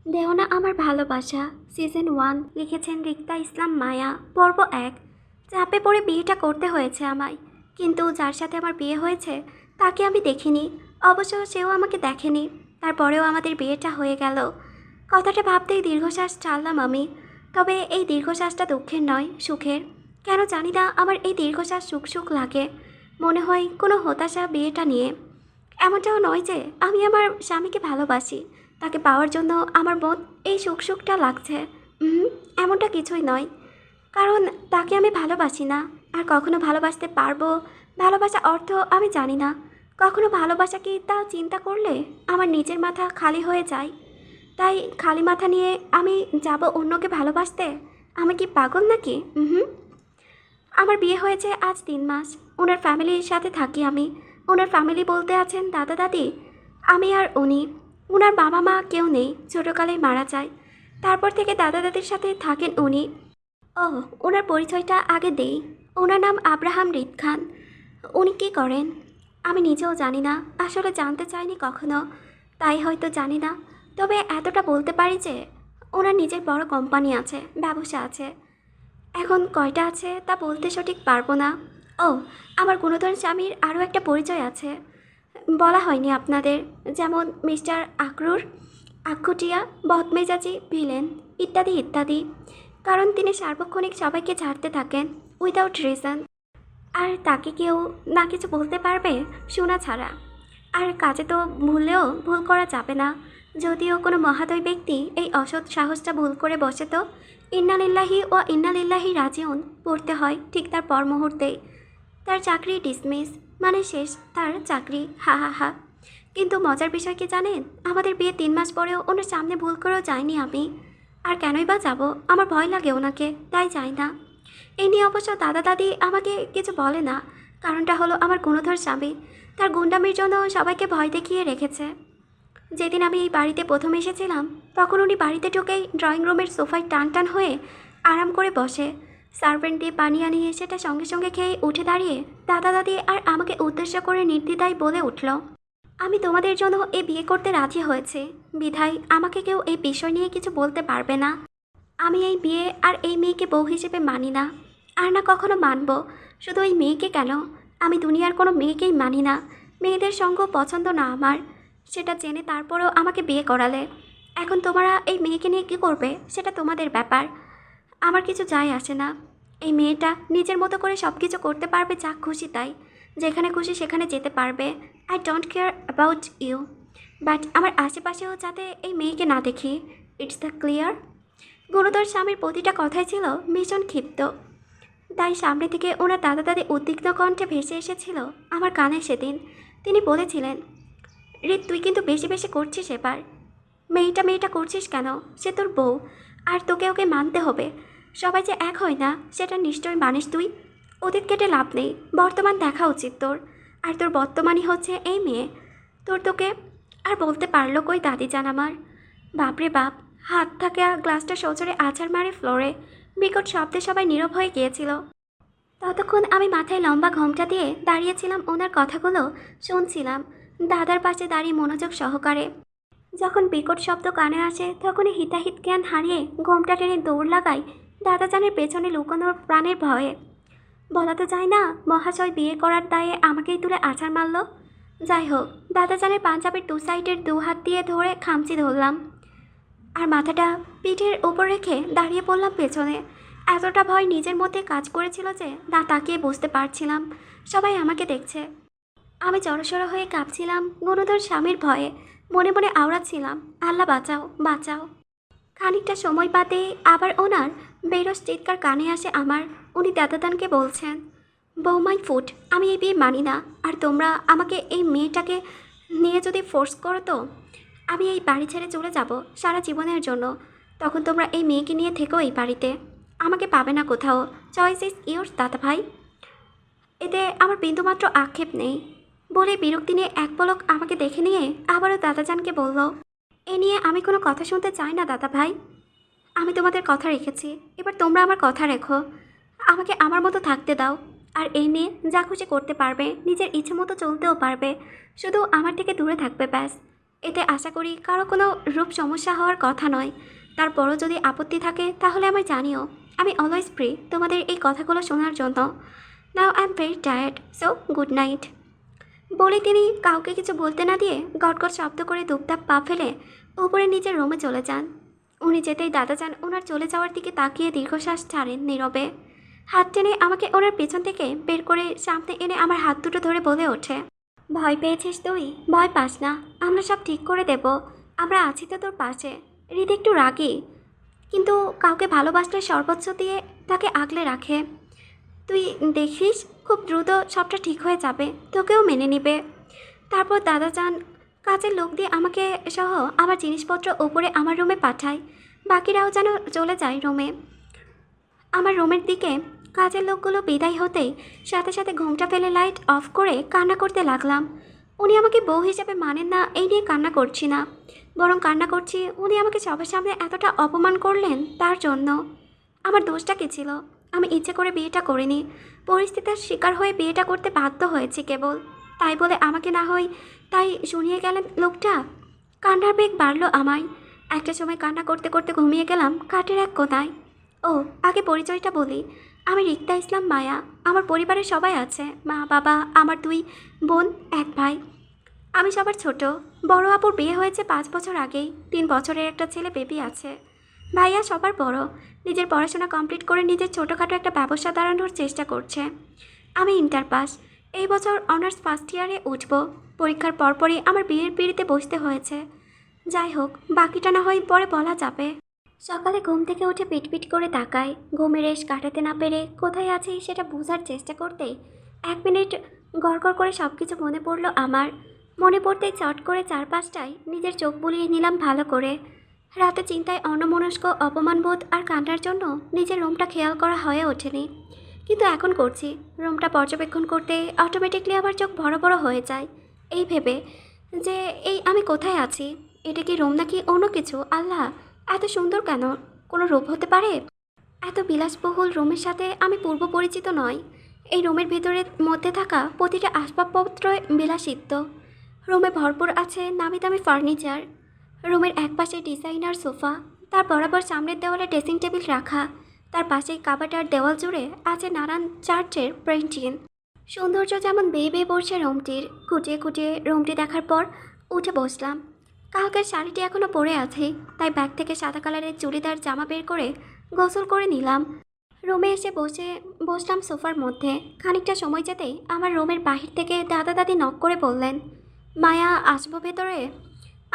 দেওনা আমার ভালোবাসা সিজন 1 লিখেছেন রিক্তা ইসলাম মায়া পর্ব 1। চাপে পড়ে বিয়েটা করতে হয়েছে আমায়, কিন্তু যার সাথে আমার বিয়ে হয়েছে তাকে আমি দেখিনি। অবশ্য সেও আমাকে দেখেনি। তারপরেও আমাদের বিয়েটা হয়ে গেল। কথাটা ভাবতেই দীর্ঘশ্বাস ছাড়লাম আমি। তবে এই দীর্ঘশ্বাসটা দুঃখের নয়, সুখের। কেন জানি না, আমার এই দীর্ঘশ্বাস সুখ সুখ লাগে। মনে হয় কোনো হতাশা বিয়েটা নিয়ে। এমনটাও নয় যে আমি আমার স্বামীকে ভালোবাসি, তাকে পাওয়ার জন্য আমার মন এই সুখ সুখটা লাগছে। এমনটা কিছুই নয়। কারণ তাকে আমি ভালোবাসি না, আর কখনো ভালোবাসতে পারবো, ভালোবাসা অর্থ আমি জানি না। কখনো ভালোবাসা কি তা চিন্তা করলে আমার নিজের মাথা খালি হয়ে যায়। তাই খালি মাথা নিয়ে আমি যাব অন্যকে ভালোবাসতে? আমি কি পাগল নাকি? আমার বিয়ে হয়েছে আজ 3 মাস। ওনার ফ্যামিলির সাথে থাকি আমি। ওনার ফ্যামিলি বলতে আছেন দাদা দাদি, আমি আর উনি। ওনার বাবা মা কেউ নেই, ছোটোকালেই মারা যায়। তারপর থেকে দাদা দাদির সাথে থাকেন উনি। ও, ওনার পরিচয়টা আগে দেই। ওনার নাম আব্রাহাম রিদ খান। উনি কী করেন আমি নিজেও জানি না, আসলে জানতে চাইনি কখনো, তাই হয়তো জানি না। তবে এতটা বলতে পারি যে ওনার নিজের বড় কোম্পানি আছে, ব্যবসা আছে। এখন কয়টা আছে তা বলতে সঠিক পারবো না। ও, আমার গুণধর স্বামীর আরও একটা পরিচয় আছে, বলা হয়নি আপনাদের। যেমন মিস্টার আকরুর, আক্ষুটিয়া, বদমেজাজি, ভিলেন, ইত্যাদি ইত্যাদি। কারণ তিনি সার্বক্ষণিক সবাইকে ছাড়তে থাকেন উইদাউট রিজন। আর তাকে কেউ না কিছু বলতে পারবে শোনা ছাড়া। আর কাজে তো ভুললেও ভুল করা যাবে না। যদিও কোনো মহাদয় ব্যক্তি এই অসৎ সাহসটা ভুল করে বসে তো ইন্নালিল্লাহি ও ইন্নালিল্লাহি রাজিউন পড়তে হয় ঠিক তার পর মুহূর্তেই। তার চাকরি ডিসমিস, মানে শেষ তার চাকরি, হা হা হা। কিন্তু মজার বিষয় কি জানেন, আমাদের বিয়ে 3 মাস পরেও ওনার সামনে ভুল করেও যাইনি আমি। আর কেনই বা যাব, আমার ভয় লাগে ওনাকে, তাই যাই না। এই নিয়ে অবশ্য দাদা দাদি আমাকে কিছু বলে না। কারণটা হলো আমার গুণধর স্বামী তার গুন্ডামির জন্য সবাইকে ভয় দেখিয়ে রেখেছে। যেদিন আমি এই বাড়িতে প্রথম এসেছিলাম, তখন উনি বাড়িতে ঢুকেই ড্রয়িং রুমের সোফায় টান টান হয়ে আরাম করে বসে। সার্ভেন্ট দিয়ে পানি আনিয়ে সেটা সঙ্গে সঙ্গে খেয়ে উঠে দাঁড়িয়ে দাদা দাদি আর আমাকে উদ্দেশ্য করে নির্দ্বিধায় বলে উঠল, আমি তোমাদের জন্য এই বিয়ে করতে রাজি হয়েছে, বিধায় আমাকে কেউ এই বিষয় নিয়ে কিছু বলতে পারবে না। আমি এই বিয়ে আর এই মেয়েকে বউ হিসেবে মানি না, আর না কখনো মানব। শুধু এই মেয়েকে কেন, আমি দুনিয়ার কোনো মেয়েকেই মানি না। মেয়েদের সঙ্গ পছন্দ না আমার, সেটা জেনে তারপরেও আমাকে বিয়ে করালে। এখন তোমরা এই মেয়েকে নিয়ে কী করবে সেটা তোমাদের ব্যাপার, আমার কিছু যায় আসে না। এই মেয়েটা নিজের মতো করে সব কিছু করতে পারবে, যা খুশি তাই, যেখানে খুশি সেখানে যেতে পারবে। I don't care about you, but আমার আশেপাশেও যাতে এই মেয়েকে না দেখি। It's the clear. গুরুতর স্বামীর প্রতিটা কথাই ছিল ভীষণ ক্ষিপ্ত। তাই সামনে থেকে ওনার দাদা দাদি উদ্বিগ্ন কণ্ঠে ভেসে এসেছিল আমার কানে সেদিন। তিনি বলেছিলেন, রিত তুই কিন্তু বেশি বেশি করছিস এবার। মেয়েটা মেয়েটা করছিস কেন? সে তোর বউ, আর তোকে ওকে মানতে হবে। সবাই যে এক হয় না সেটা নিশ্চয়ই মানিস তুই। অতীত কেটে লাভ নেই, বর্তমান দেখা উচিত তোর। আর তোর বর্তমানই হচ্ছে এই মেয়ে। তোকে আর বলতে পারলো কই দাদি জান আমার। বাপরে বাপ, হাত থাকা গ্লাসটা সজোরে আছাড় মারে ফ্লোরে। বিকট শব্দে সবাই নীরব হয়ে গিয়েছিল। ততক্ষণ আমি মাথায় লম্বা ঘোমটা দিয়ে দাঁড়িয়েছিলাম, ওনার কথাগুলো শুনছিলাম দাদার পাশে দাঁড়িয়ে মনোযোগ সহকারে। যখন বিকট শব্দ কানে আসে তখনই হিতাহিত জ্ঞান হারিয়ে ঘোমটা টেনে দৌড় লাগাই দাদাজানের পেছনে লুকোনোর প্রাণের ভয়ে। বলা তো যায় না মহাশয় বিয়ে করার দায়ে আমাকেই তুলে আছাড় মারল। যাই হোক, দাদাজানের পাঞ্জাবের 2 সাইডের 2 হাত দিয়ে ধরে খামচি ধরলাম, আর মাথাটা পিঠের ওপর রেখে দাঁড়িয়ে পড়লাম পেছনে। এতটা ভয় নিজের মধ্যে কাজ করেছিল যে না তাকিয়ে বুঝতে পারছিলাম সবাই আমাকে দেখছে। আমি জড়সড় হয়ে কাঁপছিলাম গুণধর স্বামীর ভয়ে। মনে মনে আওড়াচ্ছিলাম, আল্লাহ বাঁচাও বাঁচাও। খানিকটা সময় বাদে আবার ওনার বেরস চিৎকার কানে আসে আমার। উনি দাদাদানকে বলছেন, বৌমাই ফুট, আমি এই বিয়ে মানি না। আর তোমরা আমাকে এই মেয়েটাকে নিয়ে যদি ফোর্স করো তো আমি এই বাড়ি ছেড়ে চলে যাব সারা জীবনের জন্য। তখন তোমরা এই মেয়েকে নিয়ে থেকো এই বাড়িতে, আমাকে পাবে না কোথাও। চয়েস ইজ ইয়োর্স দাদা ভাই, এতে আমার বিন্দুমাত্র আক্ষেপ নেই। বলে বিরক্তি নিয়ে এক পলক আমাকে দেখে নিয়ে আবারও দাদাজানকে বলল, এ নিয়ে আমি কোনো কথা শুনতে চাই না দাদা ভাই। আমি তোমাদের কথা রেখেছি, এবার তোমরা আমার কথা রেখো। আমাকে আমার মতো থাকতে দাও। আর এই মেয়ে যা খুশি করতে পারবে, নিজের ইচ্ছে মতো চলতেও পারবে, শুধু আমার থেকে দূরে থাকবে ব্যাস। এতে আশা করি কারো কোনো রূপ সমস্যা হওয়ার কথা নয়। তারপরও যদি আপত্তি থাকে তাহলে আমায় জানিও। আমি অলওয়েজ ফ্রি তোমাদের এই কথাগুলো শোনার জন্য। Now I am very tired, so good night. বলে তিনি কাউকে কিছু বলতে না দিয়ে গটগট শব্দ করে দুপদাপ পা ফেলে উপরে নিজের রুমে চলে যান। উনি যেতেই দাদাজান ওনার চলে যাওয়ার দিকে তাকিয়ে দীর্ঘশ্বাস ছাড়েন নীরবে। হাত টেনে আমাকে ওনার পেছন থেকে বের করে সামনে এনে আমার হাত দুটো ধরে বলে ওঠে, ভয় পেয়েছিস তুই? ভয় পাস না, আমরা সব ঠিক করে দেব। আমরা আছি তো তোর পাশে। হৃদ একটু রাগী, কিন্তু কাউকে ভালোবাসলে সর্বোচ্চ দিয়ে তাকে আগলে রাখে। তুই দেখিস খুব দ্রুত সবটা ঠিক হয়ে যাবে, তোকেও মেনে নিবে। তারপর দাদাজান কাজের লোক দিয়ে আমাকে সহ আমার জিনিসপত্র ওপরে আমার রুমে পাঠায়। বাকিরাও যেন চলে যায় রুমে। আমার রুমের দিকে কাজের লোকগুলো বিদায় হতেই সাথে সাথে ঘুমটা ফেলে লাইট অফ করে কান্না করতে লাগলাম। উনি আমাকে বউ হিসেবে মানেন না এই নিয়ে কান্না করছি না, বরং কান্না করছি উনি আমাকে সবার সামনে এতটা অপমান করলেন তার জন্য। আমার দোষটা কী ছিল? আমি ইচ্ছে করে বিয়েটা করিনি, পরিস্থিতির শিকার হয়ে বিয়েটা করতে বাধ্য হয়েছি কেবল। তাই বলে আমাকে না হয় তাই শুনিয়ে গেলেন লোকটা। কান্নার বেগ বাড়লো আমায়। একটা সময় কান্না করতে করতে ঘুমিয়ে গেলাম কাঠের এক কোনায়। ও, আগে পরিচয়টা বলি। আমি রিক্তা ইসলাম মায়া। আমার পরিবারের সবাই আছে, মা বাবা, আমার 2 বোন, 1 ভাই। আমি সবার ছোট। বড় আপুর বিয়ে হয়েছে 5 বছর আগেই, 3 বছরের একটা ছেলে বেবি আছে। ভাইয়া সবার বড়, নিজের পড়াশোনা কমপ্লিট করে নিজের ছোটোখাটো একটা ব্যবসা দাঁড়ানোর চেষ্টা করছে। আমি ইন্টার পাস, এই বছর অনার্স ফার্স্ট ইয়ারে উঠব। পরীক্ষার পরপরই আমার বিয়ের পিঁড়িতে বসতে হয়েছে। যাই হোক, বাকিটা না হয় পরে বলা যাবে। সকালে ঘুম থেকে উঠে পিটপিট করে তাকাই। ঘুমের রেশ কাটাতে না পেরে কোথায় আছি সেটা বোঝার চেষ্টা করতেই 1 মিনিট গড়গড় করে সব কিছু মনে পড়লো আমার। মনে পড়তেই চট করে চারপাশটায় নিজের চোখ বুলিয়ে নিলাম ভালো করে। রাতে চিন্তায় অন্যমনস্ক, অপমানবোধ আর কান্নার জন্য নিজের রুমটা খেয়াল করা হয়ে ওঠেনি, কিন্তু এখন করছি। রুমটা পর্যবেক্ষণ করতে অটোমেটিকলি আমার চোখ বড় বড় হয়ে যায়, এই ভেবে যে এই আমি কোথায় আছি। এটা কি রুম নাকি অন্য কিছু? আল্লাহ, এত সুন্দর কেন? কোনো রূপ হতে পারে? এত বিলাসবহুল রুমের সাথে আমি পূর্ব পরিচিত নয়। এই রুমের ভেতরের মধ্যে থাকা প্রতিটা আসবাবপত্র বিলাসিত্ব। রুমে ভরপুর আছে নামি দামি ফার্নিচার। রুমের একপাশে ডিজাইনার সোফা, তার বরাবর সামনের দেওয়ালে ড্রেসিং টেবিল রাখা, তার পাশেই কাবাট আর দেওয়াল জুড়ে আছে নানান চার্চের প্রিন্টিং। সৌন্দর্য যেমন বেয়ে বেয়ে পড়ছে রুমটির। খুঁটিয়ে খুঁটিয়ে রুমটি দেখার পর উঠে বসলাম। কালকের শাড়িটি এখনও পরে আছে, তাই ব্যাগ থেকে সাদা কালারের চুড়িদার জামা বের করে গোসল করে নিলাম। রুমে এসে বসলাম সোফার মধ্যে। খানিকটা সময় যেতেই আমার রুমের বাহির থেকে দাদা দাদি নক করে বললেন, মায়া আসবো ভেতরে?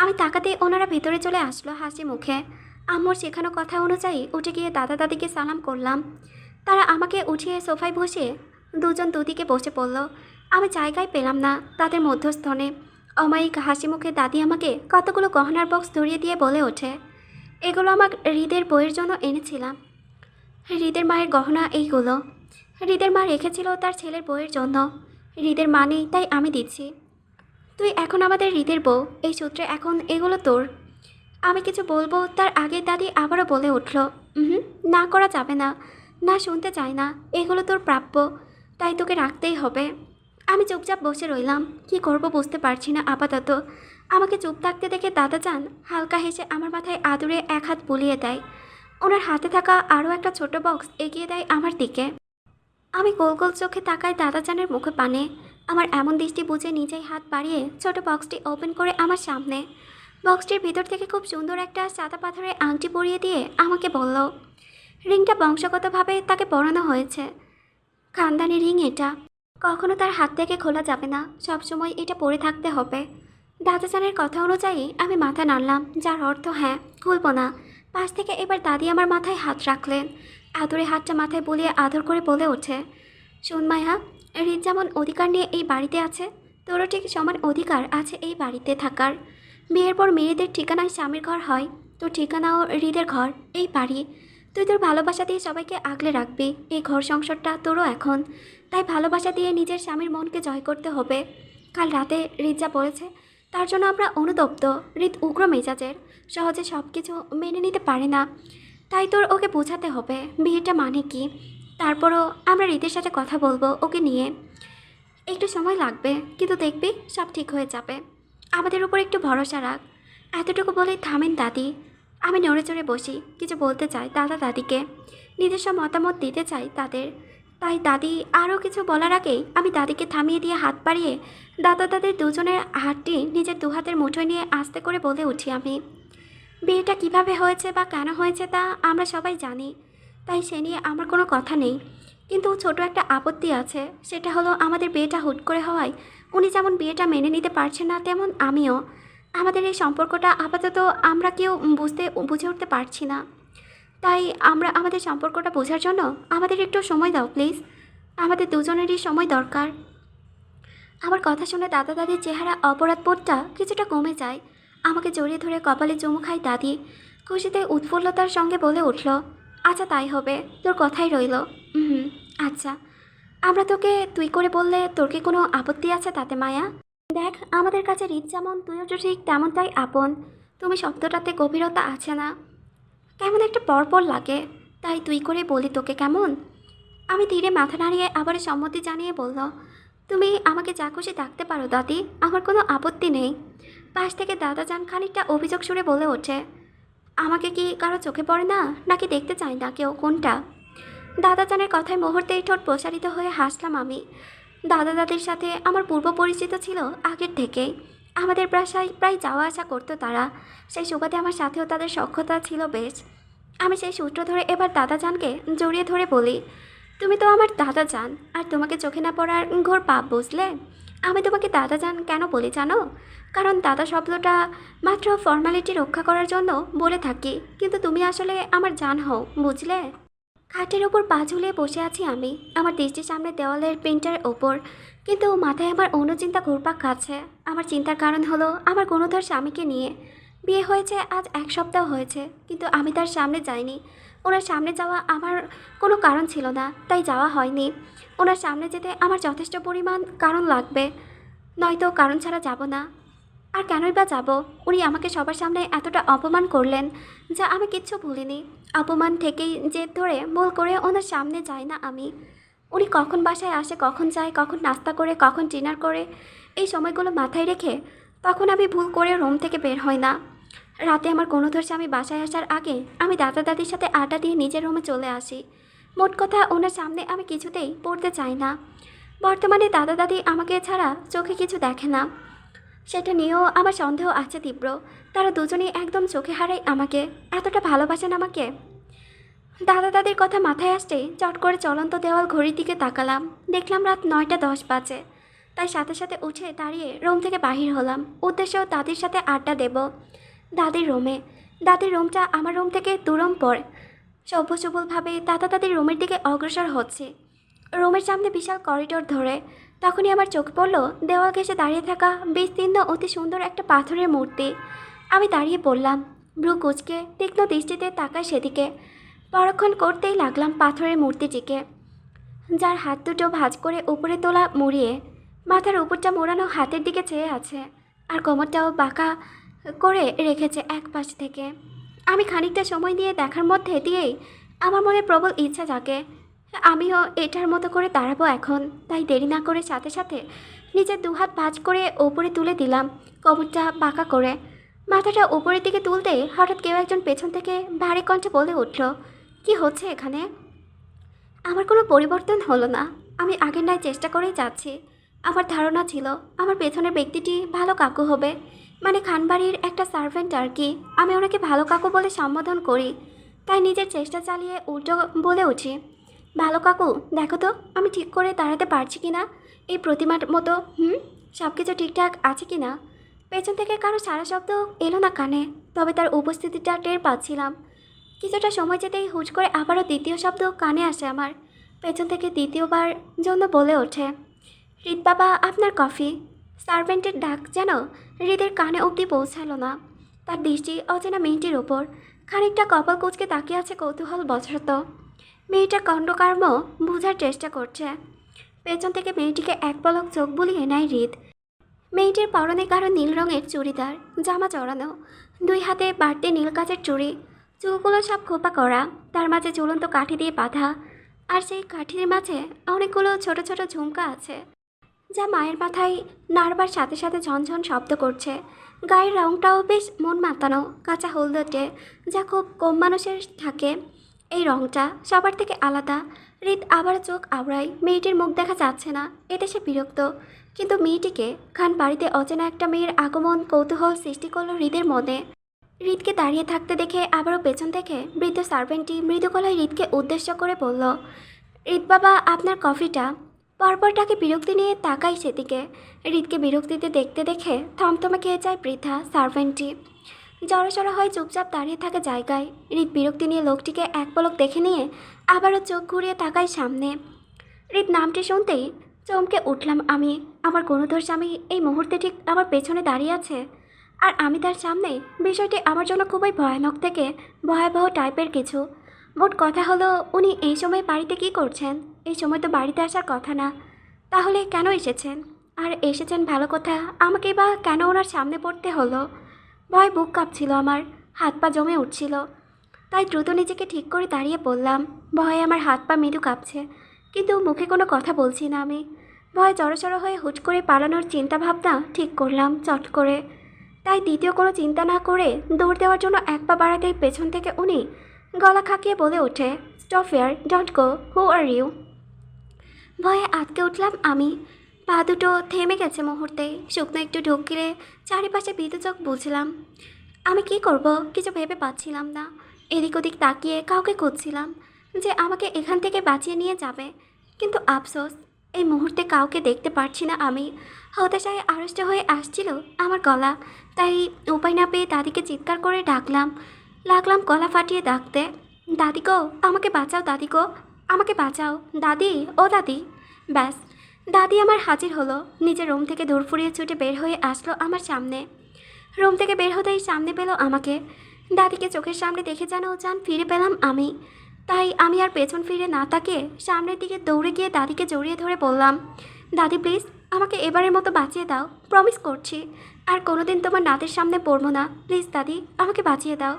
আমি তাকাতেই ওনারা ভেতরে চলে আসলো হাসি মুখে। আম্মুর শেখানো কথা অনুযায়ী উঠে গিয়ে দাদা দাদিকে সালাম করলাম। তারা আমাকে উঠিয়ে সোফায় বসে দুজন দুদিকে বসে পড়ল। আমি জায়গায় পেলাম না তাদের মধ্যস্থনে। অমায়িক হাসি মুখে দাদি আমাকে কতগুলো গহনার বক্স ধরিয়ে দিয়ে বলে ওঠে, এগুলো আমার হৃদের বইয়ের জন্য এনেছিলাম। হৃদের মায়ের গহনা এইগুলো। হৃদের মা রেখেছিল তার ছেলের বইয়ের জন্য। হৃদের মা নেই তাই আমি দিচ্ছি। তুই এখন আমাদের হৃদের বউ, এই সূত্রে এখন এগুলো তোর। আমি কিছু বলবো তার আগে দাদি আবারও বলে উঠল, না করা যাবে না, না শুনতে চাই না, এগুলো তোর প্রাপ্য, তাই তোকে রাখতেই হবে। আমি চুপচাপ বসে রইলাম, কি করব বুঝতে পারছি না আপাতত। আমাকে চুপ থাকতে দেখে দাদা যান হালকা হেসে আমার মাথায় আদুরে 1 হাত বুলিয়ে দেয়। ওনার হাতে থাকা আরও একটা ছোট বক্স এগিয়ে দেয় আমার দিকে। আমি গোল গোল চোখে তাকাই দাদাজানের মুখে পানে। আমার এমন দৃষ্টি বুঝে নিজেই হাত বাড়িয়ে ছোট বক্সটি ওপেন করে আমার সামনে। বক্সটির ভিতর থেকে খুব সুন্দর একটা সাদা পাথরের আংটি পরিয়ে দিয়ে আমাকে বলল, রিংটা বংশগতভাবে তাকে পরানো হয়েছে। খানদানি রিং এটা, কখনো তার হাত থেকে খোলা যাবে না, সবসময় এটা পরে থাকতে হবে। দাদাজানের কথা অনুযায়ী আমি মাথা নাড়লাম, যার অর্থ হ্যাঁ, খুলব না। পাশ থেকে এবার দাদি আমার মাথায় হাত রাখলেন। আদরে হাতটা মাথায় বুলিয়ে আদর করে বলে ওঠে, শোন মায়া, হৃদ যেমন অধিকার নিয়ে এই বাড়িতে আছে, তোরও ঠিক সমান অধিকার আছে এই বাড়িতে থাকার। বিয়ের পর মেয়েদের ঠিকানায় স্বামীর ঘর হয়, তোর ঠিকানাও হৃদের ঘর, এই বাড়ি। তুই তোর ভালোবাসা দিয়ে সবাইকে আগলে রাখবি। এই ঘর সংসারটা তোরও এখন, তাই ভালোবাসা দিয়ে নিজের স্বামীর মনকে জয় করতে হবে। কাল রাতে হৃদ যা বলেছে তার জন্য আমরা অনুতপ্ত। হৃদ উগ্র মেজাজের, সহজে সব কিছু মেনে নিতে পারে না, তাই তোর ওকে বোঝাতে হবে বিয়েটা মানে কি। তারপরও আমরা হৃদের সাথে কথা বলবো ওকে নিয়ে। একটু সময় লাগবে, কিন্তু দেখবি সব ঠিক হয়ে যাবে। আমাদের উপর একটু ভরসা রাখ। এতটুকু বলেই থামেন দাদি। আমি নড়ে চড়ে বসি, কিছু বলতে চাই দাদা দাদিকে, নিজস্ব মতামত দিতে চাই তাদের। তাই দাদি আরও কিছু বলার আগেই আমি দাদিকে থামিয়ে দিয়ে হাত বাড়িয়ে দাদা দাদির দুজনের হাতটি নিজের দুহাতের মুঠোয় নিয়ে আস্তে করে বলে উঠি আমি, বিয়েটা কিভাবে হয়েছে বা কেন হয়েছে তা আমরা সবাই জানি, তাই সে নিয়ে আমার কোনো কথা নেই। কিন্তু ছোট একটা আপত্তি আছে, সেটা হলো আমাদের বিয়েটা হুট করে হওয়ায় উনি যেমন বিয়েটা মেনে নিতে পারছেন না, তেমন আমিও। আমাদের এই সম্পর্কটা আপাতত আমরা কেউ বুঝে উঠতে পারছি না। তাই আমরা আমাদের সম্পর্কটা বোঝার জন্য আমাদের একটু সময় দাও প্লিজ। আমাদের দুজনেরই সময় দরকার। আমার কথা শুনে দাদা দাদির চেহারা অপরাধবোধটা কিছুটা কমে যায়। আমাকে জড়িয়ে ধরে কপালে চুমু খায় দাদি। খুশিতে উৎফুল্লতার সঙ্গে বলে উঠল, আচ্ছা তাই হবে, তোর কথাই রইল। হুম, আচ্ছা। আমরা তোকে তুই করে বললে তোর কি কোনো আপত্তি আছে তাতে মায়া? দেখ, আমাদের কাছে রীত যেমন, তুইও তো ঠিক তেমনটাই আপন। তুমি শব্দটাতে গভীরতা আছে না? কেমন একটা পরপর লাগে, তাই তুই করে বলি তোকে, কেমন? আমি ধীরে মাথা নাড়িয়ে আবার সম্মতি জানিয়ে বলল, তুমি আমাকে যা খুশি ডাকতে পারো দাদি, আমার কোনো আপত্তি নেই। পাশ থেকে দাদা যান খানিকটা অভিযোগ সুরে বলে ওঠে, আমাকে কি কারো চোখে পড়ে না, নাকি দেখতে চাই না কেউ, কোনটা? দাদা জানের কথায় মুহূর্তেই ঠোঁট প্রসারিত হয়ে হাসলাম আমি। দাদা দাদির সাথে আমার পূর্ব পরিচিত ছিল আগের থেকেই। আমাদের বাসায় প্রায় যাওয়া আসা করতো তারা। সেই সুবাদে আমার সাথেও তাদের সখ্যতা ছিল বেশ। আমি সেই সূত্র ধরে এবার দাদা জানকে জড়িয়ে ধরে বলি, তুমি তো আমার দাদা জান, আর তোমাকে চোখে না পড়ার ঘোর পাপ, বুঝলে? আমি তোমাকে দাদা জান কেন বলি জানো? কারণ দাদা শব্দটা মাত্র ফর্মালিটি রক্ষা করার জন্য বলে থাকি, কিন্তু তুমি আসলে আমার জান হও, বুঝলে? খাটের ওপর পা ঝুলিয়ে বসে আছি আমি, আমার দৃষ্টির সামনে দেওয়ালের প্রিন্টারের ওপর। কিন্তু মাথায় আমার অন্য চিন্তা ঘুরপাক খাচ্ছে। আমার চিন্তার কারণ হলো আমার গুণধর স্বামীকে নিয়ে। বিয়ে হয়েছে আজ 1 সপ্তাহ হয়েছে, কিন্তু আমি তার সামনে যাইনি। ওনার সামনে যাওয়া আমার কোনো কারণ ছিল না, তাই যাওয়া হয়নি। ওনার সামনে যেতে আমার যথেষ্ট পরিমাণ কারণ লাগবে, নয়তো কারণ ছাড়া যাব না। আর কেনই বা যাব? উনি আমাকে সবার সামনে এতটা অপমান করলেন, যা আমি কিচ্ছু ভুলিনি। অপমান থেকেই জেদ ধরে ভুল করে ওনার সামনে যাই না আমি। উনি কখন বাসায় আসে, কখন যায়, কখন নাস্তা করে, কখন ডিনার করে, এই সময়গুলো মাথায় রেখে তখন আমি ভুল করে রুম থেকে বের হই না। রাতে আমার গুণধর স্বামী বাসায় আসার আগে আমি দাদা দাদির সাথে আড্ডা দিয়ে নিজের রুমে চলে আসি। মোট কথা, ওনার সামনে আমি কিছুতেই পড়তে চাই না। বর্তমানে দাদা দাদি আমাকে ছাড়া চোখে কিছু দেখে না, সেটা নিয়েও আমার সন্দেহ আছে তীব্র। তারা দুজনেই একদম চোখে হারায় আমাকে, এতটা ভালোবাসেন আমাকে। দাদা দাদির কথা মাথায় আসতেই চট করে চলন্ত দেওয়াল ঘড়ির দিকে তাকালাম, দেখলাম রাত 9টা 10 বাজে। তাই সাথে সাথে উঠে দাঁড়িয়ে রুম থেকে বাহির হলাম, উদ্দেশ্য দাদির সাথে আড্ডা দেব দাদির রুমে। দাদির রুমটা আমার রুম থেকে দুরুম পড়ে। সভ্য সবলভাবে দাদা দাদির রুমের দিকে অগ্রসর হচ্ছে, রুমের সামনে বিশাল করিডোর ধরে। তখনই আমার চোখ পড়ল দেওয়াল ঘেঁষে দাঁড়িয়ে থাকা বিস্তীর্ণ অতি সুন্দর একটা পাথরের মূর্তি। আমি দাঁড়িয়ে পড়লাম, ভ্রু কুঁচকে তীক্ষ্ণ দৃষ্টিতে তাকায় সেদিকে। পরক্ষণ করতেই লাগলাম পাথরের মূর্তিটিকে, যার হাত দুটো ভাঁজ করে উপরে তোলা মুড়িয়ে মাথার উপরটা মোড়ানো হাতের দিকে চেয়ে আছে, আর কোমরটাও বাঁকা করে রেখেছে এক পাশ থেকে। আমি খানিকটা সময় দিয়ে দেখার মধ্যে দিয়েই আমার মনে প্রবল ইচ্ছা জাগে, আমিও এটার মতো করে দাঁড়াবো এখন। তাই দেরি না করে সাথে সাথে নিজের দুহাত ভাঁজ করে ওপরে তুলে দিলাম, কোমরটা বাঁকা করে। মাথাটা উপরের দিকে তুলতেই হঠাৎ কেউ একজন পেছন থেকে ভারী কণ্ঠে বলে উঠল, কি হচ্ছে এখানে? আমার কোনো পরিবর্তন হলো না, আমি আগের ন্যায় চেষ্টা করেই যাচ্ছি। আমার ধারণা ছিল আমার পেছনের ব্যক্তিটি ভালো কাকু হবে, মানে খানবাড়ির একটা সার্ভেন্ট আর কি। আমি ওনাকে ভালো কাকু বলে সম্বোধন করি, তাই নিজের চেষ্টা চালিয়ে উল্টো বলে উঠি, ভালো কাকু দেখো তো আমি ঠিক করে দাঁড়াতে পারছি কি না এই প্রতিমার মতো। সব কিছু ঠিকঠাক আছে কি না? পেছন থেকে কারো সারা শব্দ এলো না কানে, তবে তার উপস্থিতিটা টের পাচ্ছিলাম। কিছুটা সময় যেতেই হুট করে আবারও দ্বিতীয় শব্দ কানে আসে আমার। পেছন থেকে দ্বিতীয়বার জন্য বলে ওঠে, হৃদ বাবা আপনার কফি। সার্ভেন্টের ডাক যেন হৃদের কানে অবধি পৌঁছালো না। তার দৃষ্টি অচেনা মেয়েটির ওপর, খানিকটা কপাল কুঁচকে তাকিয়ে আছে কৌতূহল বশত। মেয়েটার কাণ্ডকর্ম বোঝার চেষ্টা করছে। পেছন থেকে মেয়েটিকে এক পলক চোখ বুলিয়ে নেয় হৃদ। মেয়েটির পরনে কারো নীল রঙের চুড়িদার, জামা চড়ানো, 2 হাতে বাড়তি নীল কাচের চুড়ি, চুলগুলো সব খোপা করা, তার মাঝে ঝুলন্ত কাঠি দিয়ে বাঁধা, আর সেই কাঠির মাঝে অনেকগুলো ছোট ছোট ঝুমকা আছে, যা মায়ের মাথায় নাড়বার সাথে সাথে ঝনঝন শব্দ করছে। গায়ের রঙটাও বেশ মন মাতানো, কাঁচা হলদেটে, যা খুব কম মানুষের থাকে। এই রঙটা সবার থেকে আলাদা। হৃদ আবার চোখ আওড়ায়, মেয়েটির মুখ দেখা যাচ্ছে না, এতে সে বিরক্ত। কিন্তু মেয়েটিকে খান বাড়িতে অচেনা একটা মেয়ের আগমন কৌতূহল সৃষ্টি করলো হৃদের মনে। হৃদকে দাঁড়িয়ে থাকতে দেখে আবারও পেছন থেকে বৃদ্ধ সার্ভেন্টটি মৃদু গলায় হৃদকে উদ্দেশ্য করে বলল, হৃদ বাবা, আপনার কফিটা। পরপর তাকে বিরক্তি নিয়ে তাকাই সেদিকে। হৃদকে বিরক্তিতে দেখতে দেখে থমথমে খেয়ে যায় বৃদ্ধা সার্ভেন্টটি। জড়সড় হয়ে চুপচাপ দাঁড়িয়ে থাকে জায়গায়। হৃদ বিরক্তি নিয়ে লোকটিকে এক পলক দেখে নিয়ে আবারও চোখ ঘুরিয়ে তাকাই সামনে। হৃদ নামটি শুনতেই চমকে উঠলাম আমি। আমার গুণধর স্বামী এই মুহূর্তে ঠিক আমার পেছনে দাঁড়িয়ে আছে, আর আমি তার সামনে। বিষয়টি আমার জন্য খুবই ভয়ানক থেকে ভয়াবহ টাইপের কিছু। মোট কথা হলো, উনি এই সময় বাড়িতে কি করছেন? এই সময় তো বাড়িতে আসার কথা না। তাহলে কেন এসেছেন? আর এসেছেন ভালো কথা, আমাকেই বা কেন ওনার সামনে পড়তে হলো? ভয় বুক কাঁপছিল আমার, হাত পা জমে উঠছিল। তাই দ্রুত নিজেকে ঠিক করে দাঁড়িয়ে পড়লাম। ভয়ে আমার হাত পা মৃদু কাঁপছে, কিন্তু মুখে কোনো কথা বলছি না আমি। ভয় জড়সড় হয়ে হুট করে পালানোর চিন্তা ভাবনা ঠিক করলাম চট করে। তাই দ্বিতীয় কোনো চিন্তা না করে দৌড় দেওয়ার জন্য এক পা বাড়াতেই পেছন থেকে উনি গলা খাকিয়ে বলে ওঠে, stop here, don't go, who are you? ভয়ে আটকে উঠলাম আমি। পা দুটো থেমে গেছে মুহূর্তে। শুকনো একটু ঢোক গিলে চারিপাশে ভীত চোখ বুঝলাম। আমি কি করব কিছু ভেবে পাচ্ছিলাম না। এদিক ওদিক তাকিয়ে কাউকে খুঁজছিলাম যে আমাকে এখান থেকে বাঁচিয়ে নিয়ে যাবে, কিন্তু আফসোস এই মুহূর্তে কাউকে দেখতে পারছি না আমি। হতাশায় আড়ষ্ট হয়ে আসছিল আমার গলা। তাই উপায় না পেয়ে দাদিকে চিৎকার করে ডাকলাম। লাগলাম গলা ফাটিয়ে ডাকতে, দাদি গো, আমাকে বাঁচাও দাদি গো, আমাকে বাঁচাও দাদি, ও দাদি। ব্যাস, দাদি আমার হাজির হলো। নিজের রুম থেকে দূর ফুরিয়ে ছুটে বের হয়ে আসলো আমার সামনে। রুম থেকে বের হতেই সামনে পেল আমাকে। দাদিকে চোখের সামনে দেখে যেন জান ফিরে পেলাম আমি। তাই আমি আর পেছন ফিরে না তাকিয়ে সামনের দিকে দৌড়ে গিয়ে দাদিকে জড়িয়ে ধরে বললাম, দাদি প্লিজ, আমাকে এবারের মতো বাঁচিয়ে দাও, প্রমিস করছি আর কোনোদিন তোমার নাতের সামনে পড়বো না। প্লিজ দাদি, আমাকে বাঁচিয়ে দাও।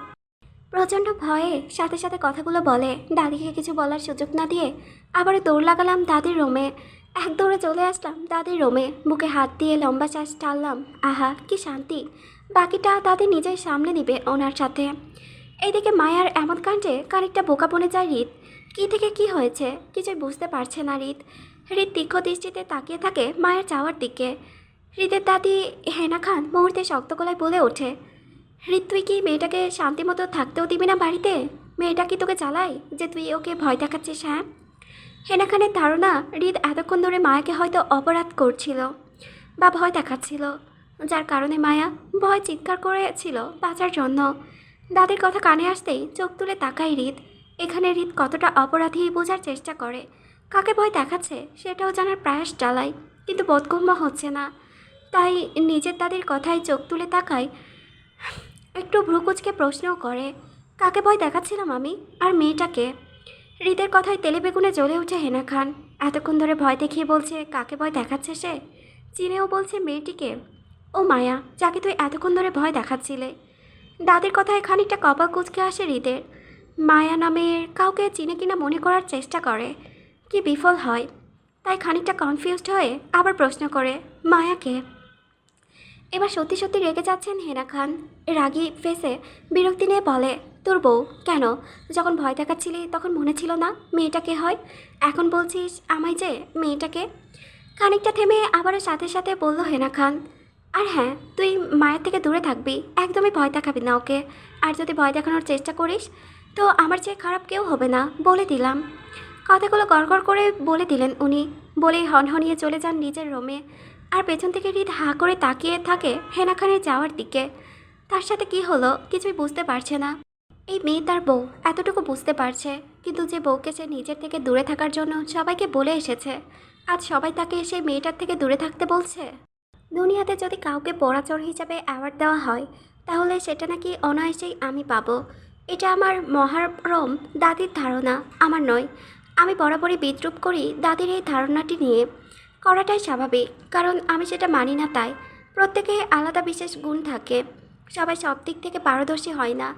প্রচণ্ড ভয়ে সাথে সাথে কথাগুলো বলে দাদিকে কিছু বলার সুযোগ না দিয়ে আবারও দৌড় লাগালাম দাদির রুমে। এক দৌড়ে চলে আসলাম দাদির রুমে। বুকে হাত দিয়ে লম্বা শ্বাস টানলাম। আহা, কি শান্তি! বাকিটা দাদি নিজেই সামলে নিবে ওনার সাথে। এইদিকে মায়ার এমন কাণ্ডে খানিকটা বোকা বনে যায় হৃদ। কী থেকে কি হয়েছে কিছুই বুঝতে পারছে না হৃদ। হৃদ তীক্ষ্ণ দৃষ্টিতে তাকিয়ে থাকে মায়ের যাওয়ার দিকে। হৃদের দাদি হেনা খান মুহূর্তে শক্ত গলায় বলে ওঠে, হৃদ, তুই কি মেয়েটাকে শান্তিমতো থাকতেও দিবি না বাড়িতে? মেয়েটা কি তোকে চালায় যে তুই ওকে ভয় দেখাচ্ছিস? হ্যাঁ? হেনা খানের ধারণা হৃদ এতক্ষণ ধরে মায়াকে হয়তো অপরাধ করছিল বা ভয় দেখাচ্ছিল, যার কারণে মায়া ভয় চিৎকার করেছিল বাঁচার জন্য। দাদির কথা কানে আসতেই চোখ তুলে তাকায় হৃদ। এখানে হৃদ কতটা অপরাধী বোঝার চেষ্টা করে। কাকে ভয় দেখাচ্ছে সেটাও জানার প্রয়াস চালায়, কিন্তু বোধগম্য হচ্ছে না। তাই নিজের দাদির কথায় চোখ তুলে তাকায়, একটু ভ্রুকুচকে প্রশ্নও করে, কাকে ভয় দেখাচ্ছিলাম আমি, আর মেয়েটাকে? হৃদের কথায় তেলে বেগুনে জ্বলে উঠে হেনা খান। এতক্ষণ ধরে ভয় দেখিয়ে বলছে কাকে ভয় দেখাচ্ছে সে, চিনেও বলছে মেয়েটিকে। ও মায়া, যাকে তুই এতক্ষণ ধরে ভয় দেখাচ্ছিলে। দাদির কথায় খানিকটা কপাল কুঁচকে আসে হৃদের। মায়া নামের কাউকে চিনে কিনা মনে করার চেষ্টা করে, কি বিফল হয়। তাই খানিকটা কনফিউজড হয়ে আবার প্রশ্ন করে, মায়াকে? এবার সত্যি সত্যি রেগে যাচ্ছেন হেনা খান। রাগী ফেসে বিরক্তি নিয়ে বলে, তোর বউ কেন? যখন ভয় দেখাচ্ছিলি তখন মনে ছিল না মেয়েটাকে হয়? এখন বলছিস আমায় যে মেয়েটাকে? খানিকটা থেমে আবারও সাথে সাথে বলল হেনা খান, আর হ্যাঁ, তুই মায়ের থেকে দূরে থাকবি, একদমই ভয় দেখাবি না ওকে। আর যদি ভয় দেখানোর চেষ্টা করিস তো আমার চেয়ে খারাপ কেউ হবে না, বলে দিলাম। কথাগুলো গড়গড় করে বলে দিলেন উনি। বলেই হনহনিয়ে চলে যান নিজের রুমে। আর পেছন থেকে হৃদ হাঁ করে তাকিয়ে থাকে হেনা খানের যাওয়ার দিকে। তার সাথে কি হলো কিছুই বুঝতে পারছে না। এই মেয়ে তার বউ এতটুকু বুঝতে পারছে, কিন্তু যে বউকে সে নিজের থেকে দূরে থাকার জন্য সবাইকে বলে এসেছে, আজ সবাই তাকে সেই মেয়েটার থেকে দূরে থাকতে বলছে। দুনিয়াতে যদি কাউকে পরাচর হিসাবে অ্যাওয়ার্ড দেওয়া হয় তাহলে সেটা নাকি অনায়াসেই আমি পাবো। এটা আমার মহারম দাদির ধারণা, আমার নয়। আমি বরাবরই বিদ্রূপ করি দাদির এই ধারণাটি নিয়ে। করাটাই স্বাভাবিক, কারণ আমি সেটা মানি না। তাই প্রত্যেকে আলাদা বিশেষ গুণ থাকে, সবাই সব দিক থেকে পারদর্শী হয় না,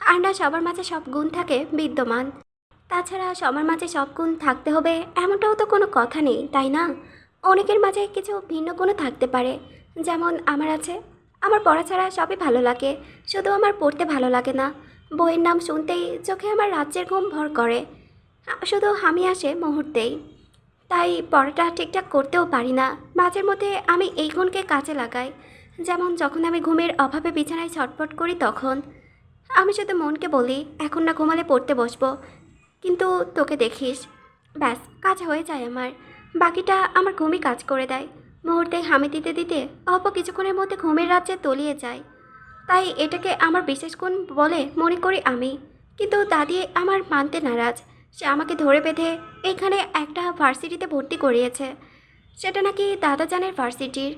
আর না সবার মাঝে সব গুণ থাকে বিদ্যমান। তাছাড়া সবার মাঝে সব গুণ থাকতে হবে এমনটাও তো কোনো কথা নেই, তাই না? অনেকের মাঝে কিছু ভিন্ন গুণও থাকতে পারে, যেমন আমার আছে। আমার পড়া ছাড়া সবই ভালো লাগে, শুধু আমার পড়তে ভালো লাগে না। বইয়ের নাম শুনতেই চোখে আমার রাজ্যের ঘুম ভর করে, শুধু হামি আসে মুহূর্তেই। তাই পড়াটা ঠিকঠাক করতেও পারি না। মাঝের মধ্যে আমি এই গুণকে কাজে লাগাই, যেমন যখন আমি ঘুমের অভাবে বিছানায় ছটফট করি তখন। আমি শুধু মনকে বলি এখন না ঘুমালে পড়তে বসবো, কিন্তু তোকে দেখিস, ব্যাস কাজ হয়ে যায় আমার। বাকিটা আমার ঘুমই কাজ করে দেয়। মুহূর্তে হামি দিতে দিতে অল্প কিছুক্ষণের মধ্যে ঘুমের রাজ্যে তলিয়ে যায়। তাই এটাকে আমার বিশেষ গুণ বলে মনে করি আমি। কিন্তু দাদি আমার মানতে নারাজ। সে আমাকে ধরে বেঁধে এইখানে একটা ভার্সিটিতে ভর্তি করিয়েছে, সেটা নাকি দাদাজানের ভার্সিটির।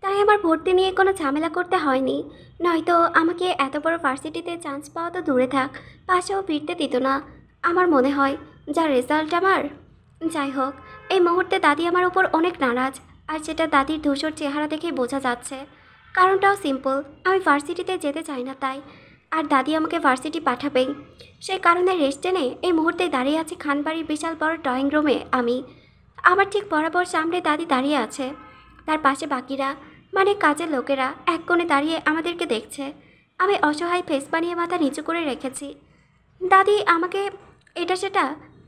তাই আমার ভর্তি নিয়ে কোনো ঝামেলা করতে হয়নি, নয়তো আমাকে এত বড় ভার্সিটিতে চান্স পাওয়া তো দূরে থাক, পাশেও ফিরতে দিত না আমার মনে হয়, যা রেজাল্ট আমার। যাই হোক, এই মুহূর্তে দাদি আমার উপর অনেক নারাজ, আর সেটা দাদির ধূসর চেহারা দেখেই বোঝা যাচ্ছে। কারণটাও সিম্পল, আমি ভার্সিটিতে যেতে চাই না তাই। আর দাদি আমাকে ভার্সিটি পাঠাবেই, সেই কারণে রেস্ট টেনে এই মুহূর্তে দাঁড়িয়ে আছি খানবাড়ির বিশাল বড় ড্রয়িং রুমে আমি। আমার ঠিক বরাবর সামনে দাদি দাঁড়িয়ে আছে, তার পাশে বাকিরা, মানে কাজের লোকেরা এক কোণে দাঁড়িয়ে আমাদেরকে দেখছে। আমি অসহায় ফেস বানিয়ে মাথা নিচু করে রেখেছি। দাদি আমাকে এটা সেটা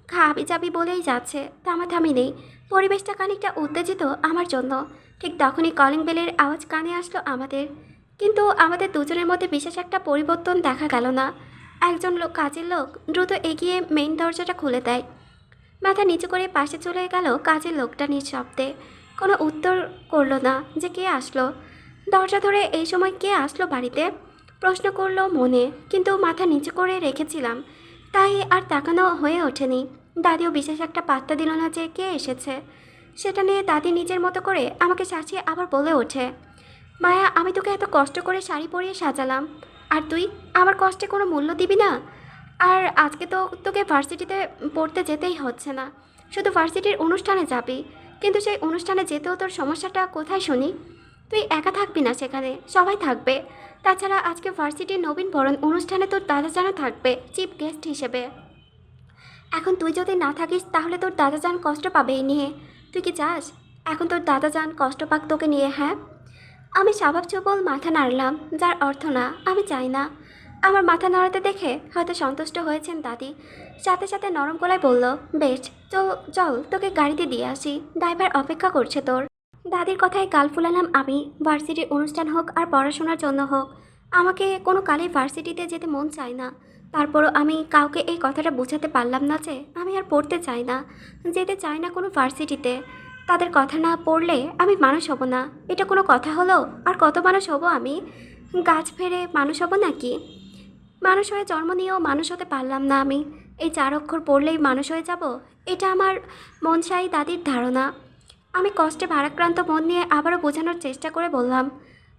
খাবি যাবি বলেই যাচ্ছে, থামাথামি নেই। পরিবেশটা খানিকটা উত্তেজিত আমার জন্য। ঠিক তখনই কলিং বেলের আওয়াজ কানে আসলো আমাদের। কিন্তু আমাদের দুজনের মধ্যে বিশেষ একটা পরিবর্তন দেখা গেল না। একজন লোক, কাজের লোক, দ্রুত এগিয়ে মেইন দরজাটা খুলে দেয়। মাথা নিচু করে পাশে চলে গেল কাজের লোকটা নিঃশব্দে। কোনো উত্তর করলো না যে কে আসলো। দরজা ধরে এই সময় কে আসলো বাড়িতে, প্রশ্ন করলো মনে, কিন্তু মাথা নিচু করে রেখেছিলাম, তাই আর তাকানো হয়ে ওঠেনি। দাদিও বিশেষ একটা পাত্তা দিল না যে কে এসেছে। সেটা নিয়ে দাদি নিজের মতো করে আমাকে সাজিয়ে আবার বলে ওঠে, মায়া, আমি তোকে এত কষ্ট করে শাড়ি পরিয়ে সাজালাম, আর তুই আমার কষ্টে কোনো মূল্য দিবি না। আর আজকে তো তোকে ভার্সিটিতে পড়তে যেতেই হচ্ছে না, শুধু ভার্সিটির অনুষ্ঠানে যাবি। কিন্তু সেই অনুষ্ঠানে যেতেও তোর সমস্যাটা কোথায় শুনি? তুই একা থাকবি না, সেখানে সবাই থাকবে। তাছাড়া আজকে ভার্সিটির নবীন বরণ অনুষ্ঠানে তোর দাদা জানা থাকবে চিফ গেস্ট হিসেবে। এখন তুই যদি না থাকিস তাহলে তোর দাদা যান কষ্ট পাবে এই নিয়ে। তুই কি চাস এখন তোর দাদা যান কষ্ট পাক তোকে নিয়ে? হ্যাঁ। আমি স্বভাব চুবল মাথা নাড়লাম, যার অর্থ না আমি চাই না। আমার মাথা নাড়াতে দেখে হয়তো সন্তুষ্ট হয়েছেন দাদি, সাথে সাথে নরম গলায় বলল, বেশ, চল চল তোকে গাড়িতে দিয়ে আসি, ড্রাইভার অপেক্ষা করছে তোর। দাদির কথায় গাল ফুলালাম আমি। ভার্সিটির অনুষ্ঠান হোক আর পড়াশোনার জন্য হোক, আমাকে কোনো কালেই ভার্সিটিতে যেতে মন চায় না। তারপরও আমি কাউকে এই কথাটা বোঝাতে পারলাম না যে আমি আর পড়তে চাই না, যেতে চাই না কোনো ভার্সিটিতে। তাদের কথা না পড়লে আমি মানুষ হব না, এটা কোনো কথা হলো? আর কত মানুষ হব আমি? গাছ ফেরে মানুষ হব নাকি? মানুষ হয়ে জন্ম নিয়েও মানুষ হতে পারলাম না আমি। এই 4 অক্ষর পড়লেই মানুষ হয়ে যাব, এটা আমার মনসাই দাদির ধারণা। আমি কষ্টে ভারাক্রান্ত মন নিয়ে আবারও বোঝানোর চেষ্টা করে বললাম,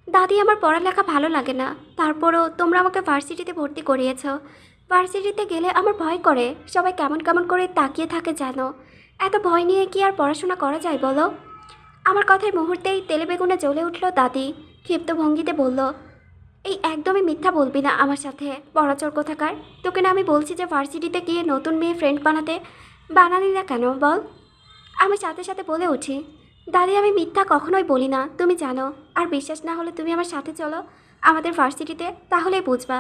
দাদি আমার পড়ালেখা ভালো লাগে না, তারপরও তোমরা আমাকে ভার্সিটিতে ভর্তি করিয়েছ। ভার্সিটিতে গেলে আমার ভয় করে, সবাই কেমন কেমন করে তাকিয়ে থাকে যেন। এত ভয় নিয়ে কি আর পড়াশোনা করা যায় বলো? আমার কথায় মুহূর্তেই তেলে বেগুনে জ্বলে উঠল দাদি। ক্ষিপ্ত ভঙ্গিতে বলল, এই একদমই মিথ্যা বলবি না আমার সাথে, পড়াচোর কোথাকার। তোকে না আমি বলছি যে ভার্সিটিতে গিয়ে নতুন মেয়ে ফ্রেন্ড বানাতে, বানালি না কেন বল? আমি সাথে সাথে বলে উঠি, দাদি আমি মিথ্যা কখনোই বলি না, তুমি জানো। আর বিশ্বাস না হলে তুমি আমার সাথে চলো আমাদের ভার্সিটিতে, তাহলেই বুঝবা।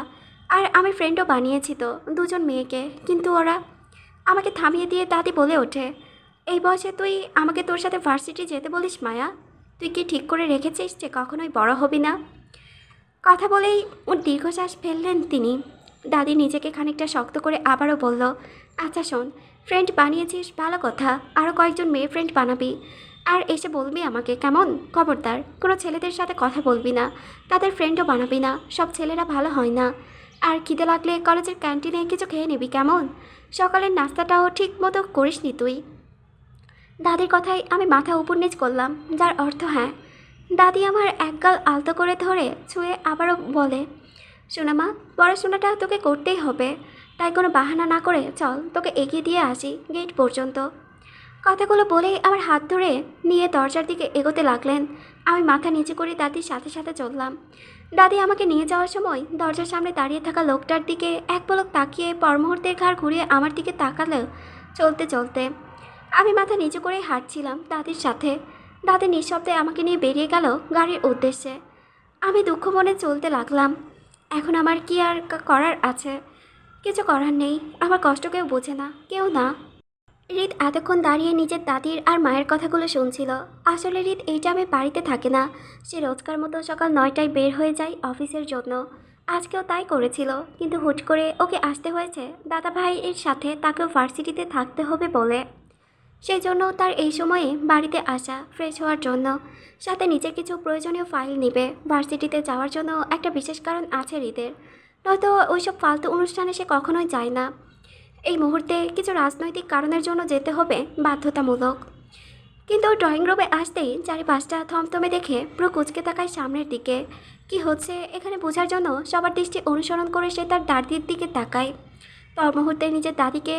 আর আমি ফ্রেন্ডও বানিয়েছি তো 2জন মেয়েকে, কিন্তু ওরা। আমাকে থামিয়ে দিয়ে দাদি বলে ওঠে, এই বয়সে তুই আমাকে তোর সাথে ভার্সিটি যেতে বলিস মায়া? তুই কি ঠিক করে রেখেছিস যে কখনোই বড় হবি না? কথা বলেই ওর দীর্ঘশ্বাস ফেললেন তিনি। দাদি নিজেকে খানিকটা শক্ত করে আবারও বলল, আচ্ছা শোন, ফ্রেন্ড বানিয়েছিস ভালো কথা, আরও কয়েকজন মেয়ে ফ্রেন্ড বানাবি, আর এসে বলবি আমাকে, কেমন? খবরদার কোনো ছেলেদের সাথে কথা বলবি না, তাদের ফ্রেন্ডও বানাবি না, সব ছেলেরা ভালো হয় না। আর খিদে লাগলে কলেজের ক্যান্টিনে কিছু খেয়ে নিবি, কেমন? সকালের নাস্তাটাও ঠিক মতো করিসনি তুই। দাদির কথায় আমি মাথা উপর নিচ করলাম, যার অর্থ হ্যাঁ। দাদি আমার একগাল আলতো করে ধরে ছুঁয়ে আবারও বলে, সোনামা, পড়াশোনাটা তোকে করতেই হবে, তাই কোনো বাহানা না করে চল তোকে এগিয়ে দিয়ে আসি গেট পর্যন্ত। কথাগুলো বলেই আমার হাত ধরে নিয়ে দরজার দিকে এগোতে লাগলেন। আমি মাথা নিচু করে দাদির সাথে সাথে চললাম। দাদি আমাকে নিয়ে যাওয়ার সময় দরজার সামনে দাঁড়িয়ে থাকা লোকটার দিকে এক পলক তাকিয়ে পর মুহূর্তের ঘাড় ঘুরিয়ে আমার দিকে তাকালো। চলতে চলতে আমি মাথা নিচু করে হাঁটছিলাম দাদির সাথে। দাদি নিঃশব্দে আমাকে নিয়ে বেরিয়ে গেল গাড়ির উদ্দেশ্যে। আমি দুঃখ মনে চলতে লাগলাম। এখন আমার কি আর করার আছে? কিছু করার নেই। আমার কষ্ট কেউ বোঝে না, কেউ না। রিত এতক্ষণ দাঁড়িয়ে নিজের দাদির আর মায়ের কথাগুলো শুনছিল। আসলে রিত এই টাইমে বাড়িতে থাকে না। সে রোজকার মতো সকাল 9টায় বের হয়ে যায় অফিসের জন্য। আজকেও তাই করেছিল, কিন্তু হুট করে ওকে আসতে হয়েছে দাদা ভাইয়ের সাথে, তাকেও ভার্সিটিতে থাকতে হবে বলে। সেই জন্য তার এই সময়ে বাড়িতে আসা ফ্রেশ হওয়ার জন্য, সাথে নিজের কিছু প্রয়োজনীয় ফাইল নেবে। ভার্সিটিতে যাওয়ার জন্য একটা বিশেষ কারণ আছে রিতের, নয়তো ওইসব ফালতু অনুষ্ঠানে সে কখনোই যায় না। এই মুহূর্তে কিছু রাজনৈতিক কারণের জন্য যেতে হবে বাধ্যতামূলক। কিন্তু ড্রয়িং রুমে আসতেই চারিপাশটা থমথমে দেখে পুরো কুঁচকে তাকায় সামনের দিকে। কি হচ্ছে এখানে বোঝার জন্য সবার দৃষ্টি অনুসরণ করে সে তার দাদির দিকে তাকায়। পর মুহূর্তে নিজের দাদিকে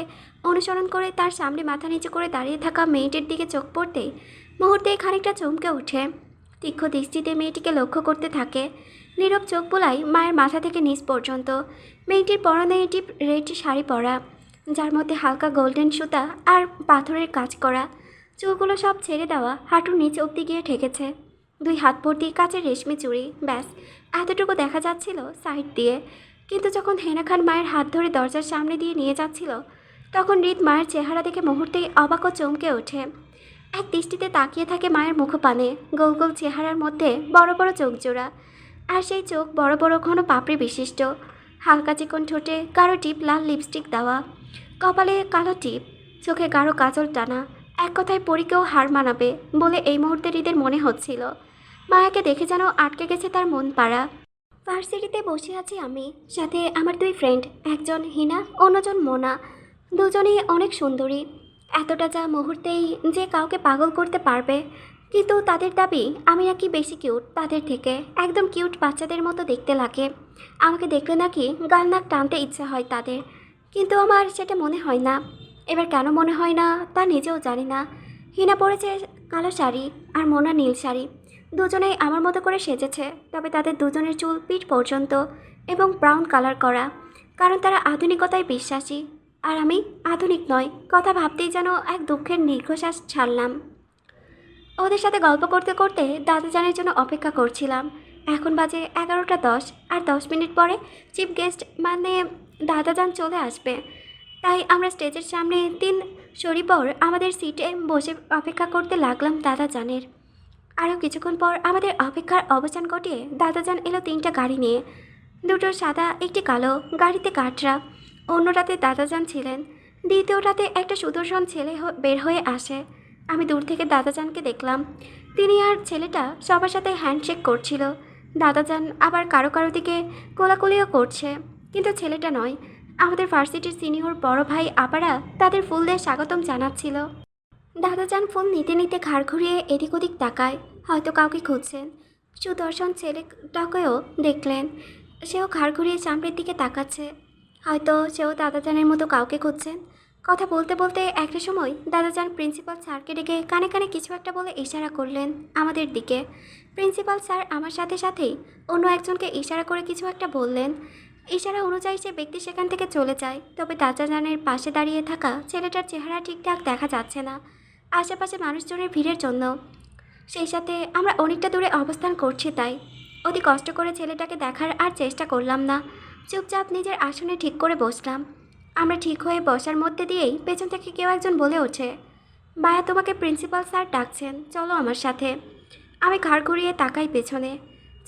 অনুসরণ করে তার সামনে মাথা নিচু করে দাঁড়িয়ে থাকা মেয়েটির দিকে চোখ পড়তেই মুহূর্তে খানিকটা চমকে ওঠে। তীক্ষ্ণ দৃষ্টিতে মেয়েটিকে লক্ষ্য করতে থাকে। নীরব চোখ বোলায় মায়ের মাথা থেকে নিচ পর্যন্ত। মেয়েটির পরনে এটি রেড শাড়ি পরা, যার মধ্যে হালকা গোল্ডেন সুতা আর পাথরের কাজ করা। চুলগুলো সব ছেড়ে দেওয়া, হাঁটুর নিচ অবধি গিয়ে ঠেকেছে। 2 হাত ভর্তি কাচের রেশমি চুড়ি, ব্যাস এতটুকু দেখা যাচ্ছিল সাইড দিয়ে। কিন্তু যখন হেনা খান মায়ের হাত ধরে দরজার সামনে দিয়ে নিয়ে যাচ্ছিল, তখন রিত মায়ের চেহারা দেখে মুহূর্তেই অবাক ও চমকে ওঠে। এক দৃষ্টিতে তাকিয়ে থাকে মায়ের মুখপানে। গোল গোল চেহারার মধ্যে বড় বড় চোখ জোড়া, আর সেই চোখ বড় বড় ঘন পাপড়ি বিশিষ্ট। হালকা চিকন ঠোঁটে গাঢ় টিপ লাল লিপস্টিক দেওয়া, কপালে কালো টিপ, চোখে গাঢ় কাজল টানা। এক কথায় পরীকেও হার মানাবে বলে এই মুহূর্তে হৃদের মনে হচ্ছিল। মায়াকে দেখে যেন আটকে গেছে তার মন পাড়া। ভার্সিটিতে বসে আছি আমি, সাথে আমার 2 ফ্রেন্ড, একজন হিনা, অন্যজন মোনা। দুজনেই অনেক সুন্দরী। এতটা যা মুহূর্তেই যে কাউকে পাগল করতে পারবে। কিন্তু তাদের দাবি আমি নাকি বেশি কিউট তাদের থেকে, একদম কিউট বাচ্চাদের মতো দেখতে লাগে। আমাকে দেখলে নাকি গাল নাক টানতে ইচ্ছে হয় তাদের, কিন্তু আমার সেটা মনে হয় না। এবার কেন মনে হয় না তা নিজেও জানি না। হিনা পরেছে কালো শাড়ি আর মোনা নীল শাড়ি। দুজনেই আমার মতো করে সেজেছে, তবে তাদের দুজনের চুল পিঠ পর্যন্ত এবং ব্রাউন কালার করা, কারণ তারা আধুনিকতায় বিশ্বাসী। আর আমি আধুনিক নয়। কথা ভাবতেই যেন এক দুঃখের দীর্ঘশ্বাস ছাড়লাম। ওদের সাথে গল্প করতে করতে দাদাজানের জন্য অপেক্ষা করছিলাম। এখন বাজে 11টা 10, আর 10 মিনিট পরে চিফ গেস্ট মানে দাদাজান চলে আসবে। তাই আমরা স্টেজের সামনে 3 সরি পর আমাদের সিটে বসে অপেক্ষা করতে লাগলাম দাদাজানের। আরও কিছুক্ষণ পর আমাদের অপেক্ষার অবসান ঘটিয়ে দাদাজান এলো 3টা গাড়ি নিয়ে। 2টো সাদা, একটি কালো। গাড়িতে কাটরা। অন্যটাতে দাদাজান ছিলেন। দ্বিতীয়টাতে একটা সুদর্শন ছেলে বের হয়ে আসে। আমি দূর থেকে দাদাজানকে দেখলাম। তিনি আর ছেলেটা সবার সাথে হ্যান্ডশেক করছিল। দাদাজান আবার কারো কারো দিকে কোলাকুলিও করছে, কিন্তু ছেলেটা নয়। আমাদের ভার্সিটির সিনিয়র বড় ভাই আপারা তাদের ফুল দিয়ে স্বাগতম জানাচ্ছিল। দাদাজান ফোন নিতে নিতে ঘাড় ঘুরিয়ে এদিক ওদিক তাকায়, হয়তো কাউকে খুঁজছেন। সুদর্শন ছেলেটাকেও দেখলেন, সেও ঘাড় ঘুরিয়ে সামনের দিকে তাকাচ্ছে, হয়তো সেও দাদাজানের মতো কাউকে খুঁজছেন। কথা বলতে বলতে একটা সময় দাদাজান প্রিন্সিপাল স্যারকে ডেকে কানে কানে কিছু একটা বলে ইশারা করলেন আমাদের দিকে। প্রিন্সিপাল স্যার আমার সাথে সাথেই অন্য একজনকে ইশারা করে কিছু একটা বললেন। ইশারা অনুযায়ী সে ব্যক্তি সেখান থেকে চলে যায়, তবে দাদাজানের পাশে দাঁড়িয়ে থাকা ছেলেটার চেহারা ঠিকঠাক দেখা যাচ্ছে না আশেপাশে মানুষজনের ভিড়ের জন্য। সেই সাথে আমরা অনেকটা দূরে অবস্থান করছি, তাই অতি কষ্ট করে ছেলেটাকে দেখার আর চেষ্টা করলাম না। চুপচাপ নিজের আসনে ঠিক করে বসলাম। আমরা ঠিক হয়ে বসার মধ্যে দিয়েই পেছন থেকে কেউ একজন বলে ওঠে, বায়া তোমাকে প্রিন্সিপাল স্যার ডাকছেন, চলো আমার সাথে। আমি ঘাড় ঘুরিয়ে তাকাই পেছনে।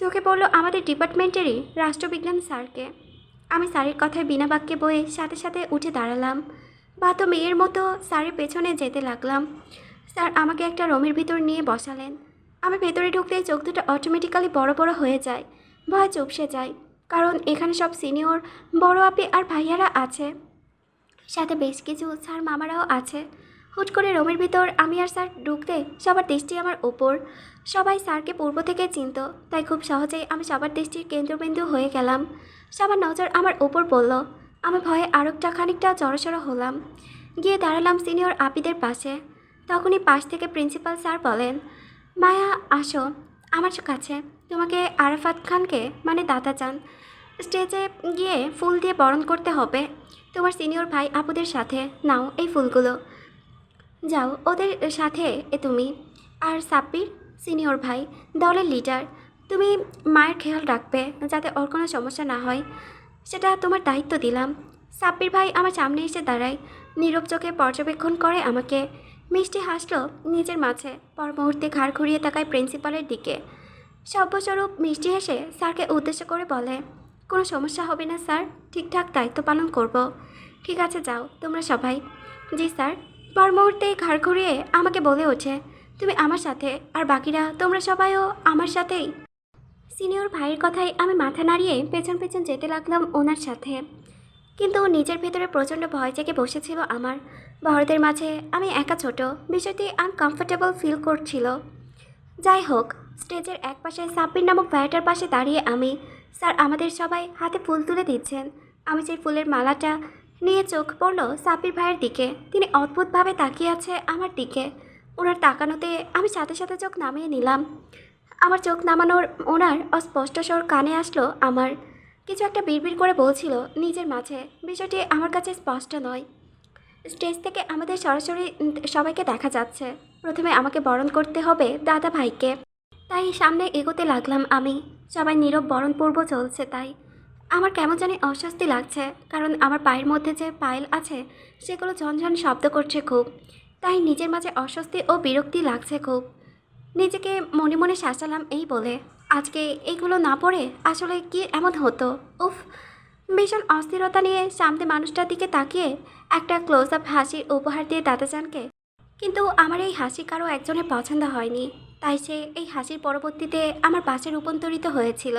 চোখে পড়ল আমাদের ডিপার্টমেন্টেরই রাষ্ট্রবিজ্ঞান স্যারকে। আমি স্যারের কথায় বিনা বাক্যে বয়ে সাথে সাথে উঠে দাঁড়ালাম। বা তো মেয়ের মতো স্যারের পেছনে যেতে লাগলাম। স্যার আমাকে একটা রুমের ভিতর নিয়ে বসালেন। আমি ভেতরে ঢুকতেই চোখ দুটো অটোমেটিক্যালি বড় বড় হয়ে যায়, ভয় চুপসে যায়, কারণ এখানে সব সিনিয়র বড় আপি আর ভাইয়ারা আছে, সাথে বেশ কিছু স্যার মামারাও আছে। হুট করে রুমের ভিতর আমি আর স্যার ঢুকতে সবার দৃষ্টি আমার ওপর। সবাই স্যারকে পূর্ব থেকে চিনত, তাই খুব সহজেই আমি সবার দৃষ্টির কেন্দ্রবিন্দু হয়ে গেলাম। সবার নজর আমার ওপর পড়ল। আমি ভয়ে আরেকটা খানিকটা জড়সড় হলাম। গিয়ে দাঁড়ালাম সিনিয়র আপিদের পাশে। তখনই পাশ থেকে প্রিন্সিপাল স্যার বলেন, মায়া আসো আমার কাছে, তোমাকে আরাফাত খানকে মানে দাদাজান স্টেজে গিয়ে ফুল দিয়ে বরণ করতে হবে। তোমার সিনিয়র ভাই আপুদের সাথে নাও এই ফুলগুলো, যাও ওদের সাথে তুমি। আর সাব্বির সিনিয়র ভাই, দলের লিডার। তুমি মায়ের খেয়াল রাখবে যাতে ওর কোনো সমস্যা না হয়, সেটা তোমার দায়িত্ব দিলাম। সাব্বির ভাই আমার সামনে এসে দাঁড়ায়, নীরব চোখে পর্যবেক্ষণ করে আমাকে। মিষ্টি হাসলো নিজের মাঝে, পর মুহূর্তে ঘাড় ঘুরিয়ে তাকায় প্রিন্সিপালের দিকে। সভ্যস্বরূপ মিষ্টি হেসে স্যারকে উদ্দেশ্য করে বলে, কোনো সমস্যা হবে না স্যার, ঠিকঠাক দায়িত্ব পালন করব। ঠিক আছে, যাও তোমরা সবাই। জি স্যার। পর মুহূর্তে ঘাড় ঘুরিয়ে আমাকে বলে ওঠে, তুমি আমার সাথে, আর বাকিরা তোমরা সবাইও আমার সাথেই। সিনিয়র ভাইয়ের কথায় আমি মাথা নাড়িয়ে পেছন পেছন যেতে লাগলাম ওনার সাথে। কিন্তু নিজের ভেতরে প্রচণ্ড ভয় জেগে বসেছিল আমার। বড়দের মাঝে আমি একা ছোট, বিষয়টি আনকমফোর্টেবল ফিল করছিল। যাই হোক, স্টেজের একপাশে সাব্বির নামক ভাইয়াটার পাশে দাঁড়িয়ে আমি। স্যার আমাদের সবাই হাতে ফুল তুলে দিচ্ছেন। আমি সেই ফুলের মালাটা নিয়ে চোখ পড়ল সাব্বির ভাইয়ের দিকে। তিনি অদ্ভুতভাবে তাকিয়ে আছে আমার দিকে। ওনার তাকানোতে আমি সাথে সাথে চোখ নামিয়ে নিলাম। আমার চোখ নামানোর ওনার অস্পষ্ট স্বর কানে আসলো আমার। কিছু একটা বিড়বিড় করে বলছিল নিজের মাঝে, বিষয়টি আমার কাছে স্পষ্ট নয়। স্টেজ থেকে আমাদের সরাসরি সবাইকে দেখা যাচ্ছে। প্রথমে আমাকে বরণ করতে হবে দাদা ভাইকে, তাই সামনে এগোতে লাগলাম আমি। সবাই নীরব বরণ পূর্ব চলছে, তাই আমার কেমন জানি অস্বস্তি লাগছে, কারণ আমার পায়ের মধ্যে যে পায়েল আছে সেগুলো ঝনঝন শব্দ করছে খুব। তাই নিজের মাঝে অস্বস্তি ও বিরক্তি লাগছে খুব। নিজেকে মনে মনে শাসালাম এই বলে, আজকে এইগুলো না পড়ে আসলে কি এমন হতো। উফ, ভীষণ অস্থিরতা নিয়ে সামনে মানুষটার দিকে তাকিয়ে একটা ক্লোজ আপ হাসির উপহার দিয়ে দাদাজানকে। কিন্তু আমার এই হাসি কারো একজনের পছন্দ হয়নি, তাই সে এই হাসির পরবর্তীতে আমার পাশে রূপান্তরিত হয়েছিল।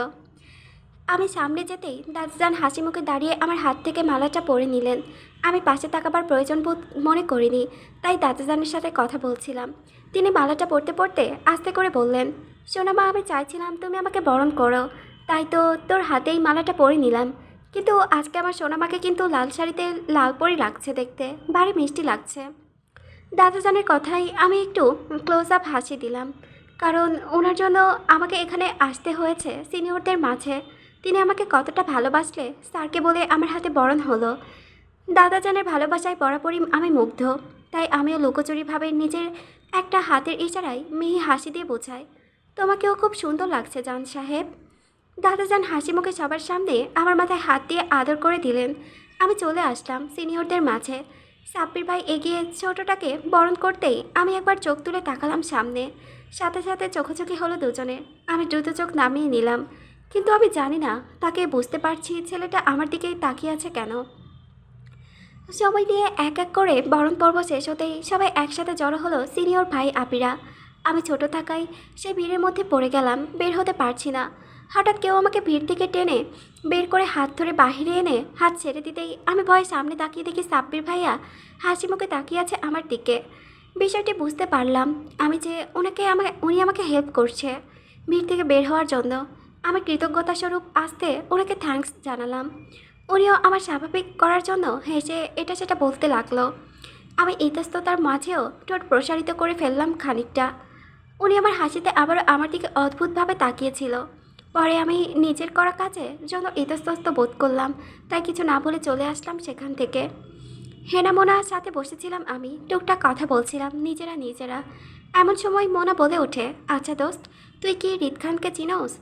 আমি সামনে যেতেই দাদাজান হাসি মুখে দাঁড়িয়ে আমার হাত থেকে মালাটা পরে নিলেন। আমি পাশে তাকাবার প্রয়োজন বোধ মনে করিনি, তাই দাদাজানের সাথে কথা বলছিলাম। তিনি মালাটা পরতে পরতে আস্তে করে বললেন, সোনামা, আমি চাইছিলাম তুমি আমাকে বরণ করো, তাই তো তোর হাতেই মালাটা পরে নিলাম। কিন্তু আজকে আমার সোনামাকে কিন্তু লাল শাড়িতে লাল পরি লাগছে, দেখতে ভারী মিষ্টি লাগছে। দাদাজানের কথাই আমি একটু ক্লোজ আপ হাসি দিলাম, কারণ ওনার জন্য আমাকে এখানে আসতে হয়েছে সিনিয়রদের মাঝে। তিনি আমাকে কতটা ভালোবাসলে স্যারকে বলে আমার হাতে বরণ হলো। দাদাজানের ভালোবাসায় বরাবরই আমি মুগ্ধ, তাই আমিও লুকোচুরিভাবে নিজের একটা হাতের ইশারায় মিহি হাসি দিয়ে বোঝাই, তোমাকেও খুব সুন্দর লাগছে জান সাহেব। দাদাজান হাসি মুখে সবার সামনে আমার মাথায় হাত দিয়ে আদর করে দিলেন। আমি চলে আসলাম সিনিয়রদের মাঝে। সাব্বির ভাই এগিয়ে ছোটটাকে বরণ করতেই আমি একবার চোখ তুলে তাকালাম সামনে। সাথে সাথে চোখাচোখি হলো দুজনের। আমি দ্রুত চোখ নামিয়ে নিলাম, কিন্তু আমি জানি না তাকে বুঝতে পারছি ছেলেটা আমার দিকেই তাকিয়ে আছে কেন। সময় দিয়ে এক এক করে বরণ পর্ব শেষ হতেই সবাই একসাথে জড়ো হলো সিনিয়র ভাই আপিরা। আমি ছোট থাকায় সে ভিড়ের মধ্যে পড়ে গেলাম, বের হতে পারছি না। হঠাৎ কেউ আমাকে ভিড় থেকে টেনে বের করে হাত ধরে বাহিরে এনে হাত ছেড়ে দিতেই আমি ভয়ে সামনে তাকিয়ে দেখি সাব্বির ভাইয়া হাসি মুখে তাকিয়ে আছে আমার দিকে। বিষয়টি বুঝতে পারলাম আমি যে উনি আমাকে হেল্প করছে ভিড় থেকে বের হওয়ার জন্য। আমি কৃতজ্ঞতা স্বরূপ আসতে ওনাকে থ্যাঙ্কস জানালাম। উনিও আমার স্বাভাবিক করার জন্য হেসে এটা সেটা বলতে লাগলো। আমি ইতস্ততার মাঝেও ঠোঁট প্রসারিত করে ফেললাম খানিকটা। উনি আমার হাসিতে আবারও আমার দিকে অদ্ভুতভাবে তাকিয়েছিল। পরে আমি নিজের করা কাজে জন্য ইতস্তত বোধ করলাম, তাই কিছু না বলে চলে আসলাম সেখান থেকে। হেনা মোনার সাথে বসেছিলাম আমি, টুকটাক কথা বলছিলাম নিজেরা নিজেরা। এমন সময় মোনা বলে ওঠে, আচ্ছা দোস্ত, তুই কি রিদ খানকে চিনোস?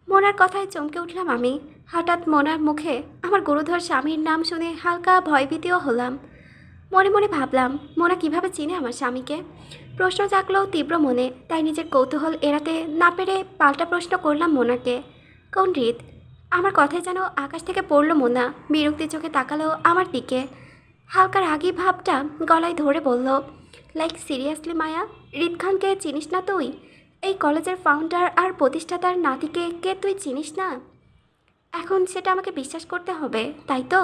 মোনার কথায় চমকে উঠলাম আমি। হঠাৎ মোনার মুখে আমার গুরুধর স্বামীর নাম শুনে হালকা ভয়ভীতিও হলাম। মনে মনে ভাবলাম, মোনা কিভাবে চিনে আমার স্বামীকে? প্রশ্ন জাগলো তীব্র মনে, তাই নিজের কৌতূহল এড়াতে না পেরে পাল্টা প্রশ্ন করলাম মোনাকে, কোন রিদ? আমার কথায় যেন আকাশ থেকে পড়লো মোনা, বিরক্তি চোখে তাকালো আমার দিকে। হালকা রাগী ভাবটা গলায় ধরে বলল, লাইক সিরিয়াসলি মায়া, রিদ খানকে চিনিস না তুই? এই কলেজের ফাউন্ডার আর প্রতিষ্ঠাতার নাতিকে কে তুই চিনিস না? এখন সেটা আমাকে বিশ্বাস করতে হবে, তাই তো?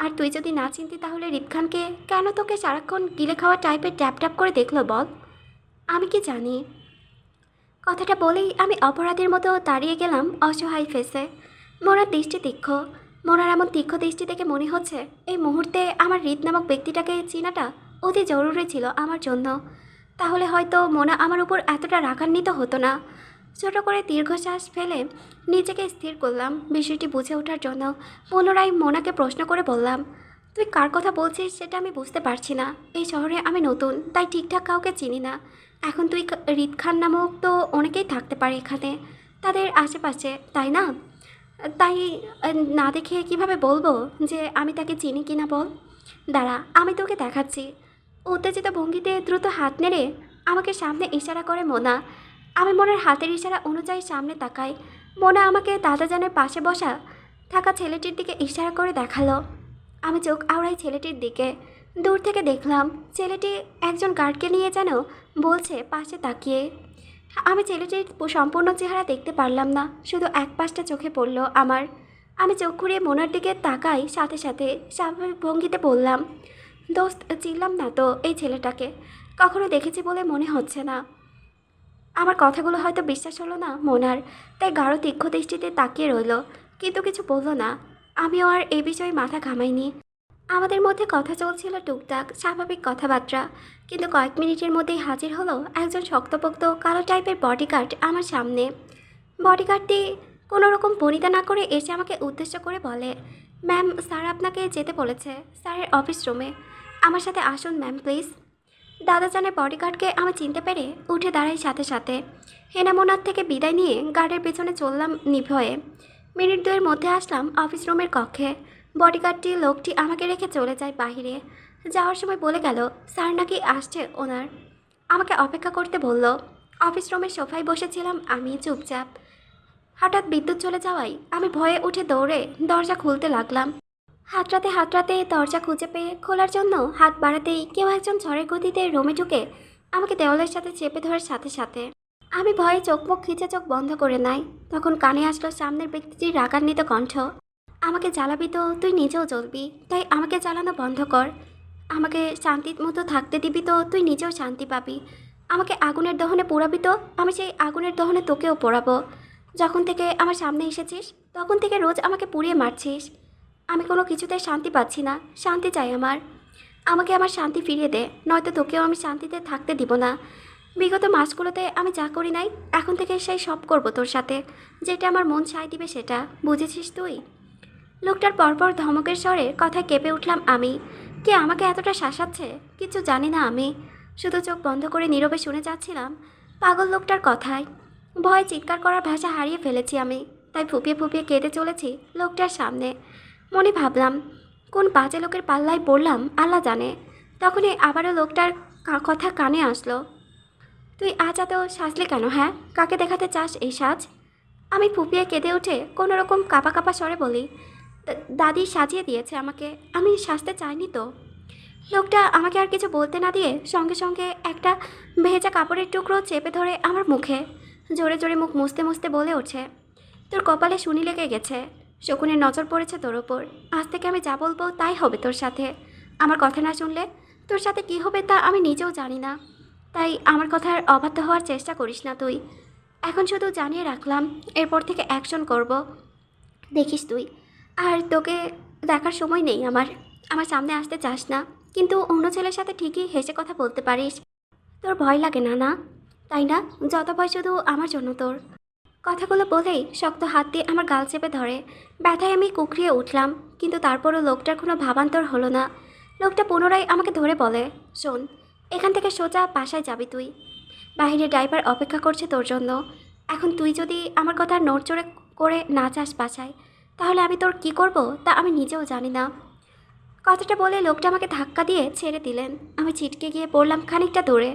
আর তুই যদি না চিনতি তাহলে রিদ খানকে কেন তোকে সারাক্ষণ গিলে খাওয়া টাইপের ট্যাপ ট্যাপ করে দেখলো বল? আমি কি জানি? কথাটা বলেই আমি অপরাধীর মতো দাঁড়িয়ে গেলাম অসহায় ফেসে। মোনার দৃষ্টি তীক্ষ্ণ। মোনার এমন তীক্ষ্ণ দৃষ্টি দেখে মনে হচ্ছে এই মুহূর্তে আমার রিদ নামক ব্যক্তিটাকে চেনাটা অতি জরুরি ছিল আমার জন্য। তাহলে হয়তো মোনা আমার উপর এতটা রাগান্বিত হতো না। ছোট করে দীর্ঘশ্বাস ফেলে নিজেকে স্থির করলাম বিষয়টি বুঝে ওঠার জন্য। পুনরায় মোনাকে প্রশ্ন করে বললাম, তুই কার কথা বলছিস সেটা আমি বুঝতে পারছি না। এই শহরে আমি নতুন, তাই ঠিকঠাক কাউকে চিনি না। এখন তুই রিত খান নামক তো অনেকেই থাকতে পারে এখানে, তাদের আশেপাশে, তাই না? তাই না দেখে কিভাবে বলবো যে আমি তাকে চিনি কিনা বল? দাঁড়া, আমি তোকে দেখাচ্ছি। উত্তেজিত ভঙ্গিতে দ্রুত হাত নেড়ে আমাকে সামনে ইশারা করে মোনা। আমি মোনার হাতের ইশারা অনুযায়ী সামনে তাকাই। মোনা আমাকে দাদাজানের পাশে বসা থাকা ছেলেটির দিকে ইশারা করে দেখালো। আমি চোখ আওড়াই ছেলেটির দিকে। দূর থেকে দেখলাম ছেলেটি একজন গার্ডকে নিয়ে যেন বলছে পাশে তাকিয়ে। আমি ছেলেটির সম্পূর্ণ চেহারা দেখতে পারলাম না, শুধু এক পাশটা চোখে পড়ল আমার। আমি চোখ ঘুরিয়ে মোনার দিকে তাকাই, সাথে সাথে স্বাভাবিক ভঙ্গিতে বললাম, দোস্ত, চিনলাম না তো এই ছেলেটাকে, কখনো দেখেছি বলে মনে হচ্ছে না। আমার কথাগুলো হয়তো বিশ্বাস হলো না মোনার, তাই গাঢ় তীক্ষ্ণ দৃষ্টিতে তাকিয়ে রইল, কিন্তু কিছু বলল না। আমিও আর এই বিষয়ে মাথা ঘামাইনি। আমাদের মধ্যে কথা চলছিল টুকটাক স্বাভাবিক কথাবার্তা, কিন্তু কয়েক মিনিটের মধ্যেই হাজির হলো একজন শক্তপোক্ত কালো টাইপের বডিগার্ড আমার সামনে। বডিগার্ডটি কোনো রকম পরিতা না করে এসে আমাকে উদ্দেশ্য করে বলে, ম্যাম, স্যার আপনাকে যেতে বলেছে স্যারের অফিস রুমে। আমার সাথে আসুন ম্যাম, প্লিজ। দাদাজানের বডিগার্ডকে আমি চিনতে পেরে উঠে দাঁড়াই সাথে সাথে। হেনামোনার থেকে বিদায় নিয়ে গার্ডের পেছনে চললাম নিভয়ে। মিনিট দুয়ের মধ্যে আসলাম অফিস রুমের কক্ষে। বডিগার্ডটি লোকটি আমাকে রেখে চলে যায় বাহিরে। যাওয়ার সময় বলে গেল স্যার নাকি আসছে ওনার, আমাকে অপেক্ষা করতে বলল। অফিস রুমের সোফায় বসেছিলাম আমি চুপচাপ। হঠাৎ বিদ্যুৎ চলে যাওয়ায় আমি ভয়ে উঠে দৌড়ে দরজা খুলতে লাগলাম। হাতড়াতে দরজা খুঁজে পেয়ে খোলার জন্য হাত বাড়াতেই কেউ একজন ঝড়ের গতিতে রুমে ঢুকে আমাকে দেওয়ালের সাথে চেপে ধরার সাথে সাথে আমি ভয়ে চোখ মুখ খিচে চোখ বন্ধ করে নাই। তখন কানে আসলো সামনের ব্যক্তিটির রাগান্বিত কণ্ঠ, আমাকে জ্বালাবি তো তুই নিজেও জ্বলবি, তাই আমাকে জ্বালানো বন্ধ কর। আমাকে শান্তির মতো থাকতে দিবি তো তুই নিজেও শান্তি পাবি। আমাকে আগুনের দহনে পোড়াবি তো আমি সেই আগুনের দহনে তোকেও পোড়াবো। যখন থেকে আমার সামনে এসেছিস তখন থেকে রোজ আমাকে পুড়িয়ে মারছিস। আমি কোনো কিছুতে শান্তি পাচ্ছি না, শান্তি চাই আমার। আমাকে আমার শান্তি ফিরিয়ে দে, নয়তো তোকেও আমি শান্তিতে থাকতে দিব না। বিগত মাসগুলোতে আমি যা করি নাই, এখন থেকে সেই সব করব তোর সাথে, যেটা আমার মন চাই দিবে সেটা, বুঝেছিস তুই? লোকটার পরপর ধমকের স্বরে কথায় কেঁপে উঠলাম আমি। কে আমাকে এতটা শাসাচ্ছে কিছু জানি না আমি, শুধু চোখ বন্ধ করে নীরবে শুনে যাচ্ছিলাম পাগল লোকটার কথায়। ভয়ে চিৎকার করার ভাষা হারিয়ে ফেলেছি আমি, তাই ফুপিয়ে ফুপিয়ে কেঁদে চলেছি লোকটার সামনে। মনে ভাবলাম কোন বাজে লোকের পাল্লায় পড়লাম আল্লাহ জানে। তখনই আবারও লোকটার কথা কানে আসলো, তুই আজ এত সাজলি কেন? হ্যাঁ, কাকে দেখাতে চাস এই সাজ? আমি ফুপিয়ে কেঁদে উঠে কোনো রকম কাঁপা কাঁপা স্বরে বলি, দাদি সাজিয়ে দিয়েছে আমাকে, আমি সাজতে চাইনি তো। লোকটা আমাকে আর কিছু বলতে না দিয়ে সঙ্গে সঙ্গে একটা ভেজা কাপড়ের টুকরো চেপে ধরে আমার মুখে জোরে জোরে মুখ মুছতে মুছতে বলে ওঠে, তোর কপালে শুনি লেগে গেছে, শকুনের নজর পড়েছে তোর ওপর। আজ থেকে আমি যা বলবো তাই হবে তোর সাথে। আমার কথা না শুনলে তোর সাথে কী হবে তা আমি নিজেও জানি না, তাই আমার কথার অবাধ্য হওয়ার চেষ্টা করিস না তুই। এখন শুধু জানিয়ে রাখলাম, এরপর থেকে অ্যাকশন করব, দেখিস তুই। আর তোকে দেখার সময় নেই আমার, আমার সামনে আসতে চাস না, কিন্তু অন্য ছেলের সাথে ঠিকই হেসে কথা বলতে পারিস। তোর ভয় লাগে না, না তাই না? যত ভয় শুধু আমার জন্য তোর। কথাগুলো বলেই শক্ত হাত দিয়ে আমার গাল চেপে ধরে। ব্যথায় আমি কুকরিয়ে উঠলাম, কিন্তু তারপরও লোকটার কোনো ভাবান্তর হলো না। লোকটা পুনরায় আমাকে ধরে বলে, শোন, এখান থেকে সোজা বাসায় যাবি তুই, বাইরে ড্রাইভার অপেক্ষা করছে তোর জন্য। এখন তুই যদি আমার কথা নড়চড়ে করে না যাস বাসায়, তাহলে আমি তোর কি করব তা আমি নিজেও জানি না। কথাটা বলে লোকটা আমাকে ধাক্কা দিয়ে ছেড়ে দিলেন। আমি ছিটকে গিয়ে পড়লাম খানিকটা দূরে।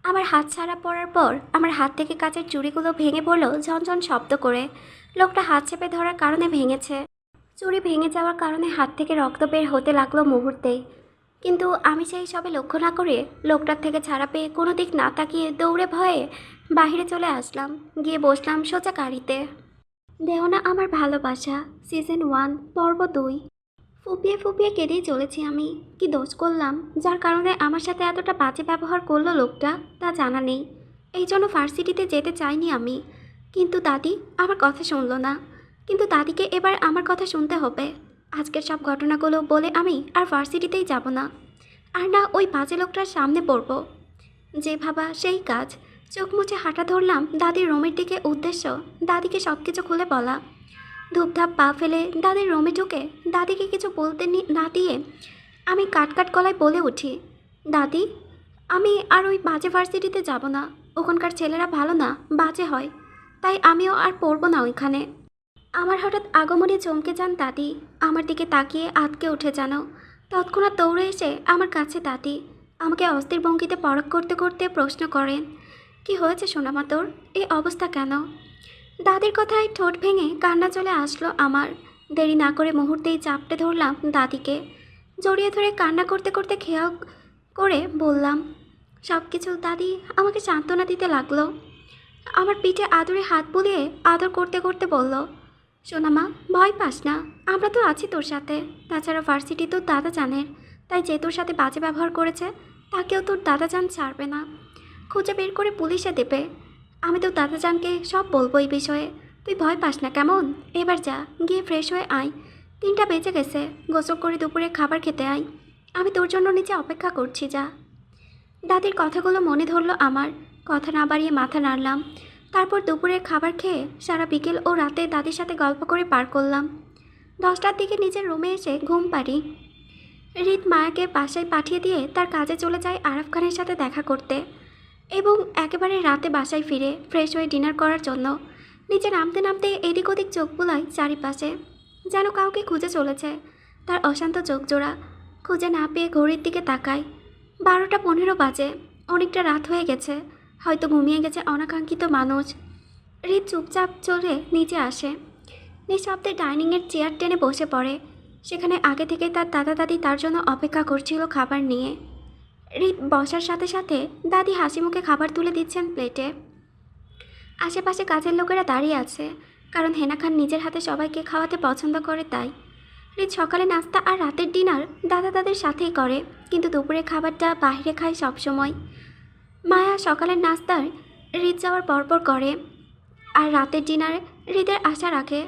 আমার হাত ছাড়া পড়ার পর আমার হাত থেকে কাচের চুড়িগুলো ভেঙে পড়লো ঝনঝন শব্দ করে। লোকটা হাত চেপে ধরার কারণে ভেঙেছে। চুড়ি ভেঙে যাওয়ার কারণে হাত থেকে রক্ত বের হতে লাগলো মুহূর্তেই। কিন্তু আমি সেই সবে লক্ষ্য না করে লোকটার থেকে ছাড়া পেয়ে কোনো দিক না তাকিয়ে দৌড়ে ভয়ে বাইরে চলে আসলাম। গিয়ে বসলাম সোজা গাড়িতে। দেও না আমার ভালোবাসা, সিজন 1 পর্ব 2। ফুপিয়ে ফুপিয়ে কেঁদেই চলেছি আমি। কি দোষ করলাম যার কারণে আমার সাথে এতটা বাজে ব্যবহার করলো লোকটা, তা জানা নেই। এই জন্য ভার্সিটিতে যেতে চাইনি আমি, কিন্তু দাদি আমার কথা শুনলো না। কিন্তু দাদিকে এবার আমার কথা শুনতে হবে। আজকের সব ঘটনাগুলো বলে আমি আর ভার্সিটিতেই যাব না, আর না ওই বাজে লোকটার সামনে পড়ব। যে ভাবা সেই কাজ। চোখ মুছে হাঁটা ধরলাম দাদির রুমের দিকে উদ্দেশ্য, দাদিকে সব কিছু খুলে বলা। ধূপধাপ পা ফেলে দাদির রুমে ঢুকে দাদিকে কিছু বলতে না দিয়ে আমি কাট কাট গলায় বলে উঠি, দাদি, আমি আর ওই বাজে ভার্সিটিতে যাব না। ওখানকার ছেলেরা ভালো না, বাজে হয়। তাই আমিও আর পড়বো না ওইখানে। আমার হঠাৎ আগমনে চমকে যান দাদি। আমার দিকে তাকিয়ে আঁতকে উঠে যেন। তৎক্ষণাৎ দৌড়ে এসে আমার কাছে দাদি আমাকে অস্থির ভঙ্গিতে পরখ করতে করতে প্রশ্ন করেন, কি হয়েছে সোনামা তোর? এই অবস্থা কেন? দাদির কথায় ঠোঁট ভেঙে কান্না চলে আসলো আমার। দেরি না করে মুহূর্তেই চাপটে ধরলাম দাদিকে। জড়িয়ে ধরে কান্না করতে করতে খেয়াল করে বললাম সব কিছু। দাদি আমাকে সান্ত্বনা দিতে লাগলো। আমার পিঠে আদরে হাত বুলিয়ে আদর করতে করতে বলল, সোনামা ভয় পাস না, আমরা তো আছি তোর সাথে। তাছাড়া ভার্সিটি তোর দাদা জানের, তাই যে তোর সাথে বাজে ব্যবহার করেছে তাকেও তোর দাদা জান ছাড়বে না, খুঁজে বের করে পুলিশে দেবে। আমি তোর দাদা জানকে সব বলবো এই বিষয়ে। তুই ভয় পাস না কেমন? এবার যা, গিয়ে ফ্রেশ হয়ে আয়। 3টা বেজে গেছে, গোসল করে দুপুরে খাবার খেতে আয়। আমি তোর জন্য নিচে অপেক্ষা করছি, যা। দাদির কথাগুলো মনে ধরলো আমার। কথা না বাড়িয়ে মাথা নাড়লাম। তারপর দুপুরের খাবার খেয়ে সারা বিকেল ও রাতে দাদির সাথে গল্প করে পার করলাম। 10টার দিকে নিজের রুমে এসে ঘুম পাড়ি। রিত মায়াকে বাসায় পাঠিয়ে দিয়ে তার কাজে চলে যায় আরাফ খানের সাথে দেখা করতে এবং একেবারে রাতে বাসায় ফিরে ফ্রেশ হয়ে ডিনার করার জন্য। নিচে নামতে নামতে এদিক ওদিক চোখ বুলায় চারিপাশে, যেন কাউকে খুঁজে চলেছে। তার অশান্ত চোখ জোড়া। খুঁজে না পেয়ে ঘড়ির দিকে তাকায়। 12টা 15 বাজে। অনেকটা রাত হয়ে গেছে, হয়তো ঘুমিয়ে গেছে অনাকাঙ্ক্ষিত মানুষ। রিত চুপচাপ চলে নিচে আসে। নিঃশব্দে ডাইনিংয়ের চেয়ার টেনে বসে পড়ে। সেখানে আগে থেকে তার দাদা দাদি তার জন্য অপেক্ষা করছিল খাবার নিয়ে। রিত বসার সাথে সাথে দাদি হাসি মুখে খাবার তুলে দিচ্ছেন প্লেটে। আশেপাশে কাজের লোকেরা দাঁড়িয়ে আছে, কারণ হেনা খান নিজের হাতে সবাইকে খাওয়াতে পছন্দ করে তাই। রিত সকালে নাস্তা আর রাতের ডিনার দাদা দাদির সাথেই করে, কিন্তু দুপুরের খাবারটা বাইরে খায় সবসময়। মায়া সকালের নাস্তার রিত যাওয়ার পরপর করে, আর রাতের ডিনারে হৃদের আশা রাখে,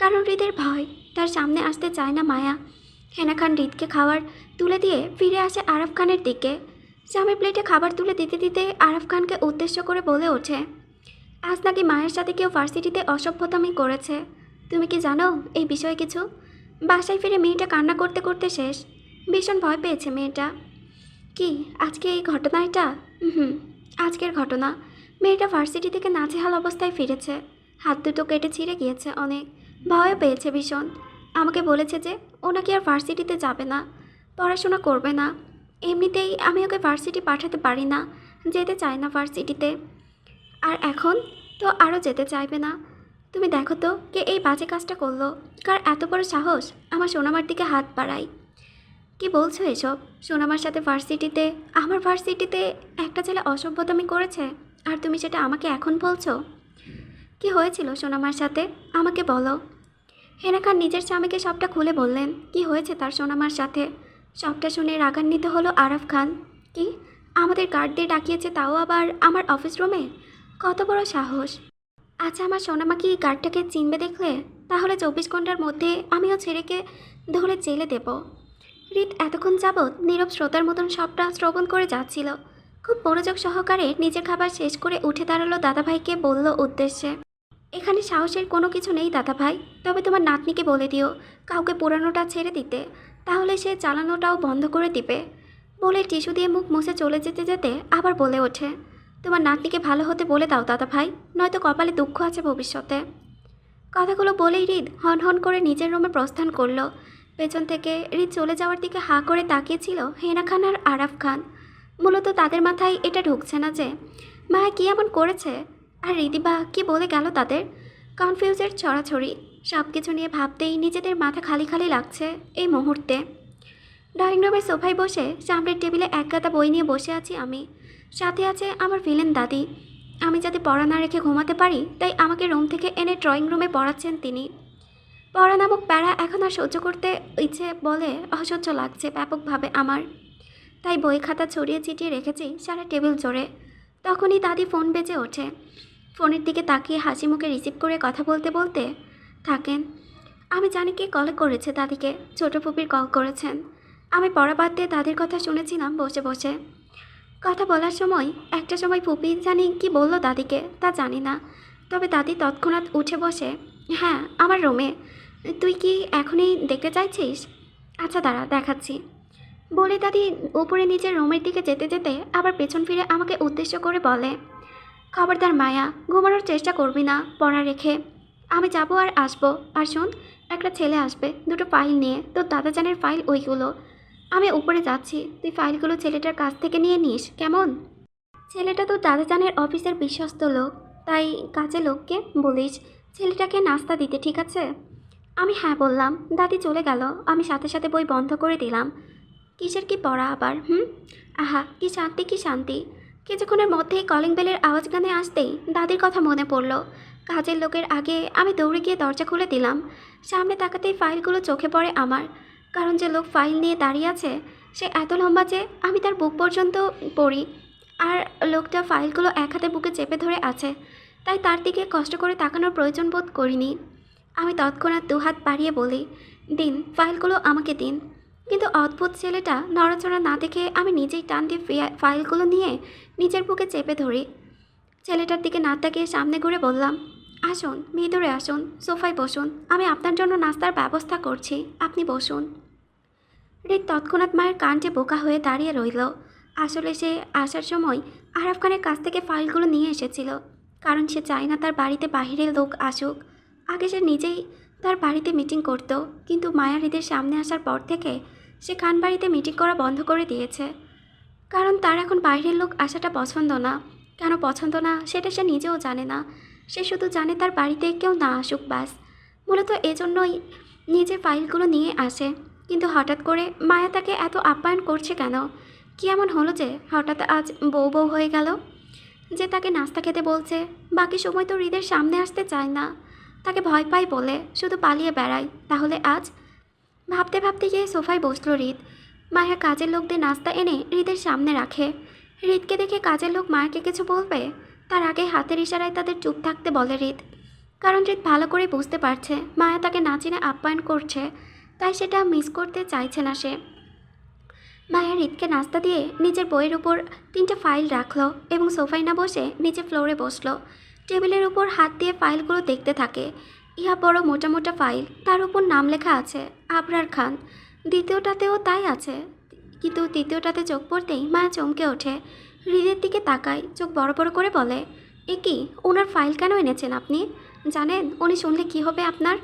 কারণ হৃদের ভয় তার সামনে আসতে চায় না মায়া। হেনা খান হৃদকে খাবার তুলে দিয়ে ফিরে আসে আরাফ খানের দিকে। স্বামীর প্লেটে খাবার তুলে দিতে দিতে আরাফ খানকে উদ্দেশ্য করে বলে ওঠে, আজ নাকি মায়ের সাথে কেউ ভার্সিটিতে অসভ্যতামি করেছে। তুমি কি জানো এই বিষয়ে কিছু? বাসায় ফিরে মেয়েটা কান্না করতে করতে শেষ। ভীষণ ভয় পেয়েছে মেয়েটা। কি আজকে এই ঘটনা? এটা আজকের ঘটনা। মেয়েটা ভার্সিটি থেকে নাজেহাল অবস্থায় ফিরেছে। হাত দুটো কেটে ছিঁড়ে গিয়েছে অনেক। ভয়ও পেয়েছে ভীষণ। আমাকে বলেছে যে ও নাকি আর ভার্সিটিতে যাবে না, পড়াশোনা করবে না। এমনিতেই আমি ওকে ভার্সিটি পাঠাতে পারি না, যেতে চায় না ভার্সিটিতে। আর এখন তো আরও যেতে চাইবে না। তুমি দেখো তো কে এই বাজে কাজটা করলো, কার এত বড় সাহস আমার সোনামার দিকে হাত বাড়ায়। কি বলছো এসব? সোনামার সাথে ভার্সিটিতে, আমার ভার্সিটিতে একটা ছেলে অসভ্যতামি করেছে, আর তুমি সেটা আমাকে এখন বলছো? কি হয়েছিল সোনামার সাথে আমাকে বলো। হেনা খান নিজের স্বামীকে সবটা খুলে বললেন কি হয়েছে তার সোনামার সাথে। সবটা শুনে রাগান্বিত হলো আরাফ খান। কি, আমাদের গার্ড দিয়ে ডাকিয়েছে, তাও আবার আমার অফিস রুমে? কত বড় সাহস! আচ্ছা, আমার সোনামা কি গার্ডটাকে চিনবে দেখলে? তাহলে 24 ঘন্টার মধ্যে আমিও ছেলেকে ধরে জেলে দেব। রিত এতক্ষণ যাবৎ নীরব শ্রোতার মতন সবটা শ্রবণ করে যাচ্ছিল। খুব মনোযোগ সহকারে নিজের খাবার শেষ করে উঠে দাঁড়ালো দাদাভাইকে বলল উদ্দেশ্যে, এখানে সাহসের কোনো কিছু নেই দাদাভাই, তবে তোমার নাতনিকে বলে দিও কাউকে পোড়ানোটা ছেড়ে দিতে, তাহলে সে চালানোটাও বন্ধ করে দিবে। বলে টিস্যু দিয়ে মুখ মুছে চলে যেতে যেতে আবার বলে ওঠে, তোমার নাতনিকে ভালো হতে বলে দাও দাদাভাই, নয়তো কপালে দুঃখ আছে ভবিষ্যতে। কথাগুলো বলেই হৃদ হন হন করে নিজের রুমে প্রস্থান করলো। পেছন থেকে হৃদ চলে যাওয়ার দিকে হাঁ করে তাকিয়েছিল হেনা খান আর আরাফ খান। মূলত তাদের মাথায় এটা ঢুকছে না যে মায়া কী এমন করেছে, আর হৃদি বা কী বলে গেল তাদের। কনফিউজের ছড়াছড়ি। সব কিছু নিয়ে ভাবতেই নিজেদের মাথা খালি খালি লাগছে এই মুহূর্তে। ড্রয়িং রুমের সোফায় বসে সামনের টেবিলে এক গাদা বই নিয়ে বসে আছি আমি। সাথে আছে আমার ভিলেন দাদি। আমি যাতে পড়া না রেখে ঘুমাতে পারি তাই আমাকে রুম থেকে এনে ড্রয়িং রুমে পড়াচ্ছেন তিনি। পড়া নামক প্যারা এখন আর সহ্য করতে ইচ্ছে বলে অসহ্য লাগছে ব্যাপকভাবে আমার। তাই বই খাতা ছড়িয়ে ছিটিয়ে রেখেছি সারা টেবিল জোরে। তখনই দাদি ফোন বেজে ওঠে। ফোনের দিকে তাকিয়ে হাসি মুখে রিসিভ করে কথা বলতে বলতে থাকেন। আমি জানি কে কল করেছে দাদিকে। ছোটো ফুপির কল করেছেন। আমি পড়া বাদ দিয়ে দাদির কথা শুনেছিলাম বসে বসে। কথা বলার সময় একটা সময় ফুপি জানি কি বলল দাদিকে তা জানি না, তবে দাদি তৎক্ষণাৎ উঠে বসে, হ্যাঁ আমার রুমে। তুই কি এখনই দেখতে চাইছিস? আচ্ছা দাঁড়া, দেখাচ্ছি। বলে দাদি উপরে নিজের রুমের দিকে যেতে যেতে আবার পেছন ফিরে আমাকে উদ্দেশ্য করে বলে, খবরদার মায়া, ঘুমানোর চেষ্টা করবি না পড়া রেখে। আমি যাবো আর আসবো। আর শোন, একটা ছেলে আসবে দুটো ফাইল নিয়ে, তোর দাদাজানের ফাইল ওইগুলো। আমি উপরে যাচ্ছি, তুই ফাইলগুলো ছেলেটার কাছ থেকে নিয়ে নিস, কেমন? ছেলেটা তো দাদাজানের অফিসের বিশ্বস্ত লোক, তাই কাজে লোককে বলিস ছেলেটাকে নাস্তা দিতে, ঠিক আছে? আমি হ্যাঁ বললাম। দাদি চলে গেল। আমি সাথে সাথে বই বন্ধ করে দিলাম। কিসের কি পড়া আবার? আহা, কি শান্তি কি শান্তি। কিছুক্ষণের মধ্যেই কলিং বেলের আওয়াজ গানে আসতেই দাদির কথা মনে পড়ল। কাজের লোকের আগে আমি দৌড়ে গিয়ে দরজা খুলে দিলাম। সামনে তাকাতেই ফাইলগুলো চোখে পড়ে আমার, কারণ যে লোক ফাইল নিয়ে দাঁড়িয়ে আছে সে এত লম্বা যে আমি তার বুক পর্যন্ত পড়ি। আর লোকটা ফাইলগুলো এক হাতে বুকে চেপে ধরে আছে, তাই তার দিকে কষ্ট করে তাকানোর প্রয়োজন বোধ করিনি। আমি তৎক্ষণাৎ দুহাত বাড়িয়ে বলি, দিন, ফাইলগুলো আমাকে দিন। কিন্তু অদ্ভুত ছেলেটা নড়াচড়া না দেখে আমি নিজেই টান দিয়ে ফাইলগুলো নিয়ে নিজের বুকে চেপে ধরি। ছেলেটার দিকে না তাকিয়ে সামনে ঘুরে বললাম, আসুন, ভিতরে আসুন, সোফায় বসুন, আমি আপনার জন্য নাস্তার ব্যবস্থা করছি, আপনি বসুন। হৃদ তৎক্ষণাৎ মায়ের কাণ্ডে বোকা হয়ে দাঁড়িয়ে রইল। আসলে সে আসার সময় আরাফ খানের কাছ থেকে ফাইলগুলো নিয়ে এসেছিল, কারণ সে চায় না তার বাড়িতে বাহিরের লোক আসুক। আগে সে নিজেই তার বাড়িতে মিটিং করত, কিন্তু মায়া হৃদের সামনে আসার পর থেকে সে খান বাড়িতে মিটিং করা বন্ধ করে দিয়েছে, কারণ তার এখন বাইরের লোক আসাটা পছন্দ না। কেন পছন্দ না সেটা সে নিজেও জানে না। সে শুধু জানে তার বাড়িতে কেউ না আসুক, ব্যাস। মূলত এজন্যই নিজের ফাইলগুলো নিয়ে আসে। কিন্তু হঠাৎ করে মায়া তাকে এত আপ্যায়ন করছে কেন? কি এমন হলো যে হঠাৎ আজ বউ বউ হয়ে গেল? যে তাকে নাস্তা খেতে বলছে, বাকি সময় তো হৃদের সামনে আসতে চায় না, তাকে ভয় পায় বলে শুধু পালিয়ে বেড়ায়। তাহলে আজ? ভাবতে ভাবতে গিয়ে সোফায় বসলো হৃদ। মায়া কাজের লোকদের নাস্তা এনে হৃদের সামনে রাখে। হৃদকে দেখে কাজের লোক মায়াকে কিছু বলবে, তার আগে হাতের ইশারায় তাদের চুপ থাকতে বলে হৃদ। কারণ হৃদ ভালো করে বুঝতে পারছে মায়া তাকে না চিনে আপ্যায়ন করছে, তাই সেটা মিস করতে চাইছে না সে। মায়া হৃদকে নাস্তা দিয়ে নিজের বইয়ের উপর 3টে ফাইল রাখলো এবং সোফায় না বসে নিচে ফ্লোরে বসলো। টেবিলের উপর হাত দিয়ে ফাইলগুলো দেখতে থাকে। ইহা বড় মোটা মোটা ফাইল, তার উপর নাম লেখা আছে আবরার খান। দ্বিতীয়টাতেও তাই আছে, কিন্তু তৃতীয়টাতে চোখ পড়তেই মায়া চমকে ওঠে। হৃদের দিকে তাকায়, চোখ বড় বড় করে বলে, এ কি, ওনার ফাইল কেন এনেছেন আপনি? জানেন উনি শুনলে কি হবে আপনার?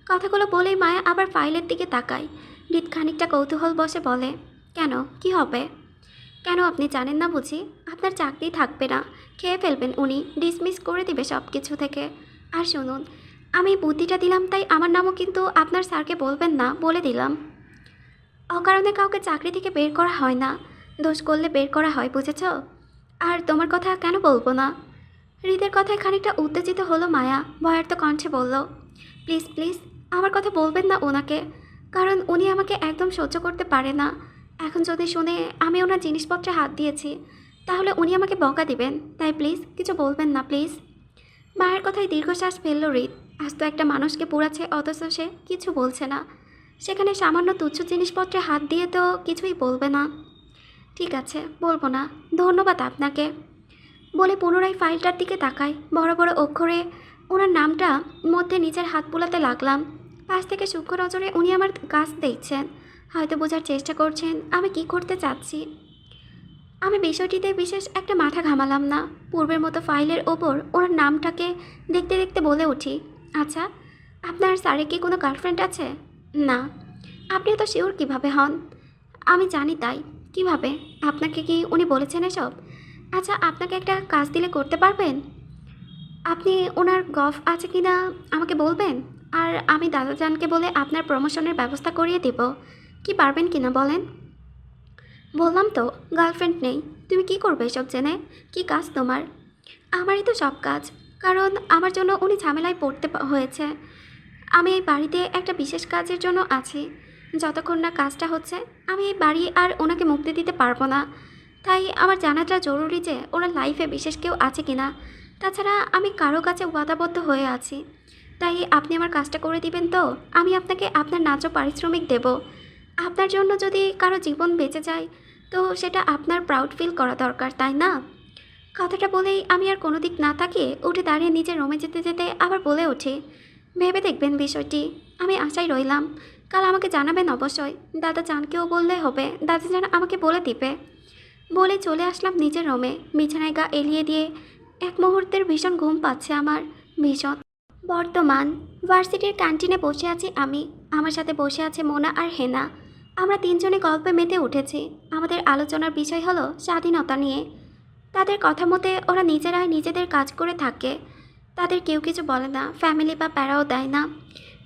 কথাগুলো বলেই মায়া আবার ফাইলের দিকে তাকায়। হৃদ খানিকটা কৌতূহল বসে বলে, কেন, কি হবে? কেন আপনি জানেন না বুঝি? আপনার চাকরি থাকবে না, খেয়ে ফেলবেন উনি, ডিসমিস করে দিবে সব কিছু থেকে। আর শুনুন, আমি বুদ্ধিটা দিলাম তাই আমার নামও কিন্তু আপনার স্যারকে বলবেন না, বলে দিলাম। অকারণে কাউকে চাকরি থেকে বের করা হয় না, দোষ করলে বের করা হয়, বুঝেছ? আর তোমার কথা কেন বলবো না? হৃদের কথায় খানিকটা উত্তেজিত হলো মায়া, ভয়ার্ত কণ্ঠে বলল, প্লিজ প্লিজ, আমার কথা বলবেন না ওনাকে, কারণ উনি আমাকে একদম সহ্য করতে পারে না। এখন যদি শুনে আমি ওনার জিনিসপত্রে হাত দিয়েছি, তাহলে উনি আমাকে বকা দিবেন, তাই প্লিজ কিছু বলবেন না প্লিজ। মায়ের কথায় দীর্ঘশ্বাস ফেলল হৃদ। আজ তো একটা মানুষকে পুড়াচ্ছে, অথচ সে কিছু বলছে না। সেখানে সামান্য তুচ্ছ জিনিসপত্রে হাত দিয়ে তো কিছুই বলবে না। ঠিক আছে, বলবো না, ধন্যবাদ আপনাকে, বলে পুনরায় ফাইলটার দিকে তাকায়। বড় বড় অক্ষরে ওনার নামটা মধ্যে নিজের হাত বুলাতে লাগলাম। পাশ থেকে সূক্ষ্ম নজরে উনি আমার কাজ দেখছেন, হয়তো বোঝার চেষ্টা করছেন আমি কি করতে চাচ্ছি। আমি বিষয়টিতে বিশেষ একটা মাথা ঘামালাম না। পূর্বের মতো ফাইলের ওপর ওনার নামটাকে দেখতে দেখতে বলে উঠি, আচ্ছা, আপনার স্যারের কি কোনো গার্লফ্রেন্ড আছে? না। আপনি তো শিওর কীভাবে হন? আমি জানি তাই। কিভাবে? আপনাকে কি উনি বলেছেন এসব? আচ্ছা, আপনাকে একটা কাজ দিলে করতে পারবেন? আপনি ওনার গফ আছে কি না আমাকে বলবেন, আর আমি দাদাজানকে বলে আপনার প্রমোশনের ব্যবস্থা করিয়ে দেব। কি পারবেন কি না বলেন? বললাম তো, গার্লফ্রেন্ড নেই। তুমি কি করবে এসব জেনে? কি কাজ তোমার? আমারই তো সব কাজ, কারণ আমার জন্য উনি ঝামেলায় পড়তে হয়েছে। আমি এই বাড়িতে একটা বিশেষ কাজের জন্য আছি। যতক্ষণ না কাজটা হচ্ছে আমি এই বাড়ি আর ওনাকে মুক্তি দিতে পারবো না। তাই আমার জানাটা জরুরি যে ওনার লাইফে বিশেষ কেউ আছে কি না। তাছাড়া আমি কারো কাছে ওয়াদাবদ্ধ হয়ে আছি, তাই আপনি আমার কাজটা করে দিবেন তো আমি আপনাকে আপনার ন্যায্য পারিশ্রমিক দেব। আপনার জন্য যদি কারো জীবন বেঁচে যায় তো সেটা আপনার প্রাউড ফিল করা দরকার, তাই না? কথাটা বলেই আমি আর কোনো দিক না তাকিয়ে উঠে দাঁড়িয়ে নিজের রুমে যেতে যেতে আবার বলে উঠি, ভেবে দেখবেন বিষয়টি, আমি আশায় রইলাম। কাল আমাকে জানাবেন অবশ্যই। দাদা জানকেও বললে হবে, দাদা জান আমাকে বলে দিবে। বলে চলে আসলাম নিজের রুমে। বিছানায় গা এলিয়ে দিয়ে এক মুহূর্তের ভীষণ ঘুম পাচ্ছে আমার, ভীষণ। বর্তমান ভার্সিটির ক্যান্টিনে বসে আছি আমি। আমার সাথে বসে আছে মোনা আর হেনা। আমরা তিনজনে গল্পে মেতে উঠেছি। আমাদের আলোচনার বিষয় হলো স্বাধীনতা নিয়ে। তাদের কথা মতে ওরা নিজেরাই নিজেদের কাজ করে থাকে। তাদের কেউ কিছু বলে না, ফ্যামিলি বা প্যারাও দেয় না।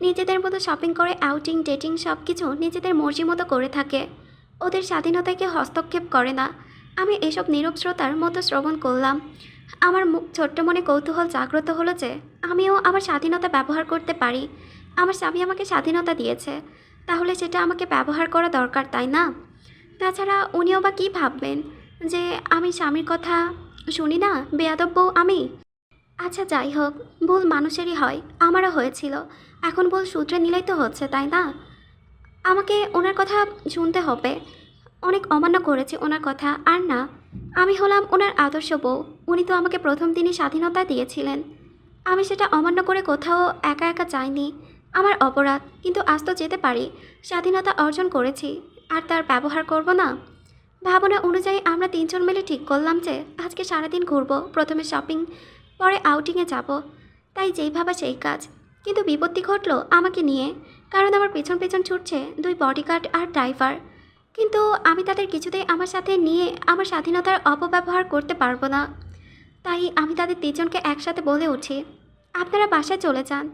নিজেদের মতো শপিং করে আউটিং ডেটিং সব কিছু নিজেদের মর্জি মতো করে থাকে। ওদের স্বাধীনতায় কেউ হস্তক্ষেপ করে না। আমি এসব নীরব শ্রোতার মতো শ্রবণ করলাম। আমার ছোট্ট মনে কৌতূহল জাগ্রত হলো যে আমিও আমার স্বাধীনতা ব্যবহার করতে পারি। আমার স্বামী আমাকে স্বাধীনতা দিয়েছে, তাহলে সেটা আমাকে ব্যবহার করা দরকার, তাই না? তাছাড়া উনিও বা কী ভাববেন যে আমি স্বামীর কথা শুনি না, বেয়াদব বউ আমি। আচ্ছা যাই হোক, ভুল মানুষেরই হয়, আমারও হয়েছিল। এখন ভুল শুধরে নিলেই তো হচ্ছে, তাই না? আমাকে ওনার কথা শুনতে হবে। অনেক অমান্য করেছি ওনার কথা, আর না, আমি হলাম ওনার আদর্শ বউ। উনি তো আমাকে প্রথম দিনই স্বাধীনতা দিয়েছিলেন। আমি সেটা অমান্য করে কোথাও একা একা যাইনি। আমার অপরাধ, কিন্তু আজ তো যেতে পারি। স্বাধীনতা অর্জন করেছি, আর তার ব্যবহার করব না? ভাবনা অনুযায়ী আমরা তিনজন মিলে ঠিক করলাম যে আজকে সারাদিন ঘুরবো, প্রথমে শপিং, পরে আউটিংয়ে যাব। তাই যেই ভাবা সেই কাজ। কিন্তু বিপত্তি ঘটলো আমাকে নিয়ে, কারণ আমার পেছন পেছন ছুটছে দুই বডিগার্ড আর ড্রাইভার। কিন্তু আমি তাদের কিছুতেই আমার সাথে নিয়ে আমার স্বাধীনতার অপব্যবহার করতে পারবো না। তাই আমি তাদের তিনজনকে একসাথে বলে উঠি, আপনারা বাসায় চলে যান।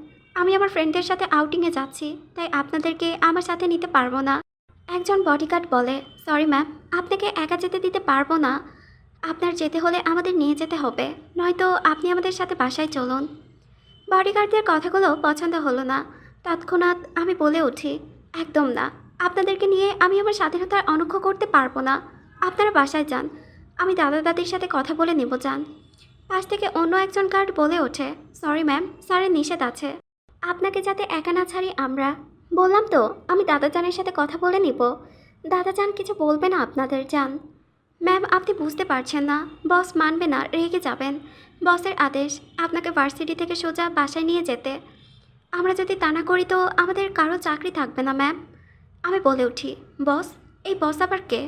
আমি আমার ফ্রেন্ডদের সাথে আউটিংয়ে যাচ্ছি, তাই আপনাদেরকে আমার সাথে নিতে পারবো না। একজন বডিগার্ড বলে, সরি ম্যাম, আপনাকে একা যেতে দিতে পারবো না। আপনার যেতে হলে আমাদের নিয়ে যেতে হবে, নয়তো আপনি আমাদের সাথে বাসায় চলুন। বডিগার্ডদের কথাগুলো পছন্দ হলো না। তৎক্ষণাৎ আমি বলে উঠি, একদম না, আপনাদেরকে নিয়ে আমি আমার স্বাধীনতার অনুজ্ঞ করতে পারবো না। আপনারা বাসায় যান, আমি দাদা দাদির সাথে কথা বলে নেব যান। পাশ থেকে অন্য একজন গার্ড বলে ওঠে, সরি ম্যাম, স্যারের নিষেধ আছে। আপনাকে যাতে একা না ছাড়ি আমরা। বললাম তো, আমি দাদা জানের সাথে কথা বলে নিব। দাদা জান কিছু বলবে না আপনাদের, যান। ম্যাম, আপনি বুঝতে পারছেন না, বস মানবে না, রেগে যাবেন। বসের আদেশ আপনাকে ভার্সিটি থেকে সোজা বাসায় নিয়ে যেতে। আমরা যদি তা না করি তো আমাদের কারো চাকরি থাকবে না ম্যাম। আমি বলে উঠি, বস? এই বস আবার কে?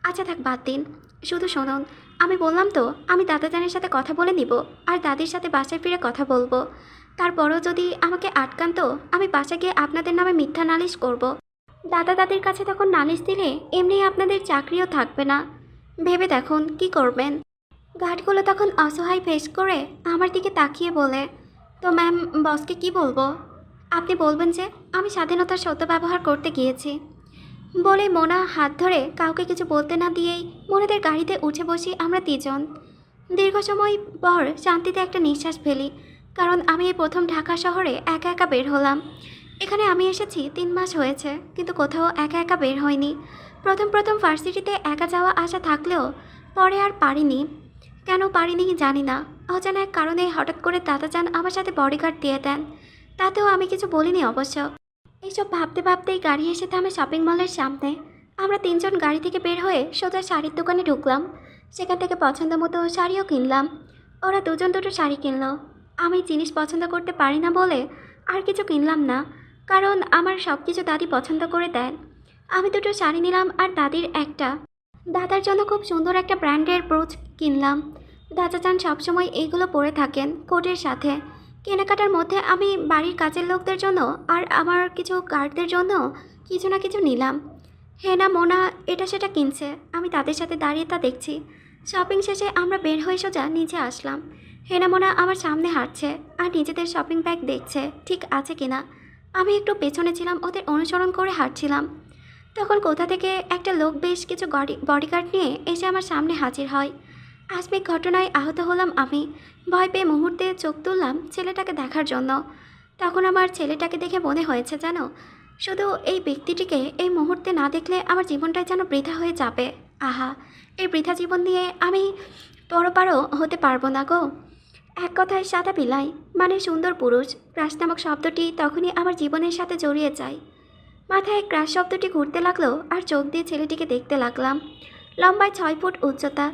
আচ্ছা থাক, বাদ দিন। শুধু শুনুন, আমি বললাম তো আমি দাদাজানের সাথে কথা বলে নিব, আর দাদির সাথে বাসায় ফিরে কথা বলবো। তারপরও যদি আমাকে আটকান তো আমি বাসায় গিয়ে আপনাদের নামে মিথ্যা নালিশ করব। দাদা দাদির কাছে তখন নালিশ দিলে এমনি আপনাদের চাকরিও থাকবে না। ভেবে দেখুন কি করবেন। গার্ডগুলো তখন অসহায় ফেস করে আমার দিকে তাকিয়ে বলে, তো ম্যাম, বসকে কি বলবো? আপনি বলবেন যে আমি স্বাধীনতার সদ্য ব্যবহার করতে গিয়েছি। বলে মোনা হাত ধরে কাউকে কিছু বলতে না দিয়েই মোনাদের গাড়িতে উঠে বসি আমরা তিনজন। দীর্ঘ সময় পর শান্তিতে একটা নিঃশ্বাস ফেলি, কারণ আমি এই প্রথম ঢাকা শহরে একা একা বের হলাম। এখানে আমি এসেছি 3 মাস হয়েছে, কিন্তু কোথাও একা একা বের হয়নি। প্রথম প্রথম ভার্সিটিতে একা যাওয়া আসা থাকলেও পরে আর পারিনি। কেন পারিনি জানি না। অজানা এক কারণে হঠাৎ করে দাদাজান আমার সাথে বডিগার্ড দিয়ে দেন। তাতেও আমি কিছু বলিনি অবশ্য। এইসব ভাবতে ভাবতেই গাড়ি এসে থামে শপিং মলের সামনে। আমরা তিনজন গাড়ি থেকে বের হয়ে সোজা শাড়ির দোকানে ঢুকলাম। সেখান থেকে পছন্দ মতো শাড়িও কিনলাম। ওরা দুজন দুটো শাড়ি কিনলো। আমি জিনিস পছন্দ করতে পারি না বলে আর কিছু কিনলাম না, কারণ আমার সব কিছু দাদি পছন্দ করে দেন। আমি দুটো শাড়ি নিলাম আর দাদির একটা। দাদার জন্য খুব সুন্দর একটা ব্র্যান্ডের ব্রোচ কিনলাম। দাদা চান সবসময় এইগুলো পরে থাকেন কোটের সাথে। কেনাকাটার মধ্যে আমি বাড়ির কাজের লোকদের জন্য আর আমার কিছু গার্ডদের জন্য কিছু না কিছু নিলাম। হেনা মোনা এটা সেটা কিনছে, আমি তাদের সাথে দাঁড়িয়ে তা দেখছি। শপিং শেষে আমরা বের হয়ে সোজা নিচে আসলাম। হেনা মোনা আমার সামনে হাঁটছে আর নিজেদের শপিং ব্যাগ দেখছে ঠিক আছে কিনা। আমি একটু পেছনে ছিলাম, ওদের অনুসরণ করে হাঁটছিলাম। তখন কোথা থেকে একটা লোক বেশ কিছু বডিগার্ড নিয়ে এসে আমার সামনে হাজির হয়। আকস্মিক ঘটনায় আহত হলাম আমি। ভয় পেয়ে মুহূর্তে চোখ তুললাম ছেলেটাকে দেখার জন্য। তখন আমার ছেলেটাকে দেখে মনে হয়েছে জানো, শুধু এই ব্যক্তিটিকে এই মুহূর্তে না দেখলে আমার জীবনটাই যেন বৃথা হয়ে যাবে। আহা, এই বৃথা জীবন নিয়ে আমি পরপারও হতে পারবো না গো। এক কথায় সাদা বিলাই মানে সুন্দর পুরুষ, ক্রাশ নামক শব্দটি তখনই আমার জীবনের সাথে জড়িয়ে যায়। মাথায় ক্রাশ শব্দটি ঘুরতে লাগলো আর চোখ দিয়ে ছেলেটিকে দেখতে লাগলাম। লম্বায় 6 ফুট উচ্চতা,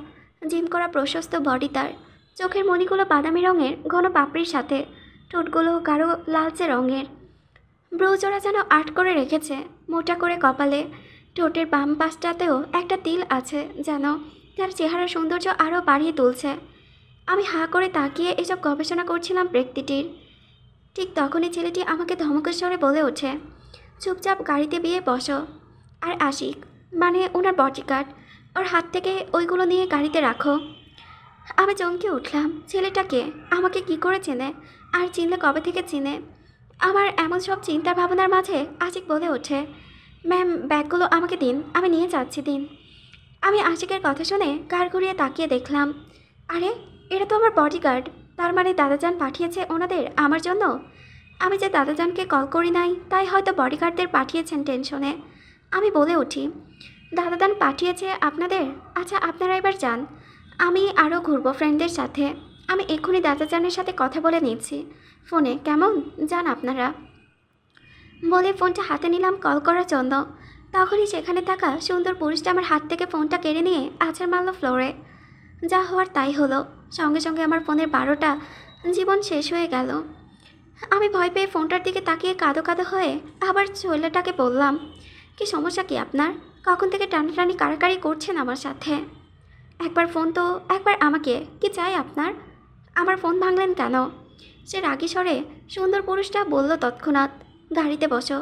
জিম করা প্রশস্ত বডি তার। চোখের মণিগুলো বাদামি রঙের ঘন পাপড়ির সাথে, ঠোঁটগুলো গাঢ় লালচে রঙের। ব্রুজোড়া যেন আর্ট করে রেখেছে মোটা করে কপালে। ঠোঁটের বাম পাশটাতেও একটা তিল আছে, যেন তার চেহারার সৌন্দর্য আরও বাড়িয়ে তুলছে। আমি হাঁ করে তাকিয়ে এসব গবেষণা করছিলাম ব্যক্তিটির। ঠিক তখনই ছেলেটি আমাকে ধমকের স্বরে বলে ওঠে, চুপচাপ গাড়িতে বিয়ে বসো। আর আশিক, মানে ওনার বডিগার্ড, ওর হাত থেকে ওইগুলো নিয়ে গাড়িতে রাখো। আমি চমকে উঠলাম। ছেলেটাকে আমাকে কি করে চেনে, আর চিনলে কবে থেকে চিনে? আমার এমন সব চিন্তা ভাবনার মাঝে আশিক বলে ওঠে, ম্যাম ব্যাগগুলো আমাকে দিন, আমি নিয়ে যাচ্ছি, দিন। আমি আশিকের কথা শুনে ঘাড় ঘুরিয়ে তাকিয়ে দেখলাম, আরে এরা তো আমার বডিগার্ড। তার মানে দাদাজান পাঠিয়েছে ওনাদের আমার জন্য। আমি যে দাদাজানকে কল করি নাই, তাই হয়তো বডিগার্ডদের পাঠিয়েছেন টেনশনে। আমি বলে উঠি, দাদাজান পাঠিয়েছে আপনাদের? আচ্ছা আপনারা এবার যান, আমি আরও ঘুরবো ফ্রেন্ডদের সাথে। আমি এক্ষুনি দাদাজানের সাথে কথা বলে নিচ্ছি ফোনে, কেমন? যান আপনারা। বলে ফোনটা হাতে নিলাম কল করার জন্য। তখনই সেখানে থাকা সুন্দর পুরুষটা আমার হাত থেকে ফোনটা কেড়ে নিয়ে আছাড় মারল ফ্লোরে। যা হওয়ার তাই হলো। সঙ্গে সঙ্গে আমার ফোনের 12টা জীবন শেষ হয়ে গেল। আমি ভয় পেয়ে ফোনটার দিকে তাকিয়ে কাঁদো কাঁদো হয়ে আবার ছেলেটাকে বললাম, কি সমস্যা কি আপনার? কখন থেকে টানাটানি কাড়াকাড়ি করছেন আমার সাথে? একবার ফোন তো, একবার আমাকে, কি চাই আপনার? আমার ফোন ভাঙলেন কেন? সে রাগী স্বরে সুন্দর পুরুষটা বলল তৎক্ষণাৎ, গাড়িতে বসো।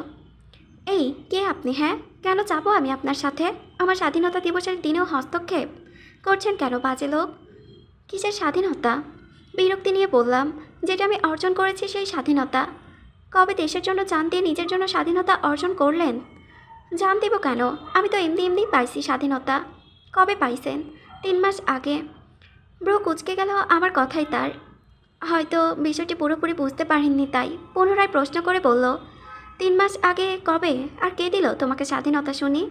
এই কে আপনি? হ্যাঁ, কেন যাবো আমি আপনার সাথে? আমার স্বাধীনতা দিবসের দিনেও হস্তক্ষেপ করছেন কেন, বাজে লোক? কিসের স্বাধীনতা? বিরক্তি নিয়ে বললাম, যেটা আমি অর্জন করেছি সেই স্বাধীনতা। কবে দেশের জন্য জান দিয়ে নিজের জন্য স্বাধীনতা অর্জন করলেন? জান দেব কেন? আমি তো এমনি এমনি পাইছি স্বাধীনতা। কবে পাইছেন? 3 মাস আগে। ব্রো কুচকে গেল আমার কথাই তার। হয়তো বিষয়টি পুরোপুরি বুঝতে পারেননি, তাই পুনরায় প্রশ্ন করে বলল, 3 মাস আগে কবে? আর কে দিল তোমাকে স্বাধীনতা শুনি?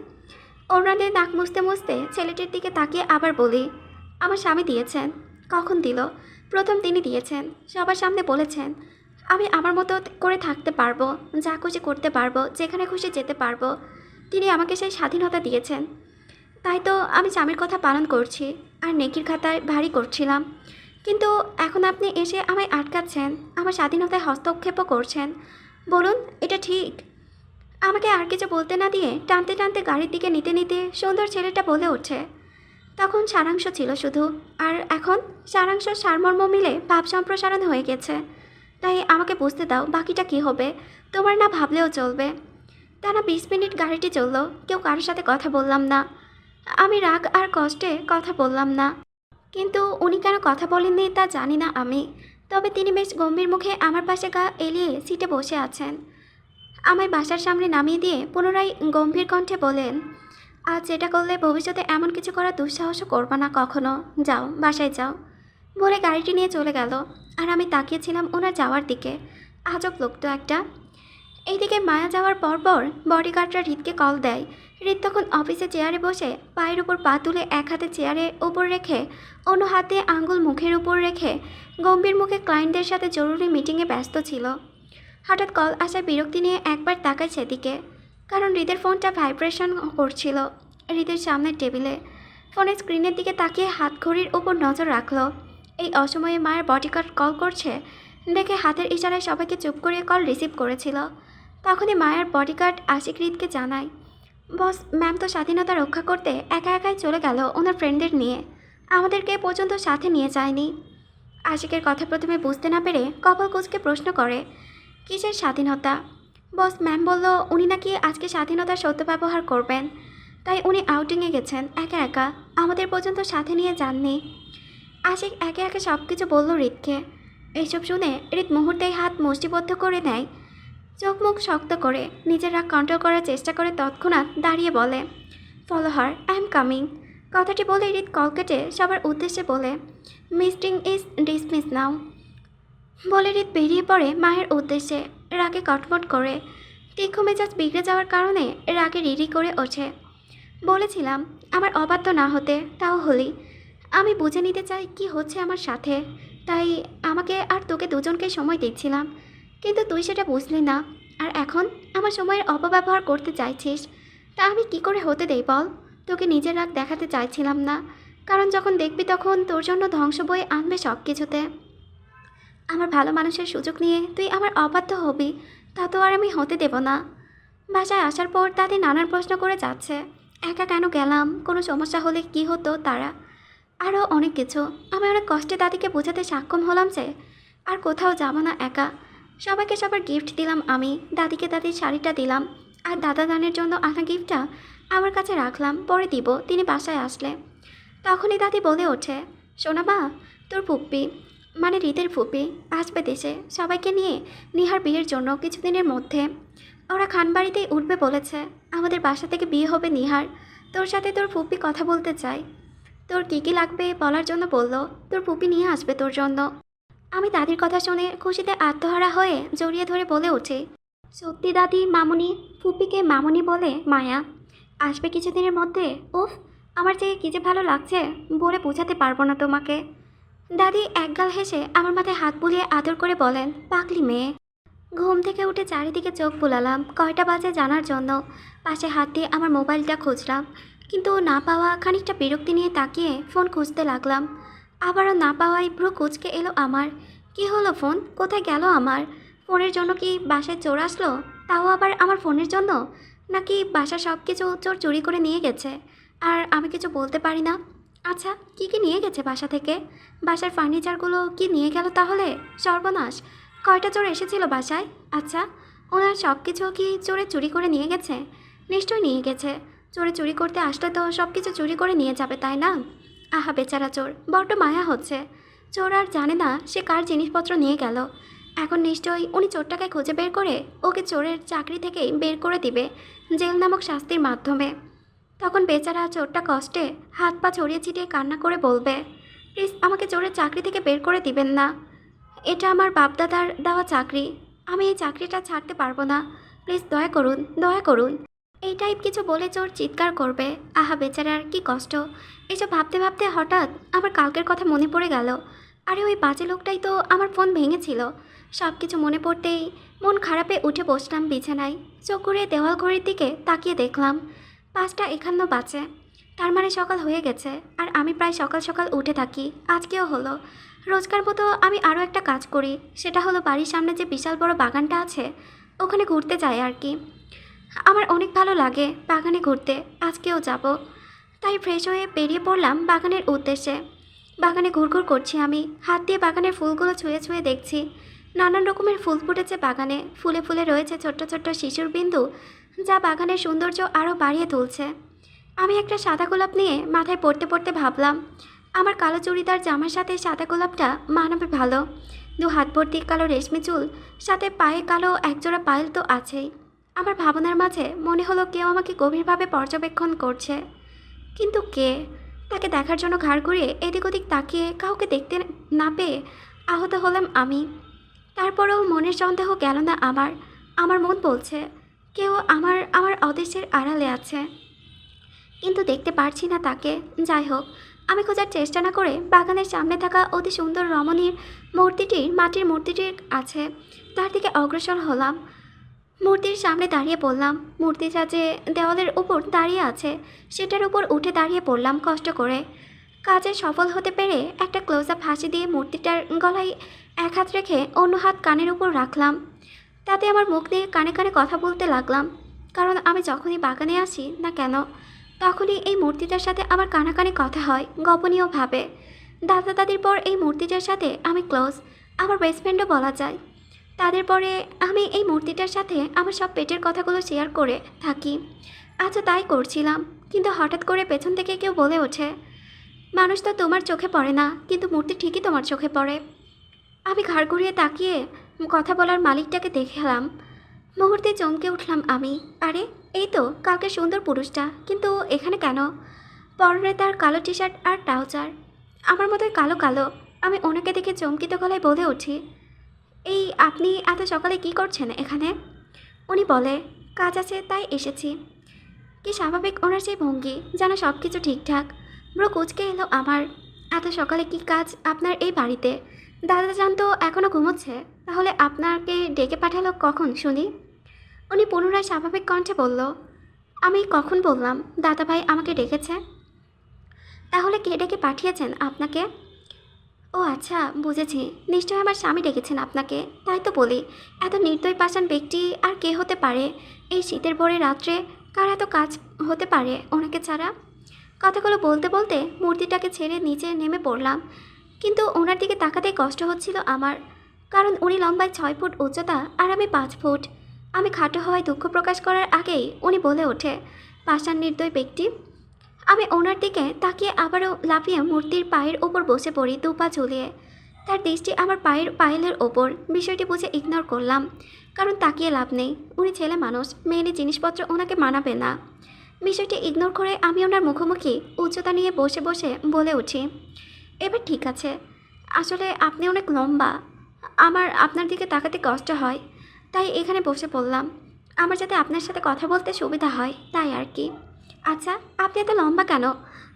ওনাদের নাক মুছতে মুছতে ছেলেটির দিকে তাকিয়ে আবার বলি, আমার স্বামী দিয়েছেন। কখন দিল? প্রথম তিনি দিয়েছেন, সবার সামনে বলেছেন আমি আমার মতো করে থাকতে পারবো, যা খুশি করতে পারবো, যেখানে খুশি যেতে পারবো। তিনি আমাকে সেই স্বাধীনতা দিয়েছেন, তাই তো আমি স্বামীর কথা পালন করছি আর নেকির খাতায় ভারী করছিলাম। কিন্তু এখন আপনি এসে আমায় আটকাচ্ছেন, আমার স্বাধীনতায় হস্তক্ষেপও করছেন। বলুন এটা ঠিক? আমাকে আর কিছু বলতে না দিয়ে টানতে টানতে গাড়ির দিকে নিতে নিতে সুন্দর ছেলেটা বলে ওঠে, তখন সারাংশ ছিল শুধু, আর এখন সারাংশ সারমর্ম মিলে ভাব সম্প্রসারণ হয়ে গেছে। তাই আমাকে বুঝতে দাও বাকিটা কি হবে। তোমার না ভাবলেও চলবে। টানা 20 মিনিট গাড়িটি চললো, কেউ কারোর সাথে কথা বললাম না। আমি রাগ আর কষ্টে কথা বললাম না। কিন্তু উনি কেন কথা বলেননি তা জানি না আমি। তবে তিনি বেশ গম্ভীর মুখে আমার পাশে গা এলিয়ে সিটে বসে আছেন। আমায় বাসার সামনে নামিয়ে দিয়ে পুনরায় গম্ভীর কণ্ঠে বলেন, আজ যেটা করলে ভবিষ্যতে এমন কিছু করার দুঃসাহসও করবা না কখনো। যাও, বাসায় যাও। বলে গাড়িটি নিয়ে চলে গেল। আর আমি তাকিয়েছিলাম ওনার যাওয়ার দিকে। আজব লোক তো একটা। এইদিকে মায়া যাওয়ার পরপর বডিগার্ডরা হৃদকে কল দেয়। হৃদ তখন অফিসে চেয়ারে বসে পায়ের উপর পা তুলে এক হাতে চেয়ারের উপর রেখে অন্য হাতে আঙ্গুল মুখের উপর রেখে গম্ভীর মুখে ক্লায়েন্টদের সাথে জরুরি মিটিংয়ে ব্যস্ত ছিল। হঠাৎ কল আসায় বিরক্তি নিয়ে একবার তাকায় সেদিকে, কারণ হৃদের ফোনটা ভাইব্রেশন করছিল হৃদের সামনের টেবিলে। ফোনের স্ক্রিনের দিকে তাকিয়ে হাত ঘড়ির উপর নজর রাখলো। এই অসময়ে মায়ের বডিগার্ড কল করছে দেখে হাতের ইশারায় সবাইকে চুপ করিয়ে কল রিসিভ করেছিল। তখনই মায়ের বডিগার্ড আশিক হৃদকে জানায়, বস ম্যাম তো স্বাধীনতা রক্ষা করতে একা একাই চলে গেল ওনার ফ্রেন্ডদের নিয়ে, আমাদেরকে পর্যন্ত সাথে নিয়ে যায়নি। আশিকের কথা প্রথমে বুঝতে না পেরে কপাল কুঁচকে প্রশ্ন করে, কিসের স্বাধীনতা? বস ম্যাম বলল উনি নাকি আজকে স্বাধীনতার সত্য ব্যবহার করবেন, তাই উনি আউটিংয়ে গেছেন একা একা, আমাদের পর্যন্ত সাথে নিয়ে যাননি। আশিক একে একে সব কিছু বলল হৃদকে। এইসব শুনে হৃদ মুহূর্তেই হাত মুষ্টিবদ্ধ করে নেয়, চোখ মুখ শক্ত করে নিজের রাগ কন্ট্রোল করার চেষ্টা করে তৎক্ষণাৎ দাঁড়িয়ে বলে, follow her, I am coming. কথাটি বলে হৃদ কল কেটে সবার উদ্দেশ্যে বলে, মিটিং ইজ ডিসমিস নাও। বলে হৃদ বেরিয়ে পড়ে মায়ের উদ্দেশ্যে, রাগে কটমট করে। তীক্ষ্ণ মেজাজ বিগড়ে যাওয়ার কারণে রাগে রিরি করে ওঠে। বলেছিলাম আমার অবাধ্য না হতে, তাও হলি। আমি বুঝে নিতে চাই কি হচ্ছে আমার সাথে, তাই আমাকে আর তোকে দুজনকে সময় দিচ্ছিলাম, কিন্তু তুই সেটা বুঝলি না। আর এখন আমার সময়ের অপব্যবহার করতে চাইছিস, তা আমি কি করে হতে দেই বল? তোকে নিজের রাগ দেখাতে চাইছিলাম না, কারণ যখন দেখবি তখন তোর জন্য ধ্বংস বয়ে আনবে সব কিছুতে। আমার ভালো মানুষের সুযোগ নিয়ে তুই আমার অবাধ্য হবি, তা তো আর আমি হতে দেব না। বাসায় আসার পর দাদি নানান প্রশ্ন করে যাচ্ছে, একা কেন গেলাম, কোনো সমস্যা হলে কি হতো তারা, আরও অনেক কিছু। আমি অনেক কষ্টে দাদিকে বোঝাতে সক্ষম হলাম যে আর কোথাও যাব না একা। সবাইকে সবার গিফট দিলাম আমি, দাদিকে দাদির শাড়িটা দিলাম, আর দাদা দানের জন্য আনা গিফটটা আমার কাছে রাখলাম, পরে দিব তিনি বাসায় আসলে। তখনই দাদি বলে ওঠে, শোনা মা, তোর ফুপ্পি মানে রীতের ফুপ্পি আসবে দেশে সবাইকে নিয়ে নিহার বিয়ের জন্য কিছুদিনের মধ্যে। ওরা খানবাড়িতেই উঠবে বলেছে। আমাদের বাসা থেকে বিয়ে হবে নিহার। তোর সাথে তোর ফুপ্পি কথা বলতে চায়। তোর কী কী লাগবে বলার জন্য বলল। তোর ফুপি নিয়ে আসবে তোর জন্য। আমি দাদির কথা শুনে খুশিতে আত্মহারা হয়ে জড়িয়ে ধরে বলে উঠি, সত্যি দাদি? মামুনি? ফুপিকে মামুনি বলে মায়া আসবে কিছুদিনের মধ্যে? উফ, আমার যে কী যে ভালো লাগছে বলে বোঝাতে পারবো না তোমাকে। দাদি একগাল হেসে আমার মাথায় হাত বুলিয়ে আদর করে বলেন, পাগলি মেয়ে। ঘুম থেকে উঠে চারিদিকে চোখ বুলালাম কয়টা বাজে জানার জন্য। পাশে হাত দিয়ে আমার মোবাইলটা খুঁজলাম, কিন্তু না পাওয়া খানিকটা বিরক্তি নিয়ে তাকিয়ে ফোন খুঁজতে লাগলাম। আবারও না পাওয়ায় ভ্রু কুঁচকে এলো আমার। কি হলো, ফোন কোথায় গেল আমার? ফোনের জন্য কি বাসায় চোর আসলো? তাও আবার আমার ফোনের জন্য? নাকি বাসার সব কিছু চোর চুরি করে নিয়ে গেছে আর আমি কিছু বলতে পারি না? আচ্ছা, কি কি নিয়ে গেছে বাসা থেকে? বাসার ফার্নিচারগুলো কি নিয়ে গেল তাহলে? সর্বনাশ, কয়টা চোর এসেছিল বাসায়? আচ্ছা, ওনার সব কিছু কি চোরে চুরি করে নিয়ে গেছে? নিশ্চয়ই নিয়ে গেছে। চোরে চুরি করতে আসলে তো সব কিছু চুরি করে নিয়ে যাবে, তাই না? আহা বেচারা চোর, বড্ড মায়া হচ্ছে। চোর আর জানে না সে কার জিনিসপত্র নিয়ে গেল। এখন নিশ্চয়ই উনি চোরটাকে খুঁজে বের করে ওকে চোরের চাকরি থেকেই বের করে দিবে জেল নামক শাস্তির মাধ্যমে। তখন বেচারা চোরটা কষ্টে হাত পা ছড়িয়ে ছিটিয়ে কান্না করে বলবে, প্লিজ আমাকে চোরের চাকরি থেকে বের করে দিবেন না। এটা আমার বাপদাদার দেওয়া চাকরি, আমি এই চাকরিটা ছাড়তে পারবো না। প্লিজ দয়া করুন, দয়া করুন। এই টাইপ কিছু বলে চোর চিৎকার করবে। আহা বেচারার কি কষ্ট। এসব ভাবতে ভাবতে হঠাৎ আমার কালকের কথা মনে পড়ে গেল। আরে ওই বাজে লোকটাই তো আমার ফোন ভেঙেছিল। সব কিছু মনে পড়তেই মন খারাপে উঠে বসলাম বিছানায়। চোখ ঘুরিয়ে দেওয়াল ঘড়ির দিকে তাকিয়ে দেখলাম 5টা 51 বাজে। তার মানে সকাল হয়ে গেছে, আর আমি প্রায় সকাল সকাল উঠে থাকি। আজকেও হলো। রোজকার মতো আমি আরও একটা কাজ করি, সেটা হলো বাড়ির সামনে যে বিশাল বড় বাগানটা আছে ওখানে ঘুরতে যাই আর কি। আমার অনেক ভালো লাগে বাগানে ঘুরতে, আজকেও যাব। তাই ফ্রেশ হয়ে বেরিয়ে পড়লাম বাগানের উদ্দেশ্যে। বাগানে ঘুরঘুর করছি আমি, হাত দিয়ে বাগানের ফুলগুলো ছুঁয়ে ছুঁয়ে দেখছি। নানান রকমের ফুল ফুটেছে বাগানে, ফুলে ফুলে রয়েছে ছোট্ট ছোট্ট শিশুর বিন্দু, যা বাগানের সৌন্দর্য আরও বাড়িয়ে তুলছে। আমি একটা সাদা গোলাপ নিয়ে মাথায় পড়তে পড়তে ভাবলাম, আমার কালো চুড়িদার জামার সাথে সাদা গোলাপটা মানাবে ভালো। 2 হাত ভর্তি কালো রেশমি চুল, সাথে পায়ে কালো একজোড়া পায়েল তো আছেই। আমার ভাবনার মাঝে মনে হলো কেউ আমাকে গভীরভাবে পর্যবেক্ষণ করছে। কিন্তু কে? তাকে দেখার জন্য ঘাড় ঘুরিয়ে এদিক ওদিক তাকিয়ে কাউকে দেখতে না পেয়ে আহত হলাম আমি। তারপরেও মনের সন্দেহ গেল না আমার। আমার মন বলছে কেউ আমার আমার অদৃশ্যের আড়ালে আছে, কিন্তু দেখতে পারছি না তাকে। যাই হোক, আমি খোঁজার চেষ্টা না করে বাগানের সামনে থাকা অতি সুন্দর রমণীর মাটির মূর্তিটির আছে তার দিকে অগ্রসর হলাম। মূর্তির সামনে দাঁড়িয়ে পড়লাম। মূর্তিটা যে দেওয়ালের উপর দাঁড়িয়ে আছে সেটার উপর উঠে দাঁড়িয়ে পড়লাম কষ্ট করে। কাজে সফল হতে পেরে একটা ক্লোজ আপ হাসি দিয়ে মূর্তিটার গলায় এক হাত রেখে অন্য হাত কানের উপর রাখলাম। তাতে আমার মুখ দিয়ে কানে কানে কথা বলতে লাগলাম, কারণ আমি যখনই বাগানে আসি না কেন তখনই এই মূর্তিটার সাথে আমার কানাকানি কথা হয় গোপনীয়ভাবে। দাদা দাদির পর এই মূর্তিটার সাথে আমি ক্লোজ, আমার বেস্ট ফ্রেন্ডও বলা যায়। তাদের পরে আমি এই মূর্তিটার সাথে আমার সব পেটের কথাগুলো শেয়ার করে থাকি। আচ্ছা, তাই করছিলাম, কিন্তু হঠাৎ করে পেছন থেকে কেউ বলে ওঠে, মানুষ তো তোমার চোখে পড়ে না, কিন্তু মূর্তি ঠিকই তোমার চোখে পড়ে। আমি ঘাড় ঘুরিয়ে তাকিয়ে কথা বলার মালিকটাকে দেখলাম। মুহূর্তে চমকে উঠলাম আমি। আরে, এই তো কালকে সুন্দর পুরুষটা, কিন্তু এখানে কেন? পরনে তার কালো টি শার্ট আর ট্রাউজার, আমার মতোই কালো কালো। আমি ওনাকে দেখে চমকিত গলায় বলে উঠি, এই আপনি এত সকালে কি করছেন এখানে? উনি বলে, কাজ আছে তাই এসেছি। কি স্বাভাবিক ওনার সেই ভঙ্গি, যেন সব কিছু ঠিকঠাক। ব্রো কুচকে এলো আমার। এত সকালে কি কাজ আপনার এই বাড়িতে? দাদা জান তো এখনও ঘুমোচ্ছে, তাহলে আপনাকে ডেকে পাঠালো কখন শুনি? উনি পুনরায় স্বাভাবিক কণ্ঠে বলল, আমি কখন বললাম দাদা ভাই আমাকে ডেকেছে? তাহলে কে ডেকে পাঠিয়েছেন আপনাকে? ও আচ্ছা, বুঝেছি। নিশ্চয়ই আমার স্বামী ডেকেছেন আপনাকে। তাই তো বলি, এত নির্দয় পাষাণ ব্যক্তি আর কে হতে পারে? এই শীতের ভোরে রাত্রে কার এত কাজ হতে পারে ওনাকে ছাড়া? কথাগুলো বলতে বলতে মূর্তিটাকে ছেড়ে নিচে নেমে পড়লাম। কিন্তু ওনার দিকে তাকাতেই কষ্ট হচ্ছিল আমার। কারণ উনি লম্বায় 6 ফুট উচ্চতা আর আমি 5 ফুট। আমি খাটো হওয়ায় দুঃখ প্রকাশ করার আগেই উনি বলে ওঠে, পাষাণ নির্দয় ব্যক্তি। আমি ওনার দিকে তাকিয়ে আবারও লাফিয়ে মূর্তির পায়ের ওপর বসে পড়ি, দুপা ঝুলিয়ে। তার দৃষ্টি আমার পায়ের পায়েলের ওপর। বিষয়টি বুঝে ইগনোর করলাম, কারণ তাকিয়ে লাভ নেই। উনি ছেলে মানুষ, মেয়েলি জিনিসপত্র ওনাকে মানাবে না। বিষয়টি ইগনোর করে আমি ওনার মুখোমুখি উচ্চতা নিয়ে বসে বসে বলে উঠি, এবার ঠিক আছে। আসলে আপনি অনেক লম্বা, আমার আপনার দিকে তাকাতে কষ্ট হয়, তাই এখানে বসে পড়লাম। আমার যাতে আপনার সাথে কথা বলতে সুবিধা হয়, তাই আর কি। আচ্ছা, আপনি এত লম্বা কেন?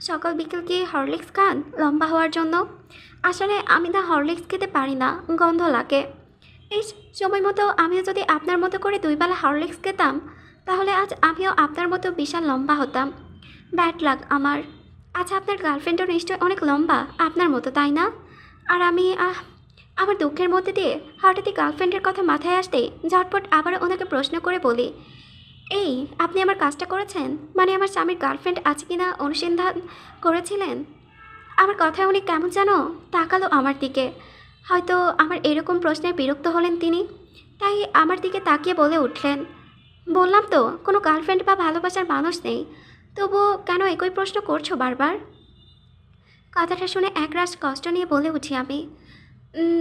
সকাল বিকেল কি হরলিক্স খান লম্বা হওয়ার জন্য? আসলে আমি না হরলিক্স খেতে পারি না, গন্ধ লাগে। এই সময় মতো আমিও যদি আপনার মতো করে 2 বেলা হরলিক্স খেতাম, তাহলে আজ আমিও আপনার মতো বিশাল লম্বা হতাম। ব্যাড লাক আমার। আচ্ছা, আপনার গার্লফ্রেন্ডও নিশ্চয় অনেক লম্বা আপনার মতো, তাই না? আর আমি আমার দুঃখের মধ্যে দিয়ে হঠাৎই গার্লফ্রেন্ডের কথা মাথায় আসতেই ঝটপট আবার ওনাকে প্রশ্ন করে বলি, এই, আপনি আমার কাজটা করেছেন? মানে আমার স্বামীর গার্লফ্রেন্ড আছে কিনা অনুসন্ধান করেছিলেন? আমার কথায় উনি কেমন যেন তাকালো আমার দিকে। হয়তো আমার এরকম প্রশ্নে বিরক্ত হলেন তিনি, তাই আমার দিকে তাকিয়ে বলে উঠলেন, বললাম তো কোনো গার্লফ্রেন্ড বা ভালোবাসার মানুষ নেই, তবুও কেন একই প্রশ্ন করছো বারবার? কথাটা শুনে একরাশ কষ্ট নিয়ে বলে উঠি আমি,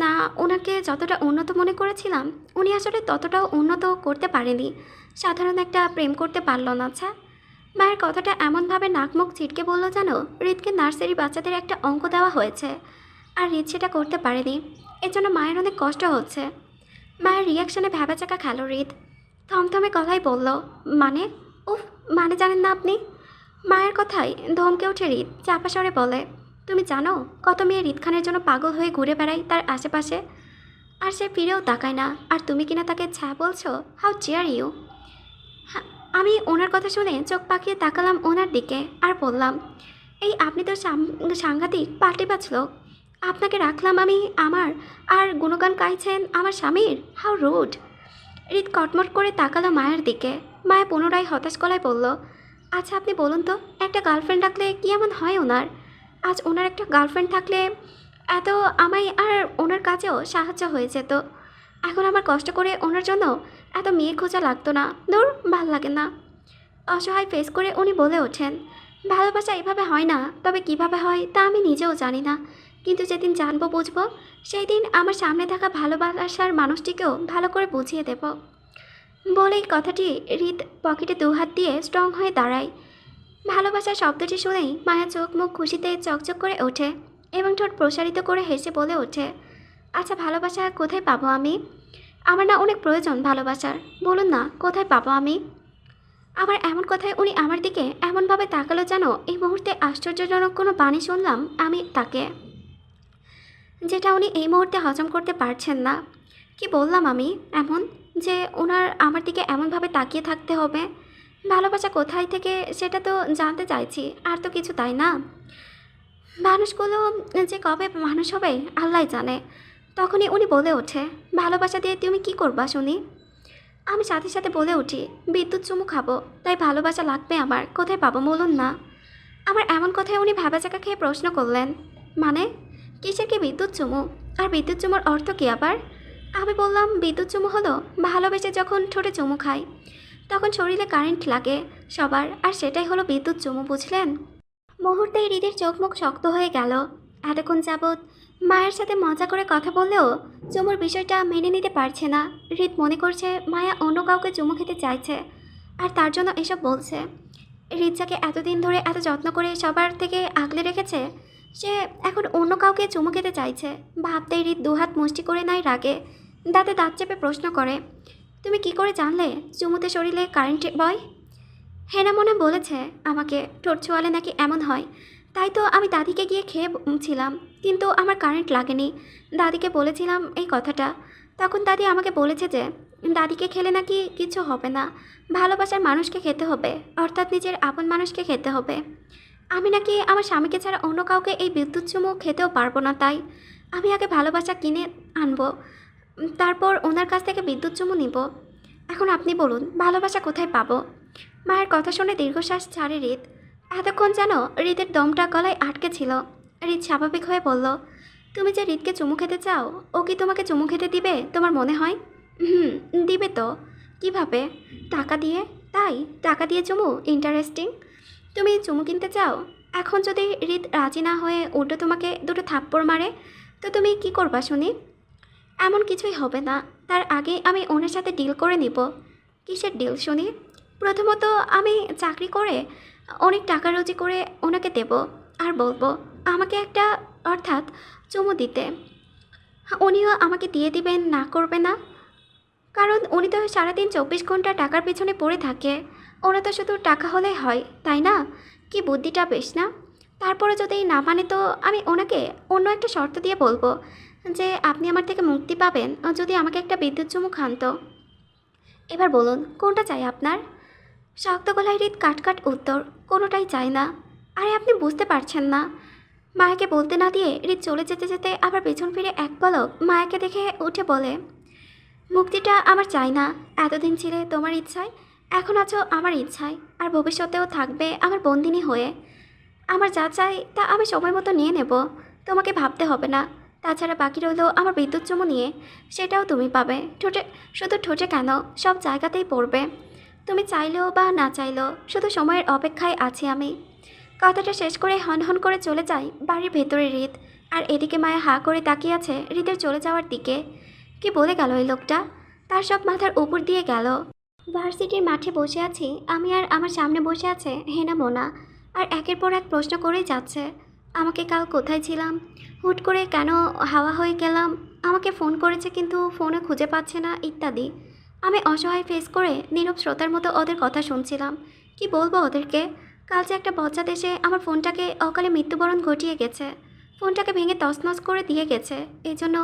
না, ওনাকে যতটা উন্নত মনে করেছিলাম উনি আসলে ততটাও উন্নত করতে পারেনি। সাধারণ একটা প্রেম করতে পারল না। আচ্ছা, মায়ের কথাটা এমনভাবে নাক মুখ ছিটকে বলল যেন হৃদকে নার্সারি বাচ্চাদের একটা অঙ্ক দেওয়া হয়েছে, আর হৃদ সেটা করতে পারেনি। এর জন্য মায়ের অনেক কষ্ট হচ্ছে। মায়ের রিয়াকশানে ভ্যাবাচাকা খেল হৃদ। থমথমে গলায় বলল, মানে? উফ, মানে জানেন না আপনি? মায়ের কথায় ধমকে ওঠে হৃদ, চাপা স্বরে বলে, তুমি জানো কত মেয়ে হৃদ খানের জন্য পাগল হয়ে ঘুরে বেড়ায় তার আশেপাশে, আর সে ফিরেও তাকায় না, আর তুমি কিনা তাকে ছ্যা বলছো? How dare you! আমি ওনার কথা শুনে চোখ পাকিয়ে তাকালাম ওনার দিকে আর বললাম, এই আপনি তো সাংঘাতিক পাল্টিবাজ লোক। আপনাকে রাখলাম আমি আমার, আর গুণগান গাইছেন আমার স্বামীর? How rude! হৃদ কটমট করে তাকালো মায়ের দিকে। মায়া পুনরায় হতাশ গলায় বলল, আচ্ছা আপনি বলুন তো, একটা গার্লফ্রেন্ড রাখলে কি এমন হয় ওনার? আজ ওনার একটা গার্লফ্রেন্ড থাকলে এত আমায় আর ওনার কাছেও সাহায্য হয়ে যেত। এখন আমার কষ্ট করে ওনার জন্য এত মেয়ে খোঁজা লাগতো না। দূর, ভাল লাগে না। অসহায় ফেস করে উনি বলে ওঠেন, ভালোবাসা এভাবে হয় না, তবে কিভাবে হয় তা আমি নিজেও জানি না। কিন্তু যেদিন জানবো বুঝবো, সেই দিন আমার সামনে থাকা ভালোবাসার মানুষটিকেও ভালো করে বুঝিয়ে দেব। বলেই কথাটি হৃদ পকেটে 2 হাত দিয়ে স্ট্রং হয়ে দাঁড়ায়। ভালোবাসার শব্দটি শুনেই মায়া চোখ মুখ খুশিতে চকচক করে ওঠে এবং ঠোঁট প্রসারিত করে হেসে বলে ওঠে, আচ্ছা, ভালোবাসা কোথায় পাবো আমি? আমার না অনেক প্রয়োজন ভালোবাসার। বলুন না, কোথায় পাবো আমি? আবার এমন কথায় উনি আমার দিকে এমনভাবে তাকালো যেন এই মুহূর্তে আশ্চর্যজনক কোনো বাণী শুনলাম আমি তাকে, যেটা উনি এই মুহূর্তে হজম করতে পারছেন না। কি বললাম আমি এমন, যে ওনার আমার দিকে এমনভাবে তাকিয়ে থাকতে হবে? ভালোবাসা কোথায় থেকে সেটা তো জানতে চাইছি, আর তো কিছু, তাই না? মানুষগুলো যে কবে মানুষ হবে আল্লাহ জানে। তখনই উনি বলে ওঠে, ভালোবাসা দিয়ে তুমি কি করবা শুনি? আমি সাথে সাথে বলে উঠি, বিদ্যুৎ চুমু খাবো, তাই ভালোবাসা লাগবে আমার, কোথায় পাবো বলুন না? আমার এমন কথায় উনি ভ্যাবাচাকা খেয়ে প্রশ্ন করলেন, মানে কিসের কি বিদ্যুৎ চুমু? আর বিদ্যুৎ চুমুর অর্থ কি আবার? আমি বললাম, বিদ্যুৎ চুমু হলো ভালোবেসে যখন ঠোঁটে চুমু খাই, তখন শরীরে কারেন্ট লাগে সবার, আর সেটাই হলো বিদ্যুৎ চুমু, বুঝলেন? মুহূর্তেই হৃদের চোখ মুখ শক্ত হয়ে গেল। এতক্ষণ যাবৎ মায়ের সাথে মজা করে কথা বললেও চুমুর বিষয়টা মেনে নিতে পারছে না। হৃদ মনে করছে মায়া অন্য কাউকে চুমু খেতে চাইছে, আর তার জন্য এসব বলছে। হৃদ যাকে এতদিন ধরে এত যত্ন করে সবার থেকে আগলে রেখেছে, সে এখন অন্য কাউকে চুমু খেতে চাইছে। ভাবতেই হৃদ 2 হাত মুষ্টি করে নেয় রাগে। দাঁতে দাঁত চেপে প্রশ্ন করে, তুমি কি করে জানলে চুমুতে শরীরে কারেন্ট বয়? হেনা মনে বলেছে আমাকে, ঠোঁট ছোঁয়ালে নাকি এমন হয়। তাই তো আমি দাদিকে গিয়ে খেয়েছিলাম, কিন্তু আমার কারেন্ট লাগেনি। দাদিকে বলেছিলাম এই কথাটা, তখন দাদি আমাকে বলেছে যে দাদিকে খেলে নাকি কিছু হবে না, ভালোবাসার মানুষকে খেতে হবে, অর্থাৎ নিজের আপন মানুষকে খেতে হবে। আমি নাকি আমার স্বামীকে ছাড়া অন্য কাউকে এই বিদ্যুৎ চুমু খেতেও পারবো না, তাই আমি আগে ভালোবাসা কিনে আনবো, তারপর ওনার কাছ থেকে বিদ্যুৎ চুমু নিব। এখন আপনি বলুন ভালোবাসা কোথায় পাবো? মায়ের কথা শুনে দীর্ঘশ্বাস ছাড়ে হৃদ। এতক্ষণ যেন হৃদের দমটা গলায় আটকে ছিল। হৃদ স্বাভাবিক হয়ে বলল, তুমি যে হৃদকে চুমু খেতে চাও, ও কি তোমাকে চুমু খেতে দিবে তোমার মনে হয়? হুম, দিবে তো। কিভাবে? টাকা দিয়ে। তাই? টাকা দিয়ে চুমু? ইন্টারেস্টিং। তুমি চুমু কিনতে চাও? এখন যদি হৃদ রাজি না হয়ে উল্টো তোমাকে দুটো থাপ্পড় মারে, তো তুমি কি করবা শুনি? এমন কিছুই হবে না। তার আগে আমি ওনার সাথে ডিল করে নিব। কিসের ডিল শুনি? প্রথমত আমি চাকরি করে অনেক টাকা রুজি করে ওনাকে দেব, আর বলবো আমাকে একটা, অর্থাৎ চুমু দিতে। উনিও আমাকে দিয়ে দিবেন, না করবে না। কারণ উনি তো সারাদিন 24 ঘন্টা টাকার পেছনে পড়ে থাকে। ওরা তো শুধু টাকা হলেই হয়, তাই না? কি বুদ্ধিটা বেশ না? তারপরে যদি না মানে তো আমি ওনাকে অন্য একটা শর্ত দিয়ে বলবো যে আপনি আমার থেকে মুক্তি পাবেন যদি আমাকে একটা বিদ্যুৎ চুমু খান তো। এবার বলুন কোনটা চাই আপনার? শক্ত গলায় হৃদ কাট উত্তর, কোনোটাই চাই না। আরে আপনি বুঝতে পারছেন না। মায়াকে বলতে না দিয়ে হৃদ চলে যেতে যেতে আবার পেছন ফিরে এক পলক মায়াকে দেখে উঠে বলে, মুক্তিটা আমার চাই না। এতদিন ছিলে তোমার ইচ্ছায়, এখন আছো আমার ইচ্ছায়, আর ভবিষ্যতেও থাকবে আমার বন্দিনী হয়ে। আমার যা চাই তা আমি সময় মতো নিয়ে নেব, তোমাকে ভাবতে হবে না। তাছাড়া বাকি রইল আমার বিদ্যুৎ চুমু নিয়ে, সেটাও তুমি পাবে। ঠোঁটে, শুধু ঠোঁটে কেন, সব জায়গাতেই পড়বে। তুমি চাইলেও বা না চাইলেও, শুধু সময়ের অপেক্ষায় আছি আমি। কথাটা শেষ করে হন করে চলে যায় বাড়ির ভেতরে হৃদ। আর এদিকে মায়া হাঁ করে তাকিয়ে আছে হৃদের চলে যাওয়ার দিকে। কি বলে গেল এই লোকটা? তার সব মাথার উপর দিয়ে গেল। ভার্সিটির মাঠে বসে আছি আমি, আর আমার সামনে বসে আছে হেনা মোনা। আর একের পর এক প্রশ্ন করেই যাচ্ছে, আমাকে কাল কোথায় ছিলাম, হুট করে কেন হাওয়া হয়ে গেলাম, আমাকে ফোন করেছে কিন্তু ফোনে খুঁজে পাচ্ছে না, ইত্যাদি। আমি অসহায় ফেস করে নীরব শ্রোতার মতো ওদের কথা শুনছিলাম। কি বলবো ওদেরকে? কাল যে একটা বজ্জাত এসে আমার ফোনটাকে অকালে মৃত্যুবরণ ঘটিয়ে গেছে, ফোনটাকে ভেঙে তছনছ করে দিয়ে গেছে। এই জন্য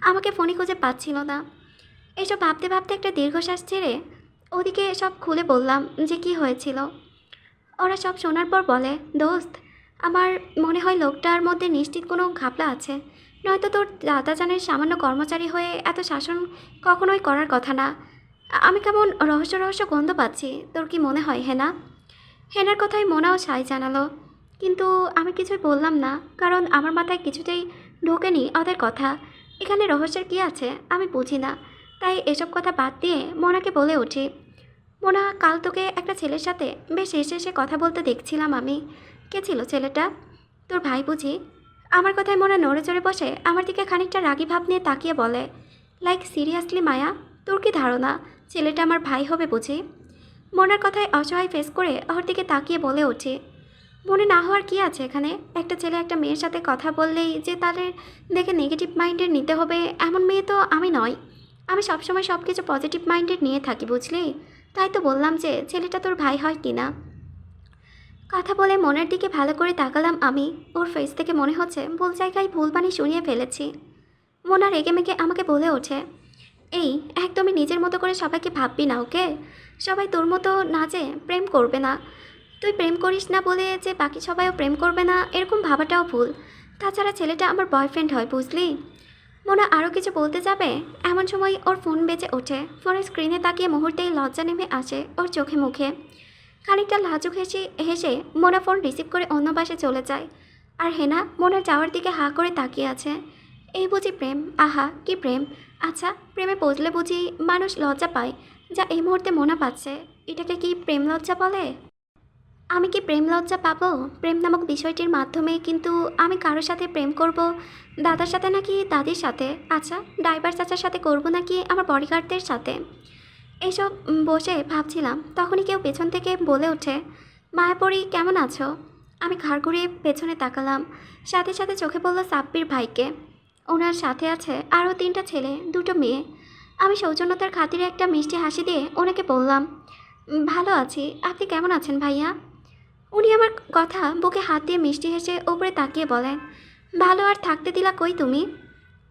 আমাকে ফোনই খুঁজে পাচ্ছিল না। এসব ভাবতে ভাবতে একটা দীর্ঘশ্বাস ছেড়ে ওদিকে সব খুলে বললাম যে কি হয়েছিল। ওরা সব শোনার পর বলে, দোস্ত, আমার মনে হয় লোকটার মধ্যে নিশ্চিত কোনো ঘাপলা আছে, নয়তো তোর দাদাজানের সামান্য কর্মচারী হয়ে এত শাসন কখনোই করার কথা না। আমি কেমন রহস্য রহস্য গন্ধ পাচ্ছি, তোর কি মনে হয় হেনা? হেনার কথায় মোনাও সায় জানালো, কিন্তু আমি কিছুই বললাম না, কারণ আমার মাথায় কিছুতেই ঢোকেনি ওদের কথা। এখানে রহস্যের কি আছে আমি বুঝি না। তাই এসব কথা বাদ দিয়ে মোনাকে বলে উঠি, মোনা, কাল তোকে একটা ছেলের সাথে বেশ হেসে হেসে কথা বলতে দেখছিলাম আমি। কে ছিল ছেলেটা? তোর ভাই বুঝি? আমার কথায় মোনা নড়ে চড়ে বসে আমার দিকে খানিকটা রাগী ভাব নিয়ে তাকিয়ে বলে, লাইক সিরিয়াসলি মায়া, তোর কি ধারণা ছেলেটা আমার ভাই হবে বুঝি? মোনার কথায় অসহায় ফেস করে ওর দিকে তাকিয়ে বলে উঠি, মনে না হওয়ার কি আছে এখানে? একটা ছেলে একটা মেয়ের সাথে কথা বললেই যে তাদের দেখে নেগেটিভ মাইন্ডের নিতে হবে এমন মেয়ে তো আমি নয়। আমি সবসময় সব কিছু পজিটিভ মাইন্ডেড নিয়ে থাকি বুঝলি। তাই তো বললাম যে ছেলেটা তোর ভাই হয় কি না। কথা বলে মনের দিকে ভালো করে তাকালাম আমি। ওর ফেস থেকে মনে হচ্ছে ভুল জায়গায় ভুল বাণী শুনিয়ে ফেলেছি। মোনা রেগে মেগে আমাকে বলে ওঠে, এই একদমই নিজের মতো করে সবাইকে ভাববি না, ওকে? সবাই তোর মতো না যে প্রেম করবে না। তুই প্রেম করিস না বলে যে বাকি সবাইও প্রেম করবে না এরকম ভাবাটাও ভুল। তাছাড়া ছেলেটা আমার বয়ফ্রেন্ড হয় বুঝলি। মোনা আরও কিছু বলতে যাবে, এমন সময় ওর ফোন বেজে ওঠে। ফোনের স্ক্রিনে তাকিয়ে মুহূর্তেই লজ্জা নেমে আসে ওর চোখে মুখে। খানিকটা লাজুক হেসে হেসে মোনা ফোন রিসিভ করে অন্য পাশে চলে যায়। আর হেনা মোনার যাওয়ার দিকে হাঁ করে তাকিয়ে আছে। এই বুঝি প্রেম? আহা কি প্রেম! আচ্ছা, প্রেমে পৌঁছলে বুঝি মানুষ লজ্জা পায়, যা এই মুহূর্তে মোনা পাচ্ছে। এটাকে কি প্রেম লজ্জা বলে? আমি কি প্রেম লজ্জা পাবো প্রেম নামক বিষয়টির মাধ্যমে? কিন্তু আমি কারোর সাথে প্রেম করব, দাদার সাথে নাকি দাদির সাথে, আচ্ছা ড্রাইভার চাচার সাথে করব নাকি আমার বডিগার্ডদের সাথে? এইসব বসে ভাবছিলাম, তখনই কেউ পেছন থেকে বলে ওঠে, মায়াপরি কেমন আছো? আমি ঘাড় ঘুরিয়ে পেছনে তাকালাম। সাথে সাথে চোখে পড়ল সাব্বির ভাইকে। ওনার সাথে আছে আরও 3টা ছেলে, 2টো মেয়ে। আমি সৌজন্যতার খাতিরে একটা মিষ্টি হাসি দিয়ে ওনাকে বললাম, ভালো আছি, আপনি কেমন আছেন ভাইয়া? উনি আমার কথা বুকে হাত দিয়ে মিষ্টি হেসে ওপরে তাকিয়ে বলেন, ভালো আর থাকতে দিলা কই তুমি?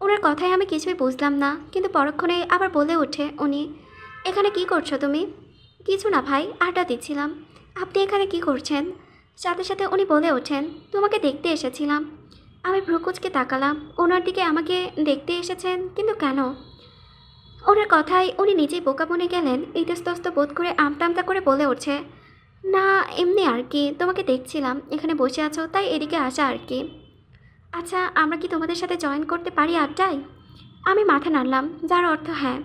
ওনার কথায় আমি কিছুই বুঝলাম না, কিন্তু পরক্ষণে আবার বলে ওঠে উনি, এখানে কি করছো তুমি? কিছু না ভাই, আড্ডা দিচ্ছিলাম। আপনি এখানে কি করছেন? সাথে সাথে উনি বলে ওঠেন, তোমাকে দেখতে এসেছিলাম। আমি ভ্রুকুচকে তাকালাম, ওনার দিকে আমাকে দেখতে এসেছেন কিন্তু কেন? ওনার কথায় উনি নিজেই বোকা বনে গেলেন। ইতস্তত বোধ করে আমতা আমতা করে বলে ওঠে, না এমনি আর কি, তোমাকে দেখছিলাম এখানে বসে আছো তাই এদিকে আসা আর কি। আচ্ছা আমরা কি তোমাদের সাথে জয়েন করতে পারি আড্ডায়? আমি মাথা নাড়লাম, যার অর্থ হ্যাঁ।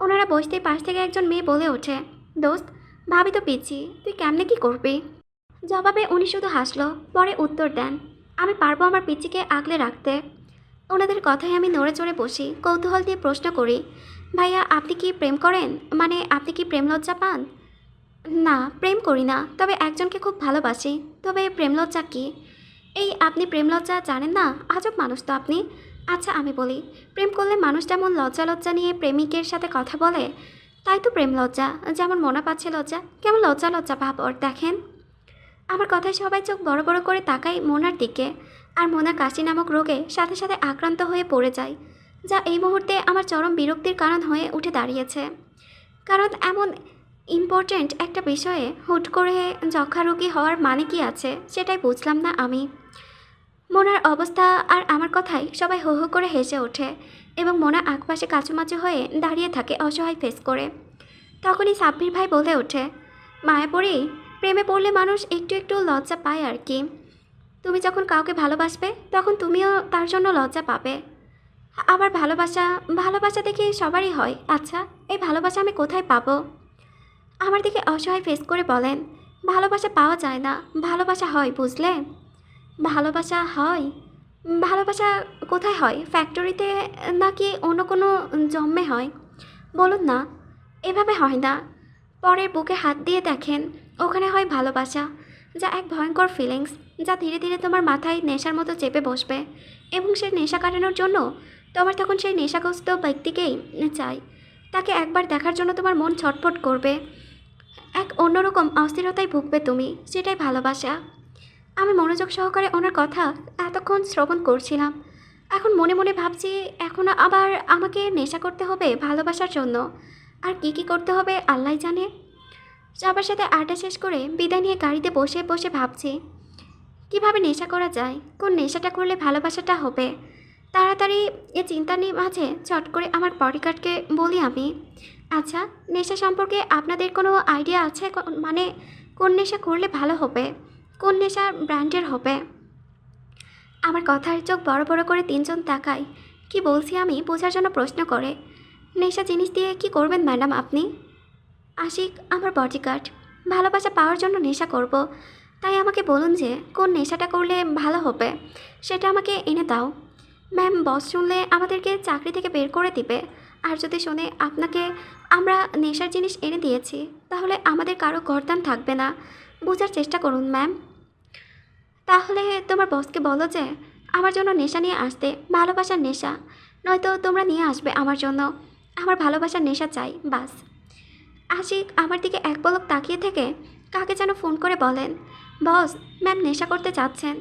ওনারা বসতেই পাশ থেকে একজন মেয়ে বলে ওঠে, দোস্ত ভাবি তো পিচ্ছি, তুই কেমনে কি করবি? জবাবে উনি শুধু হাসলো, পরে উত্তর দেন, আমি পারবো আমার পিচ্চিকে আগলে রাখতে। ওনাদের কথায় আমি নড়ে চড়ে বসি, কৌতূহল দিয়ে প্রশ্ন করি, ভাইয়া আপনি কি প্রেম করেন? মানে আপনি কি প্রেম লজ্জা পান? না প্রেম করি না, তবে একজনকে খুব ভালোবাসি। তবে প্রেম লজ্জা কি? এই আপনি প্রেম লজ্জা জানেন না? আজব মানুষ তো আপনি। আচ্ছা আমি বলি, প্রেম করলে মানুষ যেমন লজ্জা লজ্জা নিয়ে প্রেমিকের সাথে কথা বলে, তাই তো প্রেম লজ্জা। যেমন মনে পাচ্ছে লজ্জা, কেমন লজ্জা লজ্জা ভাব ওর দেখেন। আমার কথায় সবাই চোখ বড় বড় করে তাকায় মোনার দিকে। আর মোনা কাশি নামক রোগে সাথে সাথে আক্রান্ত হয়ে পড়ে যায়, যা এই মুহূর্তে আমার চরম বিরক্তির কারণ হয়ে উঠে দাঁড়িয়েছে। কারণ এমন ইম্পর্ট্যান্ট একটা বিষয়ে হুট করে যক্ষারোগী হওয়ার মানে কি আছে সেটাই বুঝলাম না আমি। মোনার অবস্থা আর আমার কথায় সবাই হো হো করে হেসে ওঠে এবং মোনা আকপাশে কাচুমাচু হয়ে দাঁড়িয়ে থাকে অসহায় ফেস করে। তখনই সাব্বির ভাই বলে ওঠে, মায়াপরি, প্রেমে পড়লে মানুষ একটু একটু লজ্জা পায় আর কি। তুমি যখন কাউকে ভালোবাসবে তখন তুমিও তার জন্য লজ্জা পাবে। আবার ভালোবাসা, ভালোবাসা দেখে সবারই হয়। আচ্ছা এই ভালোবাসা আমি কোথায় পাবো? আমার দিকে অসহায় ফেস করে বলেন, ভালোবাসা পাওয়া যায় না, ভালোবাসা হয় বুঝলে। ভালোবাসা হয়? ভালোবাসা কোথায় হয়? ফ্যাক্টরিতে নাকি অন্য কোনো জন্মে হয়? বলুন না। এভাবে হয় না। পরের বুকে হাত দিয়ে দেখেন, ওখানে হয় ভালোবাসা, যা এক ভয়ঙ্কর ফিলিংস, যা ধীরে ধীরে তোমার মাথায় নেশার মতো চেপে বসবে এবং সেই নেশা কাটানোর জন্য তোমার তখন সেই নেশাগ্রস্ত ব্যক্তিকেই চাই। তাকে একবার দেখার জন্য তোমার মন ছটফট করবে, এক অন্যরকম অস্থিরতায় ভুগবে তুমি, সেটাই ভালোবাসা। আমি মনোযোগ সহকারে ওনার কথা এতক্ষণ শ্রবণ করছিলাম। এখন মনে মনে ভাবছি, এখন আবার আমাকে নেশা করতে হবে ভালোবাসার জন্য। আর কি কি করতে হবে আল্লাহ জানে। সবার সাথে আড্ডা শেষ করে বিদায় নিয়ে গাড়িতে বসে বসে ভাবছি, কিভাবে নেশা করা যায়, কোন নেশাটা করলে ভালোবাসাটা হবে। তাড়াতাড়ি এ চিন্তা নিয়ে মাঝে চট করে আমার বডিগার্ডকে বলি আমি, আচ্ছা নেশা সম্পর্কে আপনাদের কোনো আইডিয়া আছে? মানে কোন নেশা করলে ভালো হবে, কোন নেশা ব্র্যান্ডের হবে? আমার কথার চোখ বড় বড় করে তিনজন তাকায়। কি বলছি আমি বোঝার জন্য প্রশ্ন করে, নেশা জিনিস দিয়ে কি করবেন ম্যাডাম আপনি? আশিক আমার বডিগার্ড, ভালোবাসা পাওয়ার জন্য নেশা করব, তাই আমাকে বলুন যে কোন নেশাটা করলে ভালো হবে, সেটা আমাকে এনে দাও। ম্যাম বস শুনলে আমাদেরকে চাকরি থেকে বের করে দিবে। আর যদি শোনে আপনাকে আমরা নেশার জিনিস এনে দিয়েছি, তাহলে আমাদের কারো গরদান থাকবে না। বোঝার চেষ্টা করুন ম্যাম। তাহলে তোমার বসকে বলো যে আমার জন্য নেশা নিয়ে আসতে, ভালোবাসার নেশা, নয়তো তোমরা নিয়ে আসবে আমার জন্য। আমার ভালোবাসার নেশা চাই বাস। আশিক আমার দিকে এক পলক তাকিয়ে থেকে কাকে যেন ফোন করে বলেন, বস ম্যাম নেশা করতে চাচ্ছেন,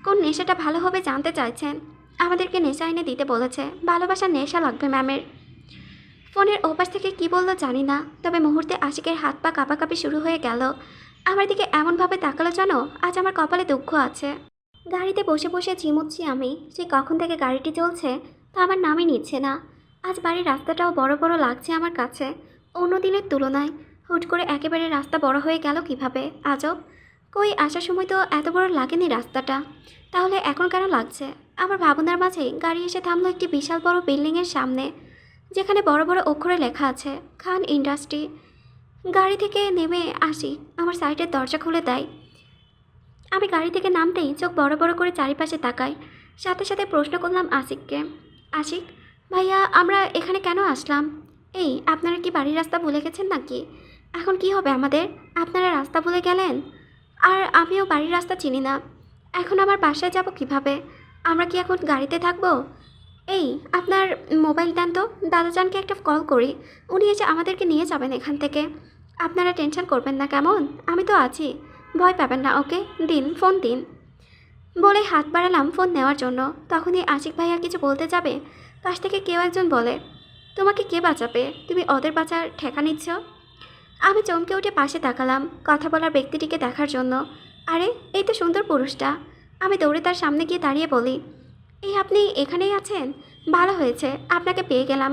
কোন নেশাটা ভালো হবে জানতে চাইছেন। আমাদেরকে নেশা এনে দিতে বলেছে, ভালোবাসার নেশা লাগবে ম্যামের। ফোনের ওপাশ থেকে কি বললো জানি না, তবে মুহূর্তে আশিকের হাত পা কাঁপাকাঁপি শুরু হয়ে গেল। আমার দিকে এমনভাবে তাকালো যেন আজ আমার কপালে দুঃখ আছে। গাড়িতে বসে বসে ঝিমুচ্ছি আমি, সে কখন থেকে গাড়িটি চলছে তা আমার নামই নিচ্ছে না। আজ বাড়ির রাস্তাটাও বড় বড় লাগছে আমার কাছে অন্য দিনের তুলনায়। হুট করে একেবারে রাস্তা বড় হয়ে গেল কিভাবে আজব। কই আসার সময় তো এত বড় লাগেনি রাস্তাটা, তাহলে এখন কেন লাগছে? আমার ভাবনার মাঝে গাড়ি এসে থামলো একটি বিশাল বড় বিল্ডিংয়ের সামনে, যেখানে বড় বড় অক্ষরে লেখা আছে খান ইন্ডাস্ট্রি। গাড়ি থেকে নেমে আসি, আমার সাইডের দরজা খুলে দেয়। আমি গাড়ি থেকে নামতেই চোখ বড় বড় করে চারিপাশে তাকাই, সাথে সাথে প্রশ্ন করলাম আশিককে, আশিক ভাইয়া আমরা এখানে কেন আসলাম? এই আপনারা কি বাড়ির রাস্তা ভুলে গেছেন নাকি? এখন কি হবে আমাদের? আপনারা রাস্তা ভুলে গেলেন, আর আমিও বাড়ির রাস্তা চিনি না। এখন আমার বাসায় যাব কিভাবে? আমরা কি এখন গাড়িতে থাকবো? এই আপনার মোবাইল দেন তো, দাদাজানকে একটা কল করি, উনি এসে আমাদেরকে নিয়ে যাবেন এখান থেকে। আপনারা টেনশন করবেন না কেমন, আমি তো আছি, ভয় পাবেন না ওকে, দিন ফোন দিন। বলে হাত বাড়ালাম ফোন নেওয়ার জন্য। তখনই আশিক ভাইয়া কিছু বলতে যাবে, পাশ থেকে কেউ একজন বলে, তোমাকে কে বাঁচাবে, তুমি ওদের বাঁচার ঠেকা নিচ্ছ? আমি চমকে উঠে পাশে তাকালাম কথা বলার ব্যক্তিটিকে দেখার জন্য। আরে এই তো সুন্দর পুরুষটা। আমি দৌড়ে তার সামনে গিয়ে দাঁড়িয়ে বলি, এই আপনি এখানেই আছেন? ভালো হয়েছে আপনাকে পেয়ে গেলাম।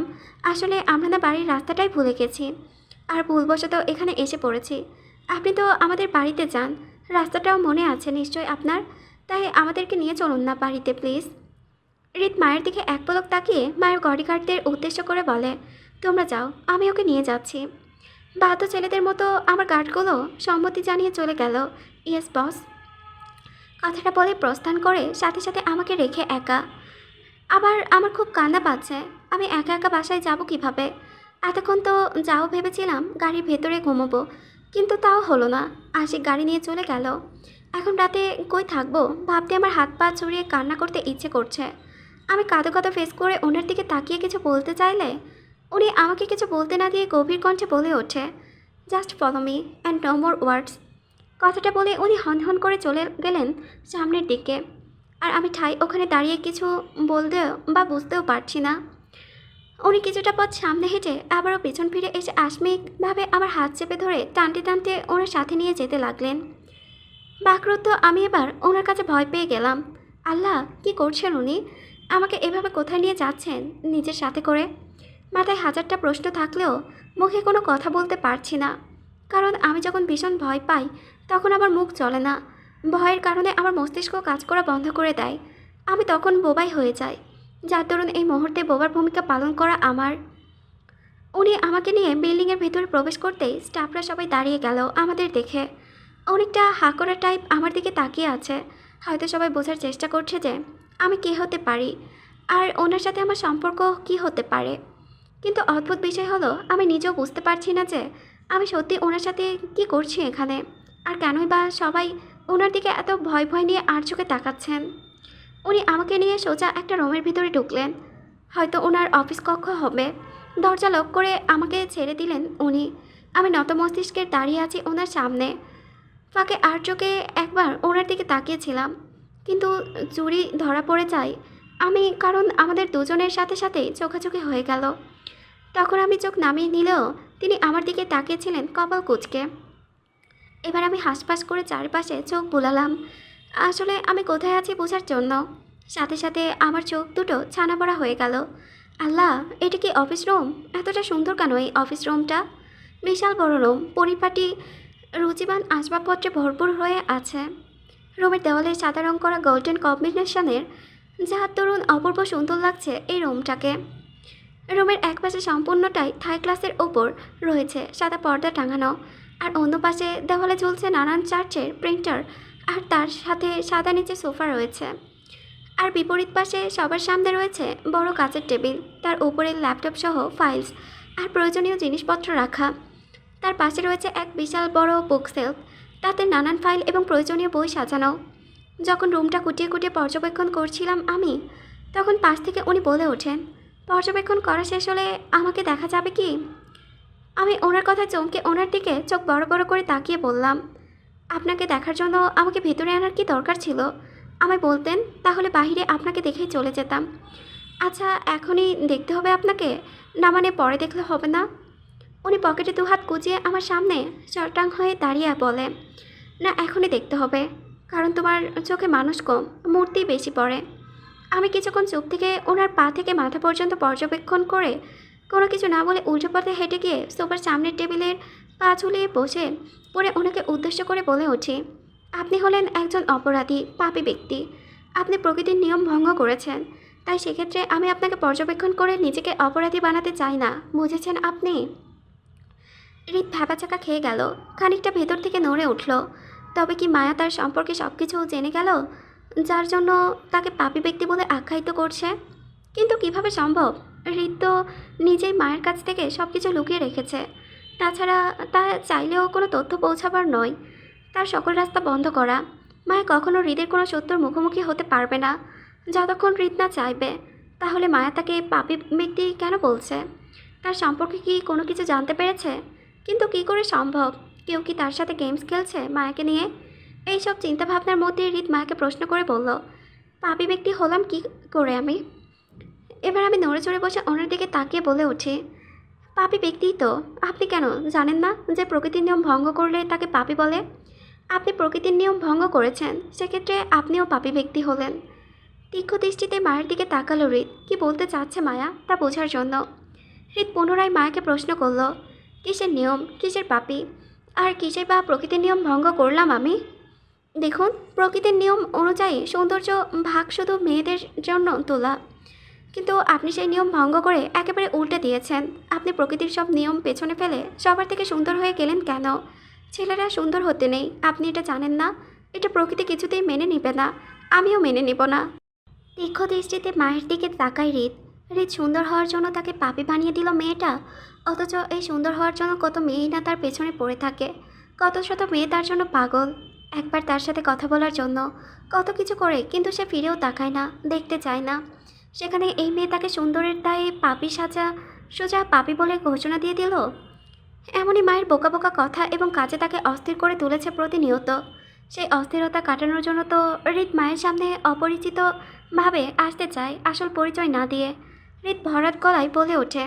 আসলে আমরা না বাড়ির রাস্তাটাই ভুলে গেছি, আর ভুলবশত এখানে এসে পড়েছি। আপনি তো আমাদের বাড়িতে যান, রাস্তাটাও মনে আছে নিশ্চয় আপনার। তাই আমাদেরকে নিয়ে চলুন না বাড়িতে প্লিজ। রিত মায়ের দিকে এক পলক তাকিয়ে মায়ের বডিগার্ডদের উদ্দেশ্য করে বলে, তোমরা যাও, আমি ওকে নিয়ে যাচ্ছি। বাধ্য ছেলেদের মতো আমার গার্ডগুলো সম্মতি জানিয়ে চলে গেল। Yes boss. কথাটা বলে প্রস্থান করে সাথে সাথে আমাকে রেখে একা। আবার আমার খুব কান্না পাচ্ছে। আমি একা একা বাসায় যাব কিভাবে? এতক্ষণ তো যাও ভেবেছিলাম গাড়ির ভেতরে ঘুমোবো, কিন্তু তাও হলো না। আশিক গাড়ি নিয়ে চলে গেল। এখন রাতে কই থাকবো ভাবতে আমার হাত পা ছড়িয়ে কান্না করতে ইচ্ছে করছে। আমি কাঁদো কাঁদো ফেস করে ওনার দিকে তাকিয়ে কিছু বলতে চাইলে উনি আমাকে কিছু বলতে না দিয়ে গভীর কণ্ঠে বলে ওঠে, just follow me and no more words. কথাটা বলে উনি হন করে চলে গেলেন সামনের দিকে। আর আমি ঠাই ওখানে দাঁড়িয়ে কিছু বলতেও বা বুঝতেও পারছি না। উনি কিছুটা পথ সামনে হেঁটে আবারও পেছন ফিরে এসে আসমিকভাবে আমার হাত চেপে ধরে টানতে টানতে ওনার সাথে নিয়ে যেতে লাগলেন। বাকরুদ্ধ আমি এবার ওনার কাছে ভয় পেয়ে গেলাম। আল্লাহ, কি করছেন উনি? আমাকে এভাবে কোথায় নিয়ে যাচ্ছেন নিজের সাথে করে? মাথায় হাজারটা প্রশ্ন থাকলেও মুখে কোনো কথা বলতে পারছি না। কারণ আমি যখন ভীষণ ভয় পাই তখন আমার মুখ চলে না। ভয়ের কারণে আমার মস্তিষ্ক কাজ করা বন্ধ করে দেয়। আমি তখন বোবাই হয়ে যাই, যার দরুন এই মুহূর্তে বোবার ভূমিকা পালন করা আমার। উনি আমাকে নিয়ে বিল্ডিংয়ের ভিতরে প্রবেশ করতেই স্টাফরা সবাই দাঁড়িয়ে গেল আমাদের দেখে। অনেকটা হাঁ করা টাইপ আমার দিকে তাকিয়ে আছে। হয়তো সবাই বোঝার চেষ্টা করছে যে আমি কে হতে পারি আর ওনার সাথে আমার সম্পর্ক কি হতে পারে। কিন্তু অদ্ভুত বিষয় হলো আমি নিজেও বুঝতে পারছি না যে আমি সত্যি ওনার সাথে কি করছি এখানে, আর কেনই বা সবাই ওনার দিকে এত ভয় ভয় নিয়ে আর চোখে তাকাচ্ছেন। উনি আমাকে নিয়ে সোজা একটা রুমের ভিতরে ঢুকলেন। হয়তো ওনার অফিস কক্ষ হবে। দরজা লক করে আমাকে ছেড়ে দিলেন উনি। আমি নত মস্তিষ্কের দাঁড়িয়ে আছি ওনার সামনে। ফাঁকে আর চোখে একবার ওনার দিকে তাকিয়েছিলাম, কিন্তু চুরি ধরা পড়ে যায় আমি, কারণ আমাদের দুজনের সাথে সাথে চোখাচোখি হয়ে গেল। তখন আমি চোখ নামিয়ে নিলেও তিনি আমার দিকে তাকিয়েছিলেন কপাল কুঁচকে। এবার আমি হাঁসফাঁস করে চারপাশে চোখ বুলালাম, আসলে আমি কোথায় আছি বোঝার জন্য। সাথে সাথে আমার চোখ দুটো ছানা পড়া হয়ে গেল। আল্লাহ, এটা কি অফিস রুম? এতটা সুন্দর কেন এই অফিস রুমটা? বিশাল বড় রুম, পরিপাটি রুচিবান আসবাবপত্রে ভরপুর হয়ে আছে। রুমের দেওয়ালে সাদা রং করা গোল্ডেন কম্বিনেশনের, যার দরুন অপূর্ব সুন্দর লাগছে এই রুমটাকে। রুমের এক পাশে সম্পূর্ণটাই থাই গ্লাসের ওপর রয়েছে সাদা পর্দা টাঙানো, আর অন্য পাশে দেওয়ালে ঝুলছে নানান চার্চের প্রিন্টার, আর তার সাথে সাদা নিচে সোফা রয়েছে। আর বিপরীত পাশে সবার সামনে রয়েছে বড় কাচের টেবিল, তার উপরে ল্যাপটপ সহ ফাইলস আর প্রয়োজনীয় জিনিসপত্র রাখা। তার পাশে রয়েছে এক বিশাল বড় বুক সেলফ, তাতে নানান ফাইল এবং প্রয়োজনীয় বই সাজানো। যখন রুমটা কুটিয়ে কুটিয়ে পর্যবেক্ষণ করছিলাম আমি, তখন পাশ থেকে উনি বলে ওঠেন, পর্যবেক্ষণ করা শেষ হলে আমাকে দেখা যাবে কি? আমি ওনার কথা চমকে ওনার দিকে চোখ বড় বড় করে তাকিয়ে বললাম, আপনাকে দেখার জন্য আমাকে ভেতরে আনার কি দরকার ছিল? আমায় বলতেন, তাহলে বাইরে আপনাকে দেখেই চলে যেতাম। আচ্ছা, এখনই দেখতে হবে আপনাকে, না মানে পরে দেখলে হবে না? উনি পকেটে দুহাত কুচিয়ে আমার সামনে চটাং হয়ে দাঁড়িয়ে বলে, না এখনই দেখতে হবে, কারণ তোমার চোখে মানুষ কম, মূর্তি বেশি পড়ে। আমি কিছুক্ষণ চুপ থেকে ওনার পা থেকে মাথা পর্যন্ত পর্যবেক্ষণ করে কোনো কিছু না বলে উল্টো পথে হেঁটে গিয়ে সোফার সামনের টেবিলের পা ঝুলিয়ে বসে পরে ওনাকে উদ্দেশ্য করে বলে উঠি, আপনি হলেন একজন অপরাধী, পাপী ব্যক্তি। আপনি প্রকৃতির নিয়ম ভঙ্গ করেছেন, তাই সেক্ষেত্রে আমি আপনাকে পর্যবেক্ষণ করে নিজেকে অপরাধী বানাতে চাই না, বুঝেছেন আপনি? হৃদ ভ্যাবাচাকা খেয়ে গেল, খানিকটা ভেতর থেকে নড়ে উঠল। তবে কি মায়া তার সম্পর্কে সব কিছু জেনে গেল, যার জন্য তাকে পাপী ব্যক্তি বলে আখ্যায়িত করছে? কিন্তু কিভাবে সম্ভব? হৃদ তো নিজেই মায়ের কাছ থেকে সব কিছু লুকিয়ে রেখেছে। তাছাড়া তা চাইলেও কোনো তথ্য পৌঁছাবার নয়, তার সকল রাস্তা বন্ধ করা। মায়া কখনো হৃদের কোনো সত্যর মুখোমুখি হতে পারবে না যতক্ষণ হৃদ না চাইবে। তাহলে মায়া তাকে পাপী ব্যক্তি কেন বলছে? তার সম্পর্কে কি কোনো কিছু জানতে পেরেছে? কিন্তু কি করে সম্ভব? কেউ কি তার সাথে গেমস খেলছে মায়াকে নিয়ে? এইসব চিন্তাভাবনার মধ্যে হৃদ মায়াকে প্রশ্ন করে বলল, পাপী ব্যক্তি হলাম কি করে আমি? এবার আমি নড়ে চড়ে বসে ওনার দিকে তাকিয়ে বলে উঠি, পাপী ব্যক্তিই তো। আপনি কেন জানেন না যে প্রকৃতির নিয়ম ভঙ্গ করলে তাকে পাপী বলে? আপনি প্রকৃতির নিয়ম ভঙ্গ করেছেন, সেক্ষেত্রে আপনিও পাপী ব্যক্তি হলেন। তীক্ষ্ণ দৃষ্টিতে মায়ের দিকে তাকালো হৃদ। কি বলতে চাচ্ছে মায়া তা বোঝার জন্য। হৃদ পুনরায় মায়াকে প্রশ্ন করল, কিসের নিয়ম, কিসের পাপী, আর কিসের বা প্রকৃতির নিয়ম ভঙ্গ করলাম আমি? দেখুন, প্রকৃতির নিয়ম অনুযায়ী সৌন্দর্য ভাগ শুধু মেয়েদের জন্য তোলা, কিন্তু আপনি সেই নিয়ম ভঙ্গ করে একেবারে উল্টে দিয়েছেন। আপনি প্রকৃতির সব নিয়ম পেছনে ফেলে সবার থেকে সুন্দর হয়ে গেলেন কেন? ছেলেরা সুন্দর হতে নেই, আপনি এটা জানেন না? এটা প্রকৃতি কিছুতেই মেনে নেবে না, আমিও মেনে নেব না। তীক্ষ্ণ দৃষ্টিতে মায়ের দিকে তাকায় হৃদ। হৃদ সুন্দর হওয়ার জন্য তাকে পাপী বানিয়ে দিল মেয়েটা। অথচ এই সুন্দর হওয়ার জন্য কত মেয়েই না তার পেছনে পড়ে থাকে, কত শত মেয়ে তার জন্য পাগল, একবার তার সাথে কথা বলার জন্য কত কিছু করে, কিন্তু সে ফিরেও তাকায় না, দেখতে চায় না। সেখানে এই মেয়ে তাকে সুন্দরের দায়ে পাপী সোজা পাপী বলে ঘোষণা দিয়ে দিল। এমনই মায়ের বোকা বোকা কথা এবং কাজে তাকে অস্থির করে তুলেছে প্রতিনিয়ত। সেই অস্থিরতা কাটানোর জন্য তো হৃদ মায়ের সামনে অপরিচিত ভাবে আসতে চায়, আসল পরিচয় না দিয়ে। হৃদ ভরাট গলায় বলে ওঠে,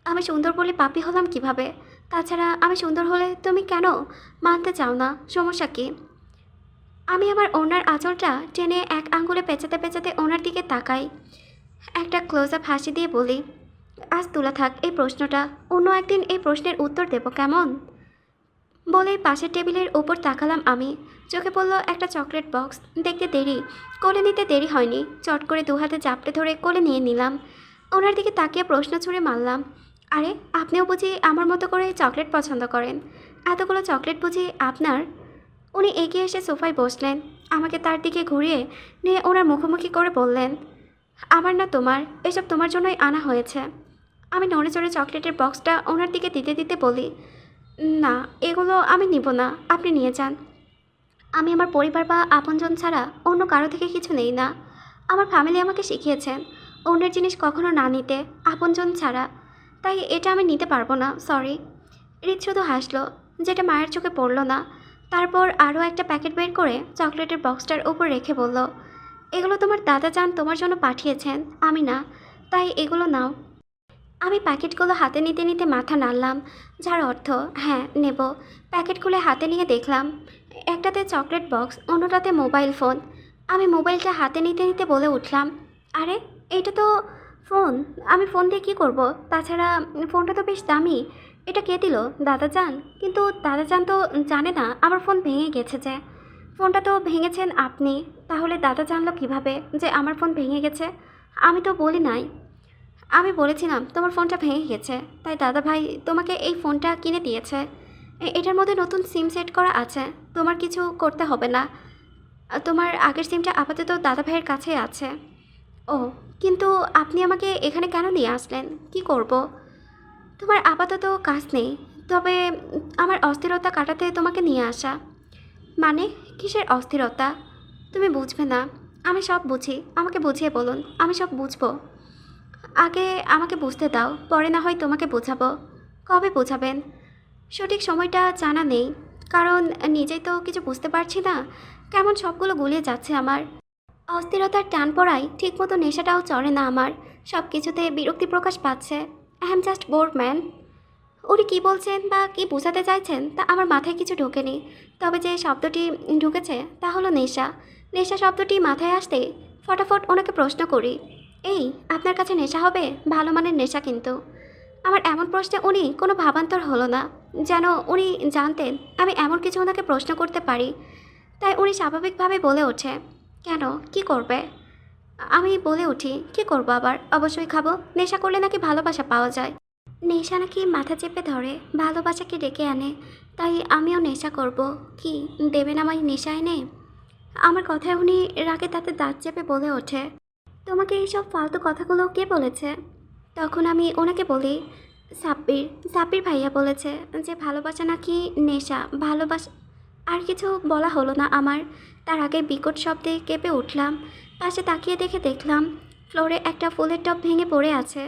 আমি সুন্দর বলে পাপী হলাম কিভাবে? তাছাড়া আমি সুন্দর হলে তুমি কেন মানতে চাও না? সমস্যা কি? আমি আমার ওনার আঁচলটা টেনে এক আঙ্গুলে পেঁচাতে পেঁচাতে ওনার দিকে তাকাই। একটা ক্লোজ আপ হাসি দিয়ে বলি, আজ তোলা থাক এই প্রশ্নটা, অন্য একদিন এই প্রশ্নের উত্তর দেব কেমন? বলেই পাশের টেবিলের ওপর তাকালাম আমি। চোখে পড়ল একটা চকলেট বক্স। দেখতে দেরি, কোলে নিতে দেরি হয়নি, চট করে দু হাতে চাপটে ধরে কোলে নিয়ে নিলাম। ওনার দিকে তাকিয়ে প্রশ্ন ছুঁড়ে মারলাম, আরে আপনিও বুঝি আমার মতো করে চকলেট পছন্দ করেন? এতগুলো চকলেট বুঝি আপনার? উনি এগিয়ে এসে সোফায় বসলেন, আমাকে তার দিকে ঘুরিয়ে নিয়ে ওনার মুখোমুখি করে বললেন, আমার না তোমার, এসব তোমার জন্যই আনা হয়েছে। আমি নড়ে চড়ে চকলেটের বক্সটা ওনার দিকে দিতে দিতে বলি, না এগুলো আমি নিব না, আপনি নিয়ে যান। আমি আমার পরিবার বা আপনজন ছাড়া অন্য কারো থেকে কিছু নেই না। আমার ফ্যামিলি আমাকে শিখিয়েছেন অন্যের জিনিস কখনো না নিতে, আপনজন ছাড়া। তাই এটা আমি নিতে পারবো না, সরি। হৃদ শুধু হাসলো, যেটা মায়ের চোখে পড়লো না। তারপর আরও একটা প্যাকেট বের করে চকলেটের বক্সটার উপর রেখে বলল, এগুলো তোমার দাদা যান তোমার জন্য পাঠিয়েছেন, আমি না, তাই এগুলো নাও। আমি প্যাকেটগুলো হাতে নিতে নিতে মাথা নাড়লাম, যার অর্থ হ্যাঁ নেব। প্যাকেট খুলে হাতে নিয়ে দেখলাম, একটাতে চকলেট বক্স, অন্যটাতে মোবাইল ফোন। আমি মোবাইলটা হাতে নিতে নিতে বলে উঠলাম, আরে এইটা তো ফোন, আমি ফোন দিয়ে কী করব? তাছাড়া ফোনটা তো বেশ দামি। এটা কে দিল? দাদা যান? কিন্তু দাদা যান তো জানে না আমার ফোন ভেঙে গেছে যে। ফোনটা তো ভেঙেছেন আপনি, তাহলে দাদা জানলো কিভাবে যে আমার ফোন ভেঙে গেছে? আমি তো বলি নাই। আমি বলেছিলাম তোমার ফোনটা ভেঙে গেছে, তাই দাদা ভাই তোমাকে এই ফোনটা কিনে দিয়েছে। এটার মধ্যে নতুন সিম সেট করা আছে, তোমার কিছু করতে হবে না। তোমার আগের সিমটা আপাতত দাদা ভাইয়ের কাছেই আছে। ও, কিন্তু আপনি আমাকে এখানে কেন নিয়ে আসলেন? কি করব? তোমার আপাতত কাজ নেই, তবে আমার অস্থিরতা কাটাতে তোমাকে নিয়ে আসা। মানে কিসের অস্থিরতা? তুমি বুঝবে না, আমি সব বুঝি, আমাকে বুঝিয়ে বলুন, আমি সব বুঝবো। আগে আমাকে বুঝতে দাও, পরে না হয় তোমাকে বোঝাবো। কবে বোঝাবেন? সঠিক সময়টা জানা নেই, কারণ নিজেই তো কিছু বুঝতে পারছি না, কেমন সবগুলো গুলিয়ে যাচ্ছে আমার। অস্থিরতার টান পড়ায় ঠিকমতো নেশাটাও চড়ে না আমার, সব কিছুতে বিরক্তি প্রকাশ পাচ্ছে। I am just board man. উনি কী বলছেন বা কী বোঝাতে চাইছেন তা আমার মাথায় কিছু ঢোকেনি, তবে যে শব্দটি ঢুকেছে তা হলো নেশা। নেশা শব্দটি মাথায় আসতে ফটাফট ওনাকে প্রশ্ন করি, এই আপনার কাছে নেশা হবে? ভালো মানের নেশা কিন্তু। আমার এমন প্রশ্নে উনি কোনো ভাবান্তর হলো না, যেন উনি জানতেন আমি এমন কিছু ওনাকে প্রশ্ন করতে পারি। তাই উনি স্বাভাবিকভাবে বলে ওঠে, কেন, কি করবে? আমি বলে উঠি, কি করব আবার, অবশ্যই খাবো। নেশা করলে নাকি ভালোবাসা পাওয়া যায়। নেশা নাকি মাথা চেপে ধরে, ভালোবাসাকে ডেকে আনে, তাই আমিও নেশা করব। কি দেবেন আমায় নেশা এনে? আমার কথায় উনি রাগে তাতে দাঁত চেপে বলে ওঠে, তোমাকে এইসব ফালতু কথাগুলো কে বলেছে? তখন আমি ওনাকে বলি, সাব্বির, সাব্বির ভাইয়া বলেছে যে ভালোবাসা নাকি নেশা, ভালোবাসা। আর কিছু বলা হলো না আমার, তার আগে বিকট শব্দে কেঁপে উঠলাম। পাশে তাকিয়ে দেখলাম ফ্লোরে একটা ফুলের টব ভেঙে পড়ে আছে।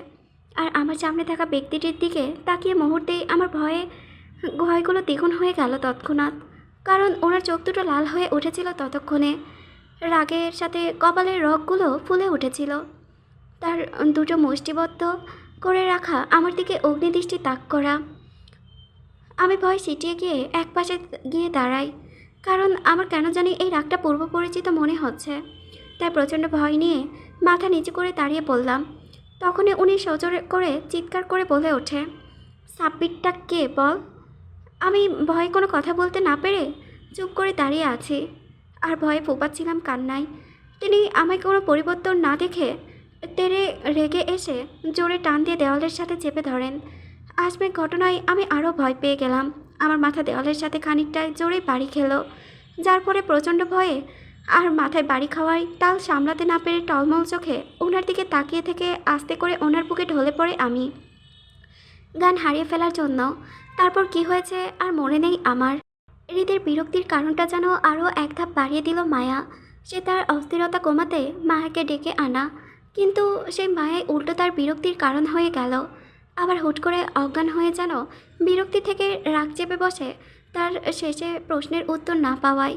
আর আমার সামনে থাকা ব্যক্তিটির দিকে তাকিয়ে মুহূর্তেই আমার ভয়গুলো দ্বিগুণ হয়ে গেল তৎক্ষণাৎ, কারণ ওনার চোখ দুটো লাল হয়ে উঠেছিল ততক্ষণে। রাগের সাথে কপালের রগগুলো ফুলে উঠেছিল। তার দুটো মুষ্টিবদ্ধ করে রাখা আমার দিকে অগ্নিদৃষ্টি তাক করা। আমি ভয় সিটিয়ে গিয়ে একপাশে গিয়ে দাঁড়াই। কারণ আমার কেন জানি এই রাগটা পূর্ব পরিচিত মনে হচ্ছে। তাই প্রচণ্ড ভয় নিয়ে মাথা নিচু করে দাঁড়িয়ে পড়লাম। তখনই উনি সজোরে করে চিৎকার করে বলে ওঠে, সাব্বিরটা কে বল। আমি ভয়ে কোনো কথা বলতে না পেরে চুপ করে দাঁড়িয়ে আছি, আর ভয়ে ফোপাচ্ছিলাম কান্নায়। তিনি আমায় কোনো পরিবর্তন না দেখে তেরে রেগে এসে জোরে টান দিয়ে দেওয়ালের সাথে চেপে ধরেন। আজকের ঘটনায় আমি আরও ভয় পেয়ে গেলাম। আমার মাথা দেওয়ালের সাথে খানিকটা জোরে বাড়ি খেলো, যার পরে প্রচণ্ড ভয়ে আর মাথায় বাড়ি খাওয়ায় তাল সামলাতে না পেরে টলমল চোখে ওনার দিকে তাকিয়ে থেকে আস্তে করে ওনার বুকে ঢলে পড়ে আমি, গান হারিয়ে ফেলার জন্য। তারপর কি হয়েছে আর মনে নেই আমার। হৃদের বিরক্তির কারণটা যেন আরও এক ধাপ বাড়িয়ে দিল মায়া। সে তার অস্থিরতা কমাতে মায়াকে ডেকে আনা, কিন্তু সেই মায়াই উল্টো তার বিরক্তির কারণ হয়ে গেল। আবার হুট করে অজ্ঞান হয়ে যেন বিরক্তি থেকে রাগ চেপে বসে তার শেষে প্রশ্নের উত্তর না পাওয়ায়।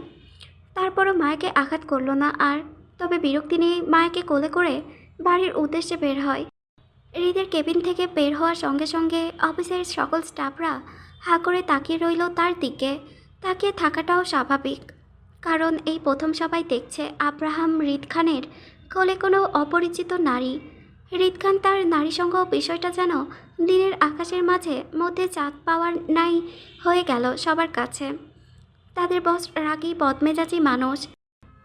তারপরও মায়াকে আঘাত করলো না আর, তবে বিরক্তি নিয়ে মায়াকে কোলে করে বাড়ির উদ্দেশ্যে বের হয়। হৃদের কেবিন থেকে বের হওয়ার সঙ্গে সঙ্গে অফিসের সকল স্টাফরা হাঁ করে তাকিয়ে রইল তার দিকে। তাকিয়ে থাকাটাও স্বাভাবিক, কারণ এই প্রথম সবাই দেখছে আব্রাহাম হৃদ খানের কোলে কোনো অপরিচিত নারী। হৃদ খান তার নারীসঙ্গ বিষয়টা যেন দিনের আকাশের মাঝে মধ্যে চাঁদ পাওয়ার নাই হয়ে গেল সবার কাছে। তাদের বস রাগী বদমেজাজি মানুষ।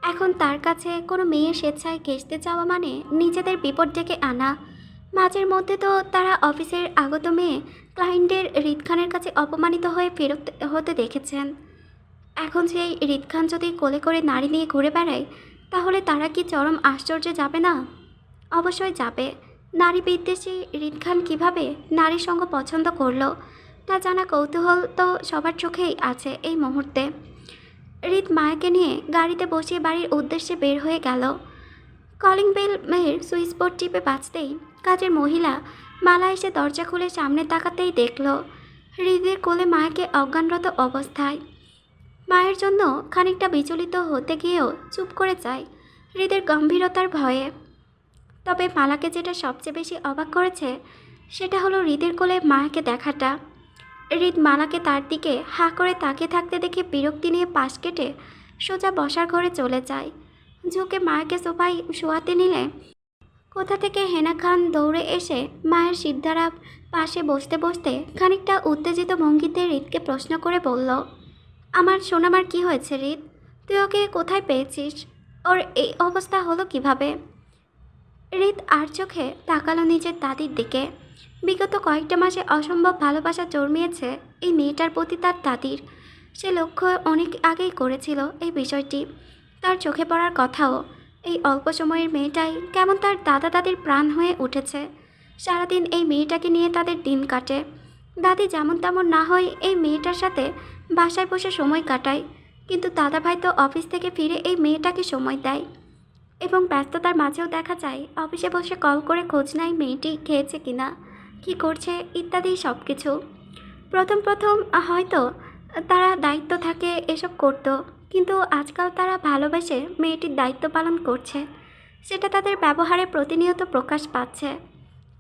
এখন তার কাছে কোনো মেয়ের স্বেচ্ছায় ঘেঁষতে চাওয়া মানে নিজেদের বিপদ ডেকে আনা। মাঝের মধ্যে তো তারা অফিসের আগত মেয়ে ক্লায়েন্টের হৃদ খানের কাছে অপমানিত হয়ে ফেরত হতে দেখেছেন। এখন সেই হৃদ খান যদি কোলে করে নারী নিয়ে ঘুরে বেড়ায়, তাহলে তারা কি চরম আশ্চর্যে যাবে না? অবশ্যই যাবে। নারী বিদ্বেষী হৃদ খান কীভাবে নারীর সঙ্গ পছন্দ করলো তা জানা কৌতূহল তো সবার চোখেই আছে এই মুহূর্তে। হৃদ মায়াকে নিয়ে গাড়িতে বসিয়ে বাড়ির উদ্দেশ্যে বের হয়ে গেল। কলিং বেল মেয়ের সুইচ বোর্ড টিপে বাজতেই কাজের মহিলা মালা এসে দরজা খুলে সামনে তাকাতেই দেখল হৃদের কোলে মায়াকে অজ্ঞানরত অবস্থায়। মায়ের জন্য খানিকটা বিচলিত হতে গিয়েও চুপ করে যায় হৃদের গম্ভীরতার ভয়ে। তবে মালাকে যেটা সবচেয়ে বেশি অবাক করেছে সেটা হলো হৃদের কোলে মায়াকে দেখাটা। হৃদ মালাকে তার দিকে হাঁ করে তাকিয়ে থাকতে দেখে বিরক্তি নিয়ে পাশ কেটে সোজা বসার ঘরে চলে যায়। ঝুঁকে মায়াকে সোফায় শোয়াতে নিলে কোথা থেকে হেনা খান দৌড়ে এসে মায়ের শিরদাঁড়া পাশে বসতে বসতে খানিকটা উত্তেজিত ভঙ্গিতে হৃদকে প্রশ্ন করে বলল, আমার সোনামার কি হয়েছে হৃদ? তুই ওকে কোথায় পেয়েছিস? ওর এই অবস্থা হলো কিভাবে? হৃদ আর চোখে তাকালো নিজের দাদির দিকে। বিগত কয়েকটা মাসে অসম্ভব ভালোবাসা জন্মিয়েছে এই মেয়েটার প্রতি তার দাদির। সে লক্ষ্য অনেক আগেই করেছিল এই বিষয়টি। তার চোখে পড়ার কথাও, এই অল্প সময়ের মেয়েটাই কেমন তার দাদা দাদির প্রাণ হয়ে উঠেছে। সারাদিন এই মেয়েটাকে নিয়ে তাদের দিন কাটে। দাদি যেমন তেমন না হয় এই মেয়েটার সাথে বাসায় বসে সময় কাটায়, কিন্তু দাদাভাই তো অফিস থেকে ফিরে এই মেয়েটাকে সময় দেয় এবং ব্যস্ততার মাঝেও দেখা যায় অফিসে বসে কল করে খোঁজ নেয় মেয়েটি খেয়েছে কিনা, কি করছে ইত্যাদি সব কিছু। প্রথম প্রথম হয়তো তারা দায়িত্ব থাকে এসব করতো, কিন্তু আজকাল তারা ভালোবেসে মেয়েটির দায়িত্ব পালন করছে, সেটা তাদের ব্যবহারে প্রতিনিয়ত প্রকাশ পাচ্ছে।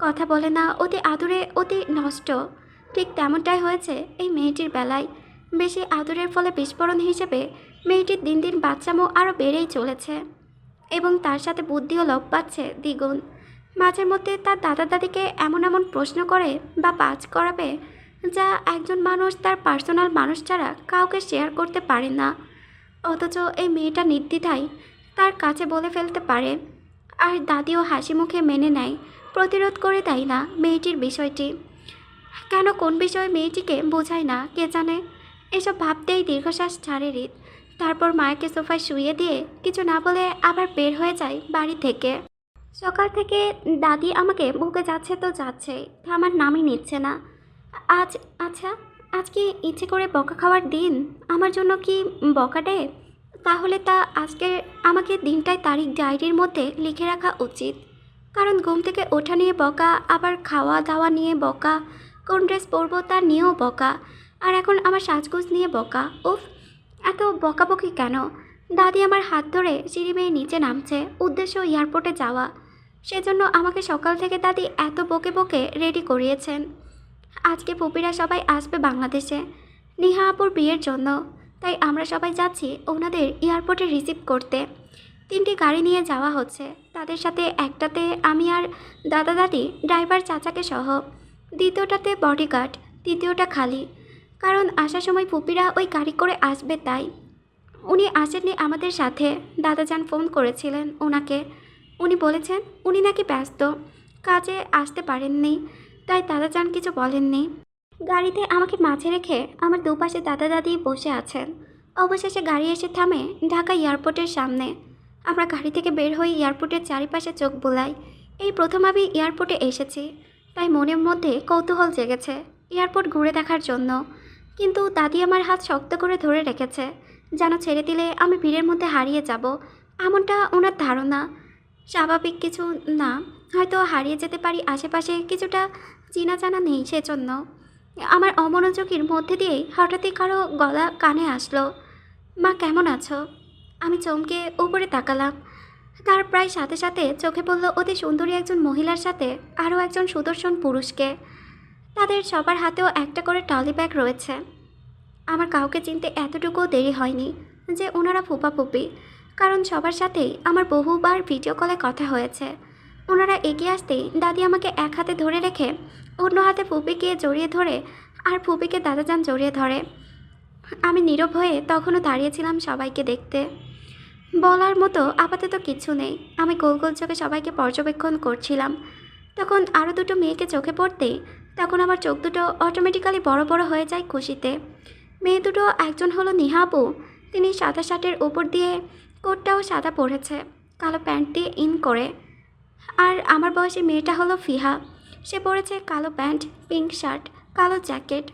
কথা বলে না, অতি আদুরে অতি নষ্ট। ঠিক তেমনটাই হয়েছে এই মেয়েটির বেলায়। বেশি আদরের ফলে বিস্ফোরণ হিসেবে মেয়েটির দিন দিন বাচ্চামো আরও বেড়েই চলেছে এবং তার সাথে বুদ্ধিও লোপ পাচ্ছে দ্বিগুণ। মাঝের মধ্যে তার দাদা দাদিকে এমন এমন প্রশ্ন করে বা পাজ করাবে যা একজন মানুষ তার পার্সোনাল মানুষ ছাড়া কাউকে শেয়ার করতে পারে না, অথচ এই মেয়েটা নির্দ্বিধায় তার কাছে বলে ফেলতে পারে। আর দাদিও হাসি মুখে মেনে নেয়, প্রতিরোধ করে দেয় না মেয়েটির বিষয়টি। কেন কোন বিষয়ে মেয়েটিকে বোঝায় না কে জানে। এসব ভাবতেই দীর্ঘশ্বাস ছাড়ে হৃদ। তারপর মায়াকে সোফায় শুইয়ে দিয়ে কিছু না বলে আবার বের হয়ে যায় বাড়ি থেকে। সকাল থেকে দাদি আমাকে বুকে যাচ্ছে তো যাচ্ছে, আমার নামই নিচ্ছে না। আজ আচ্ছা, আজকে ইচ্ছে করে বকা খাওয়ার দিন? আমার জন্য কি বকা ডে? তাহলে তা আজকে আমাকে দিনটাই তারিখ ডায়েরির মধ্যে লিখে রাখা উচিত। কারণ ঘুম থেকে ওঠা নিয়ে বকা, আবার খাওয়া দাওয়া নিয়ে বকা, কোন ড্রেস পরবো তা নিয়েও বকা, আর এখন আমার সাজগোজ নিয়ে বকা। উফ, এত বকাবকি কেন? দাদি আমার হাত ধরে সিঁড়ি বেয়ে নিচে নামছে, উদ্দেশ্য এয়ারপোর্টে যাওয়া। সেজন্য আমাকে সকাল থেকে দাদি এত বকে বকে রেডি করিয়েছেন। আজকে পুপিরা সবাই আসবে বাংলাদেশে নিহা আপুর বিয়ের জন্য। তাই আমরা সবাই যাচ্ছি ওনাদের এয়ারপোর্টে রিসিভ করতে। 3টি গাড়ি নিয়ে যাওয়া হচ্ছে, তাদের সাথে একটাতে আমি আর দাদা দাদি, ড্রাইভার চাচাকে সহ, দ্বিতীয়টাতে বডিগার্ড, তৃতীয়টা খালি। কারণ আসার সময় ফুপিরা ওই গাড়ি করে আসবে তাই। উনি আসেননি আমাদের সাথে, দাদাজান ফোন করেছিলেন ওনাকে। উনি বলেছেন উনি নাকি ব্যস্ত, কাজে আসতে পারেননি, তাই দাদাজান কিছু বলেননি। গাড়িতে আমাকে মাঝে রেখে আমার দুপাশে দাদা দাদি বসে আছেন। অবশেষে গাড়ি এসে থামে ঢাকা এয়ারপোর্টের সামনে। আমরা গাড়ি থেকে বের হয়ে এয়ারপোর্টের চারিপাশে চোখ বোলাই। এই প্রথম আমি এয়ারপোর্টে এসেছি, তাই মনের মধ্যে কৌতূহল জেগেছে এয়ারপোর্ট ঘুরে দেখার জন্য। কিন্তু দাদি আমার হাত শক্ত করে ধরে রেখেছে, যেন ছেড়ে দিলে আমি ভিড়ের মধ্যে হারিয়ে যাব, এমনটা ওনার ধারণা। স্বাভাবিক কিছু না, হয়তো হারিয়ে যেতে পারি আশেপাশে, কিছুটা চেনা জানা নেই সেজন্য। আমার অমনোযোগের মধ্যে দিয়েই হঠাৎই কারো গলা কানে আসলো, মা কেমন আছো? আমি চমকে উপরে তাকালাম। তার প্রায় সাথে সাথে চোখে পড়ল অতি সুন্দরী একজন মহিলার সাথে আরও একজন সুদর্শন পুরুষকে। তাদের সবার হাতেও একটা করে ট্রলি ব্যাগ রয়েছে। আমার কাউকে চিনতে এতটুকুও দেরি হয়নি যে ওনারা ফুপা ফুপি, কারণ সবার সাথেই আমার বহুবার ভিডিও কলে কথা হয়েছে। ওনারা এগিয়ে আসতেই দাদি আমাকে এক হাতে ধরে রেখে অন্য হাতে ফুপিকে জড়িয়ে ধরে আর ফুপিকে দাদাজান জড়িয়ে ধরে। আমি নীরব হয়ে তখনও দাঁড়িয়েছিলাম সবাইকে দেখতে। বলার মতো আপাতত কিছু নেই, আমি গোল গোল চোখে সবাইকে পর্যবেক্ষণ করছিলাম। তখন আরও দুটো মেয়েকে চোখে পড়তেই তখন আমার চোখ দুটো অটোমেটিক্যালি বড় বড় হয়ে যায় খুশিতে। মেয়ে দুটো একজন হলো নিহা আপু, তিনি সাদা শার্টের উপর দিয়ে কোটটাও সাদা পরেছে, কালো প্যান্ট দিয়ে ইন করে। আর আমার বয়সী মেয়েটা হলো ফিহা, সে পরেছে কালো প্যান্ট, পিঙ্ক শার্ট, কালো জ্যাকেট,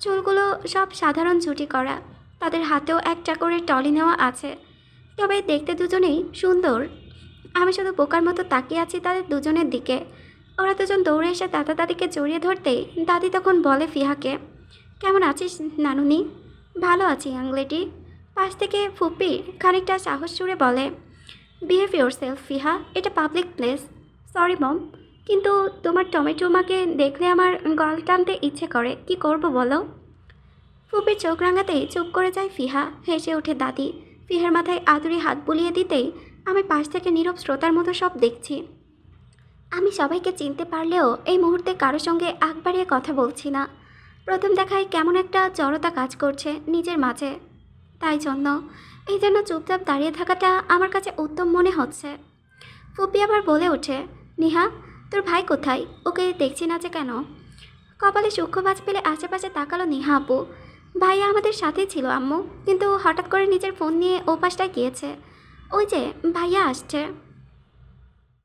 চুলগুলো সব সাধারণ ঝুটি করা। তাদের হাতেও একটা করে টলি নেওয়া আছে, তবে দেখতে দুজনেই সুন্দর। আমি শুধু বোকার মতো তাকিয়ে আছি তাদের দুজনের দিকে। ওরা দুজন দৌড়ে এসে দাদা দাদিকে জড়িয়ে ধরতেই দাদি তখন বলে ফিহাকে, কেমন আছিস নানুনি? ভালো আছি আংলেটি। পাশ থেকে ফুপি খানিকটা সাহস সুরে বলে, বিহেভ ইয়োর সেলফ ফিহা, এটা পাবলিক প্লেস। সরি মম, কিন্তু তোমার টমেটো মাকে দেখলে আমার গল টানতে ইচ্ছে করে, কি করব বলো? ফুপির চোখ রাঙাতেই চুপ করে যায় ফিহা। হেসে ওঠে দাদি। ফিহার মাথায় আদুরি হাত বুলিয়ে দিতেই আমি পাশ থেকে নীরব শ্রোতার মতো সব দেখছি। আমি সবাইকে চিনতে পারলেও এই মুহূর্তে কারোর সঙ্গে আগ বাড়িয়ে কথা বলছি না। প্রথম দেখায় কেমন একটা জড়তা কাজ করছে নিজের মাঝে, তাই জন্য চুপচাপ দাঁড়িয়ে থাকাটা আমার কাছে উত্তম মনে হচ্ছে। ফুপি আবার বলে ওঠে, নিহা তোর ভাই কোথায়? ওকে দেখছি না যে কেন? কপালে সূক্ষ্ম বাজ পেলে আশেপাশে তাকালো নিহা আপু। ভাইয়া আমাদের সাথেই ছিল আম্মু, কিন্তু হঠাৎ করে নিজের ফোন নিয়ে ও পাশটায় গিয়েছে। ওই যে ভাইয়া আসছে।